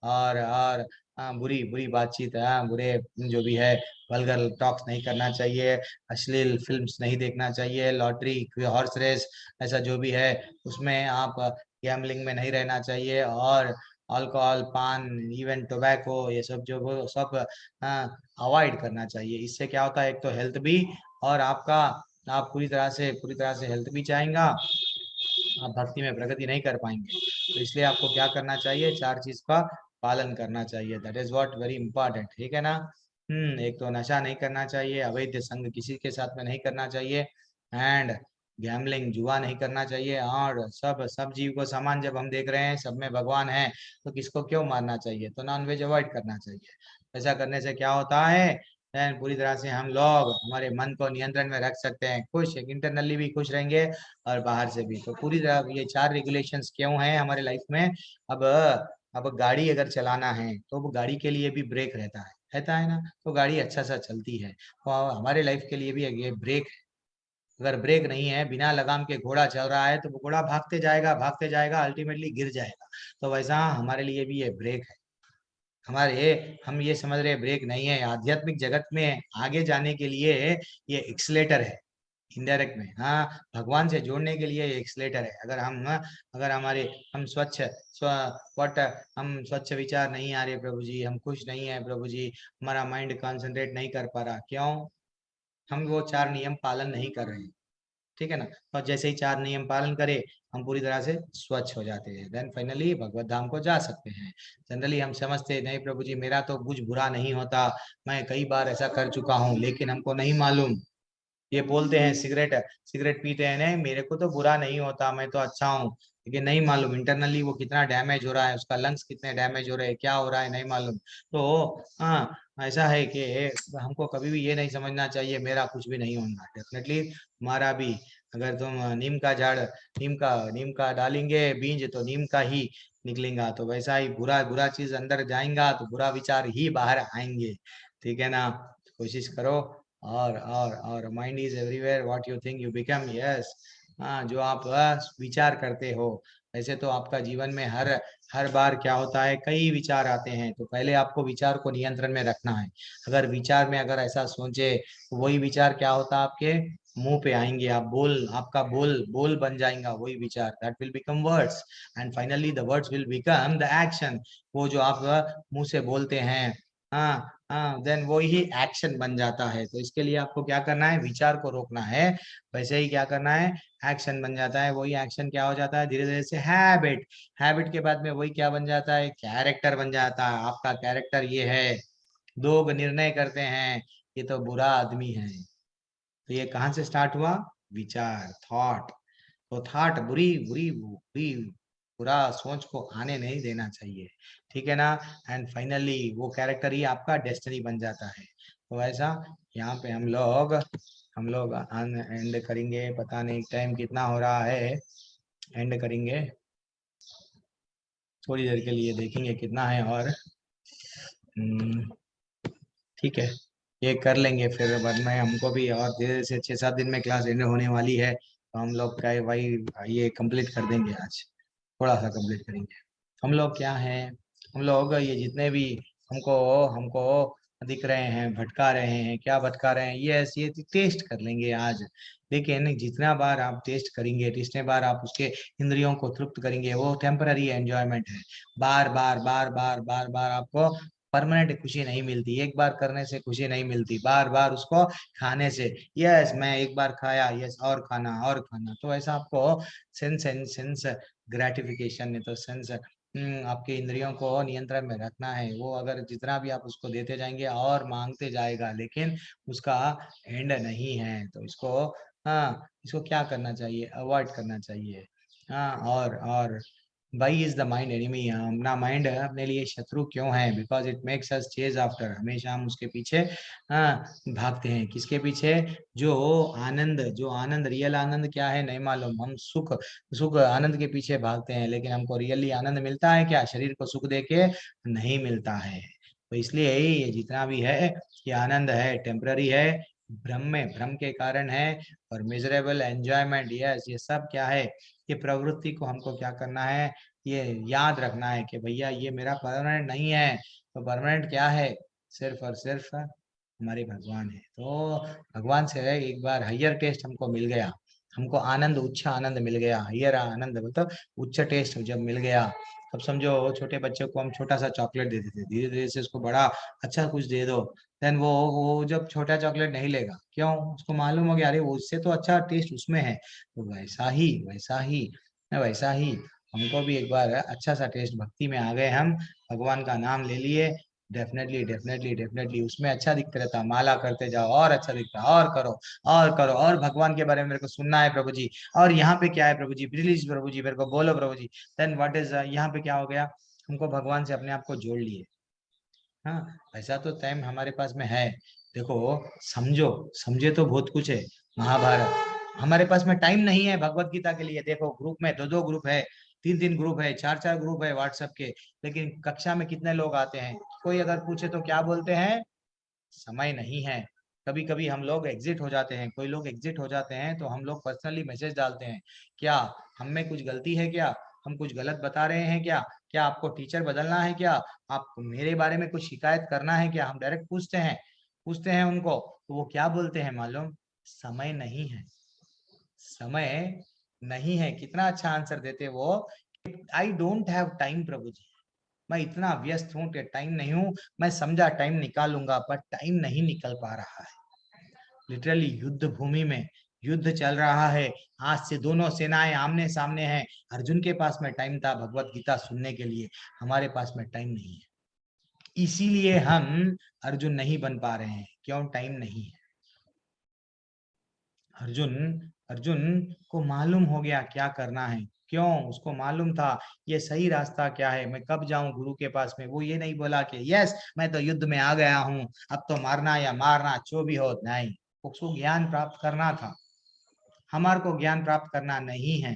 और बुरी बुरी बातचीत, बुरे जो भी है वल्गर टॉक्स नहीं करना चाहिए, अश्लील फिल्म्स नहीं देखना चाहिए, लॉटरी हॉर्स रेस ऐसा जो भी है उसमें आप गैम्बलिंग में नहीं रहना चाहिए, और अल्कोहल पान इवन टोबैको ये सब जो वो सब अवॉइड करना चाहिए। इससे क्या होता है, एक तो हेल्थ भी, और आपका आप पूरी तरह से हेल्थ भी चाहेंगे, आप भक्ति में प्रगति नहीं कर पाएंगे। तो इसलिए आपको क्या करना चाहिए, चार चीज का पालन करना चाहिए, that is what very important, ठीक है ना। एक तो नशा नहीं करना चाहिए, अवैध संग किसी के साथ में नहीं करना चाहिए, एंड गैम्बलिंग जुआ नहीं करना चाहिए, और सब सब जीव को समान जब हम देख रहे हैं, सब में भगवान है, तो किसको क्यों मारना चाहिए, तो नॉन वेज अवॉइड करना चाहिए। ऐसा करने से क्या होता है, देन पूरी तरह से हम लोग हमारे मन को नियंत्रण में रख सकते हैं, खुश इंटरनली भी खुश रहेंगे और बाहर से भी। तो पूरी तरह ये चार रेगुलेशंस क्यों हैं हमारे लाइफ में। अब अब गाड़ी अगर चलाना है तो वो गाड़ी के लिए भी ब्रेक रहता है ना, तो गाड़ी अच्छा सा चलती है। तो हमारे लाइफ के लिए भी ये ब्रेक है। अगर ब्रेक नहीं है, बिना लगाम के घोड़ा चल रहा है, तो वो घोड़ा भागते जाएगा अल्टीमेटली गिर जाएगा। तो वैसा हमारे लिए भी ये ब्रेक है। हमारे हम ये समझ रहे ब्रेक नहीं है, आध्यात्मिक जगत में आगे जाने के लिए ये एक्सलेटर है, इनडायरेक्ट में। हाँ भगवान से जोड़ने के लिए एक्सलेटर है। अगर हमारे हम हम स्वच्छ विचार नहीं आ रहे प्रभु जी, हम खुश नहीं है प्रभु जी, हमारा माइंड कंसंट्रेट नहीं कर पा रहा, क्यों, हम वो चार नियम पालन नहीं कर रहे हैं, ठीक है ना। और जैसे ही चार नियम पालन करें, हम पूरी तरह से स्वच्छ हो जाते हैं, देन फाइनली भगवत धाम को जा सकते हैं। जनरली हम समझते हैं नहीं प्रभु जी मेरा तो कुछ बुरा नहीं होता, मैं कई बार ऐसा कर चुका हूँ, लेकिन हमको नहीं मालूम। ये बोलते हैं सिगरेट सिगरेट पीते हैं, नहीं मेरे को तो बुरा नहीं होता, मैं तो अच्छा हूँ, लेकिन नहीं मालूम इंटरनली वो कितना डैमेज हो रहा है, उसका लंग्स कितने डैमेज हो रहे हैं, क्या हो रहा है नहीं मालूम। तो हाँ ऐसा है कि हमको कभी भी ये नहीं समझना चाहिए मेरा कुछ भी नहीं होगा, डेफिनेटली हमारा भी। अगर तुम नीम का डालेंगे बीज तो नीम का ही निकलेगा, तो वैसा ही बुरा बुरा चीज अंदर जाएगा तो बुरा विचार ही बाहर आएंगे, ठीक है ना। कोशिश करो, और mind is everywhere, what you think you become, yes. हाँ जो आप विचार करते हो, वैसे तो आपका जीवन में हर हर बार क्या होता है, कई विचार आते हैं, तो पहले आपको विचार को नियंत्रण में रखना है। अगर विचार में अगर ऐसा सोचे तो वही विचार क्या होता है, आपके मुंह पे आएंगे, आपका बोल बोल बन जाएगा वही विचार, that will become words, and finally the words will become the action. वो जो आप मुंह से बोलते हैं, हाँ देन वो ही एक्शन बन जाता है। तो इसके लिए आपको क्या करना है, विचार को रोकना है, वैसे ही क्या करना है, एक्शन बन जाता है, वही एक्शन क्या हो जाता है धीरे धीरे से हैबिट, हैबिट के बाद में वही क्या बन जाता है, कैरेक्टर बन जाता है। आपका कैरेक्टर ये है, लोग निर्णय करते हैं ये तो बुरा आदमी है, तो ये कहाँ से स्टार्ट हुआ, विचार, थॉट। तो थॉट बुरी बुरी बुरी बुरा सोच को आने नहीं देना चाहिए, ठीक है ना। एंड फाइनली वो कैरेक्टर ही आपका डेस्टिनी बन जाता है। तो ऐसा यहाँ पे हम लोग एंड करेंगे, पता नहीं टाइम कितना हो रहा है, एंड करेंगे थोड़ी देर के लिए, देखेंगे कितना है, और ठीक है ये कर लेंगे फिर बाद में, हमको भी और धीरे से 6-7 दिन में क्लास एंड होने वाली है, तो हम लोग का वही ये कंप्लीट कर देंगे आज, थोड़ा सा कंप्लीट करेंगे। हम लोग क्या है, हम लोग ये जितने भी हमको हमको दिख रहे हैं, भटका रहे हैं, क्या भटका रहे हैं, ये टेस्ट कर लेंगे आज। लेकिन जितना बार आप टेस्ट करेंगे, जितने बार आप उसके इंद्रियों को तृप्त करेंगे, वो टेम्पररी एंजॉयमेंट है। बार बार बार बार बार बार आपको परमानेंट खुशी नहीं मिलती, एक बार करने से खुशी नहीं मिलती, बार बार उसको खाने से। यस, मैं एक बार खाया, यस और खाना और खाना, तो ऐसा आपको सेंस सेंस ग्रेटिफिकेशन नहीं तो सेंस आपके इंद्रियों को नियंत्रण में रखना है। वो अगर जितना भी आप उसको देते जाएंगे और मांगते जाएगा, लेकिन उसका एंड नहीं है। तो इसको इसको क्या करना चाहिए, अवॉइड करना चाहिए। और why is the mind enemy, अपना माइंड अपने लिए शत्रु क्यों है? Because it makes us chase after, हमेशा हम उसके पीछे भागते हैं। किसके पीछे? जो आनंद रियल आनंद क्या है नहीं मालूम, हम सुख आनंद के पीछे भागते हैं, लेकिन हमको रियली आनंद मिलता है क्या? शरीर को सुख देके नहीं मिलता है। तो इसलिए ये जितना भी है ये आनंद है, टेम्पररी है, भ्रम के कारण है। और मिजरेबल एंजॉयमेंट, यस, ये सब क्या है? ये प्रवृत्ति को हमको क्या करना है, ये याद रखना है कि भैया ये मेरा परमानेंट नहीं है। तो परमानेंट क्या है? सिर्फ और सिर्फ हमारे भगवान है। तो भगवान से एक बार हायर टेस्ट हमको मिल गया, हमको आनंद, उच्च आनंद मिल गया। हायर आनंद मतलब उच्च टेस्ट जब मिल गया, अब समझो छोटे बच्चे को हम छोटा सा चॉकलेट दे देते, धीरे धीरे से उसको बड़ा अच्छा कुछ दे दो, देन वो जब छोटा चॉकलेट नहीं लेगा, क्यों? उसको मालूम हो गया अरे वो उससे तो अच्छा टेस्ट उसमें है। तो वैसा ही हमको भी एक बार अच्छा सा टेस्ट, भक्ति में आ गए हम, भगवान का नाम ले लिए, डेफिनेटली डेफिनेटली डेफिनेटली उसमें अच्छा दिखता रहता, माला करते जाओ और अच्छा दिखता, और करो और करो, और भगवान के बारे में मेरे को सुनना है प्रभु जी, और यहाँ पे क्या है प्रभु जी, प्लीज प्रभु जी मेरे को बोलो प्रभु जी। देन व्हाट इज, यहाँ पे क्या हो गया, हमको भगवान से अपने आप को जोड़ लिए। हाँ, ऐसा तो टाइम हमारे पास में है। देखो, समझे तो बहुत कुछ है, महाभारत, हमारे पास में टाइम नहीं है भगवत गीता के लिए। देखो ग्रुप में दो ग्रुप है, तीन ग्रुप है, चार ग्रुप है व्हाट्सएप के, लेकिन कक्षा में कितने लोग आते हैं? कोई अगर पूछे तो क्या बोलते हैं? समय नहीं है। कभी कभी हम लोग एग्जिट हो जाते हैं, कोई लोग एग्जिट हो जाते हैं, तो हम लोग पर्सनली मैसेज डालते हैं, क्या हम में कुछ गलती है क्या? हम कुछ गलत बता रहे हैं क्या? क्या आपको टीचर बदलना है क्या? आप मेरे बारे में कुछ शिकायत करना है क्या? हम डायरेक्ट पूछते हैं उनको, तो वो क्या बोलते हैं मालूम? समय नहीं है, समय नहीं है। कितना अच्छा आंसर देते वो, आई डोंट हैव टाइम प्रभु जी, मैं इतना व्यस्त हूँ कि टाइम नहीं हूँ, मैं समझा टाइम निकालूंगा पर टाइम नहीं निकल पा रहा है। लिटरली युद्ध भूमि में युद्ध चल रहा है, आज से दोनों सेनाएं आमने सामने हैं। अर्जुन के पास में टाइम था भगवत गीता सुनने के लिए, हमारे पास में टाइम नहीं है, इसीलिए हम अर्जुन नहीं बन पा रहे हैं। क्यों? टाइम नहीं है। अर्जुन को मालूम हो गया क्या करना है, क्यों? उसको मालूम था ये सही रास्ता क्या है, मैं कब जाऊं गुरु के पास में। वो ये नहीं बोला कि यस मैं तो युद्ध में आ गया हूं, अब तो मारना या मारना जो भी हो, नहीं, उसको ज्ञान प्राप्त करना था। हमारे को ज्ञान प्राप्त करना नहीं है।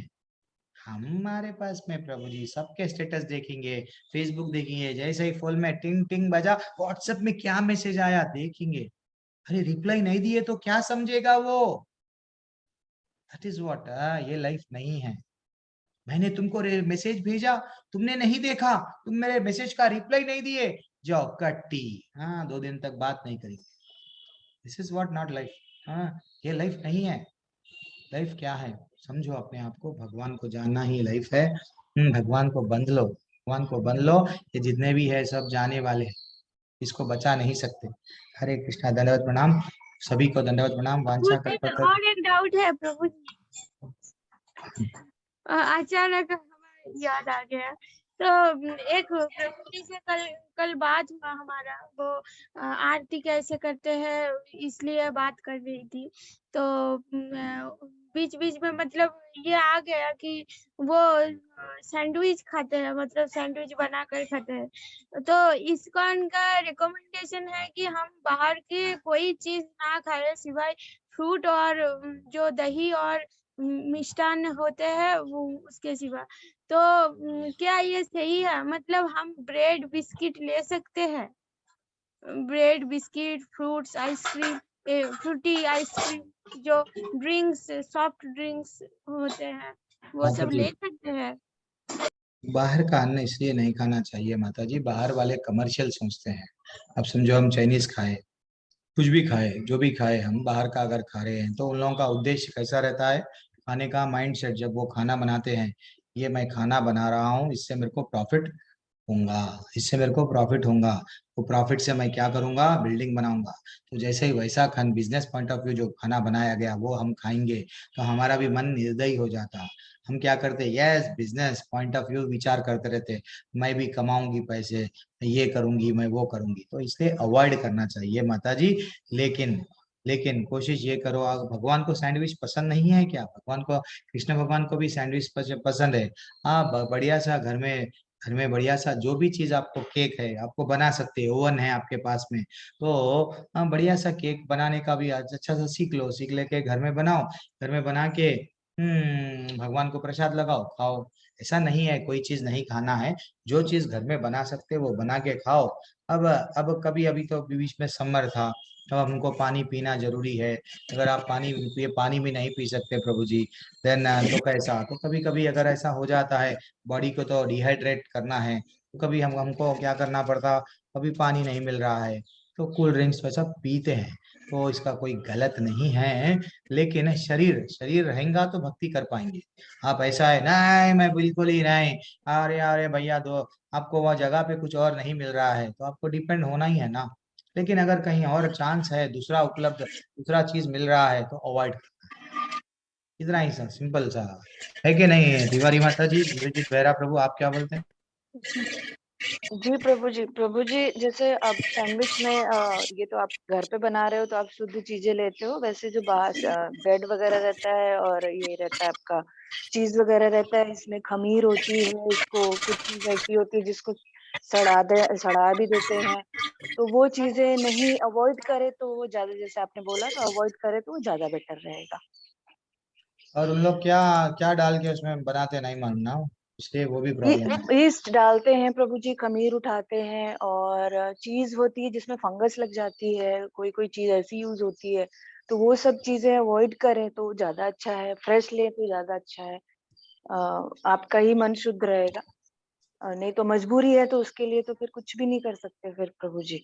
हमारे पास में प्रभु जी सबके स्टेटस देखेंगे, फेसबुक देखेंगे, जैसे ही फोन में टिंग टिंग बजा, व्हाट्सएप में क्या मैसेज आया देखेंगे, अरे रिप्लाई नहीं दिए तो क्या समझेगा वो? दैट इज व्हाट, ये लाइफ नहीं है। मैंने तुमको मैसेज भेजा, तुमने नहीं देखा, तुम मेरे मैसेज का रिप्लाई नहीं दिए, जाओ कट्टी, हाँ 2 दिन तक बात नहीं करी। This is what, not life. हाँ, ये लाइफ नहीं है। लाइफ क्या है? समझो अपने आप को, भगवान को जानना ही लाइफ है। भगवान को बंध लो, भगवान को बंध लो, ये जितने भी है सब जाने वाले हैं, इसको बचा नहीं सकते। हरे कृष्णा, दंडवत प्रणाम, सभी को दंडवत प्रणाम। वांछा कर और एक डाउट है प्रभु जी, अचानक हमारे याद आ गया। तो एक प्रभु जी से कल बात हुआ हमारा, वो आरती कैसे करते हैं इसलिए बात कर रही थी। तो बीच बीच में मतलब ये आ गया कि वो सैंडविच खाते हैं, मतलब सैंडविच बना कर खाते हैं। तो इस्कॉन का रिकमेंडेशन है कि हम बाहर की कोई चीज ना खाए सिवाय फ्रूट और जो दही और मिष्टान होते हैं वो, उसके सिवा। तो क्या ये सही है? मतलब हम ब्रेड बिस्किट ले सकते हैं, bread biscuit fruits ice cream Frooti ice cream जो ड्रिंक्स सॉफ्ट ड्रिंक्स होते हैं वो माता सब जी ले सकते हैं? बाहर का अन्न इसलिए नहीं खाना चाहिए माता जी, बाहर वाले कमर्शियल सोचते हैं। अब समझो हम चाइनीज खाए, कुछ भी खाए, जो भी खाए, हम बाहर का अगर खा रहे हैं तो उन लोगों का उद्देश्य कैसा रहता है, खाने का माइंडसेट। जब वो खाना बनाते हैं, ये मैं खाना बना रहा हूँ, इससे मेरे को प्रॉफिट होगा, इससे मेरे को प्रॉफिट होगा, तो प्रॉफिट से मैं क्या करूंगा, बिल्डिंग बनाऊंगा। तो जैसे ही वैसा Khan business point of view जो खाना बनाया गया वो हम खाएंगे तो हमारा भी मन निर्दयी हो जाता। हम क्या करते, yes business point of view विचार करते रहते, मैं भी कमाऊंगी पैसे, मैं ये करूंगी, मैं वो करूंगी। तो इसलिए अवॉइड करना चाहिए माता जी। लेकिन लेकिन कोशिश ये करो, आप भगवान को सैंडविच पसंद नहीं है क्या? भगवान को, कृष्ण भगवान को भी सैंडविच पसंद है। हाँ, बढ़िया सा घर में बढ़िया सा जो भी चीज आपको, केक है आपको बना सकते हैं, ओवन है आपके पास में, तो हाँ बढ़िया सा केक बनाने का भी अच्छा सा सीख लो, सीख लेके घर में बनाओ, घर में बना के भगवान को प्रसाद लगाओ, खाओ। ऐसा नहीं है कोई चीज नहीं खाना है, जो चीज घर में बना सकते वो बना के खाओ। अब कभी, अभी तो बीच में समर था, तो हमको पानी पीना जरूरी है। अगर आप पानी भी नहीं पी सकते प्रभु जी, देन तो कैसा, तो कभी कभी अगर ऐसा हो जाता है, बॉडी को तो डिहाइड्रेट करना है, तो कभी हमको क्या करना पड़ता, कभी पानी नहीं मिल रहा है तो कूल ड्रिंक्स वैसा पीते हैं। तो इसका कोई गलत नहीं है, लेकिन शरीर शरीर रहेगा तो भक्ति कर पाएंगे। आप ऐसा है, नहीं मैं बिल्कुल ही नहीं, अरे अरे भैया दो, आपको वह जगह पे कुछ और नहीं मिल रहा है तो आपको डिपेंड होना ही है ना। लेकिन अगर कहीं और चांस है, दूसरा उपलब्ध, दूसरा चीज मिल रहा है तो अवॉइड, इतना ही सा सिंपल सा है कि नहीं है तिवारी माता जी? विजित बेहरा प्रभु, आप क्या बोलते हैं? जी प्रभु जी, जैसे अब सैंडविच में ये तो आप घर पे बना रहे हो तो आप शुद्ध चीजें लेते हो। वैसे जो बाहर ब्रेड वगैरह रहता है और ये रहता है आपका चीज वगैरह रहता है, इसमें खमीर होती है, इसको कुछ चीज ऐसी होती है जिसको सड़ा भी देते हैं। तो वो चीजें नहीं, अवॉइड करे तो वो ज्यादा, जैसे आपने बोला, तो अवॉइड करे तो वो ज्यादा बेटर रहेगा। और उन लोग क्या क्या डाल के उसमें बनाते नहीं मालूम ना, इसलिए वो भी प्रॉब्लम है। ईस्ट डालते हैं प्रभु जी, खमीर उठाते हैं, और चीज होती है जिसमें फंगस लग जाती है, कोई कोई चीज ऐसी यूज होती है। तो वो सब चीजें अवॉइड करें तो ज्यादा अच्छा है, फ्रेश लें तो ज्यादा अच्छा है। आपका ही मन शुद्ध रहेगा। नहीं तो मजबूरी है तो उसके लिए तो फिर कुछ भी नहीं कर सकते फिर प्रभु जी।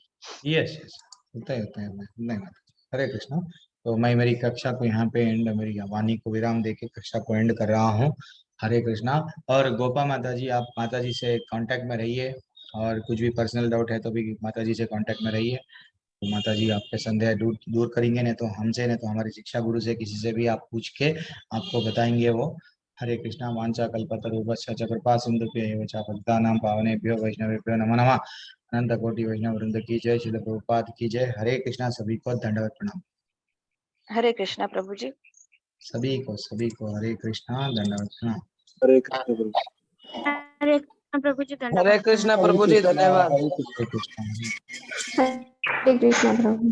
यस यस, होते हैं नहीं माता जी। हरे कृष्णा। तो मैं मेरी कक्षा को यहाँ पे एंड, मेरी वाणी को विराम देके कक्षा को एंड कर रहा हूँ। हरे कृष्णा। और गोपा माता जी, आप माता जी से कांटेक्ट में रहिए, और कुछ भी पर्सनल डाउट है तो भी माता जी से कांटेक्ट में रहिए। तो माता जी आपके संदेह दूर दूर करेंगे, नहीं तो हमसे, नहीं तो हमारे शिक्षा गुरु से, किसी से भी आप पूछ के आपको बताएंगे वो। हरे कृष्णा। वांछा कल्पतरुभ्यश्च च कृपा सिंधुभ्यैव च पतितानां पावनेभ्यो वैष्णवेभ्यो नमो नमः। अनंत कोटि वैष्णव वृंद की जय, श्रील प्रभुपाद की जय। हरे कृष्णा। सभी को दंडवत प्रणाम। हरे कृष्णा प्रभु जी। सभी को हरे कृष्णा, दंडवत प्रणाम। हरे कृष्ण प्रभु। हरे कृष्ण प्रभु जी, हरे धन्यवाद। कृष्णा हरे प्रभु जी, कृष्णा, धन्यवाद। हरे कृष्णा। हरे कृष्णा प्रभु।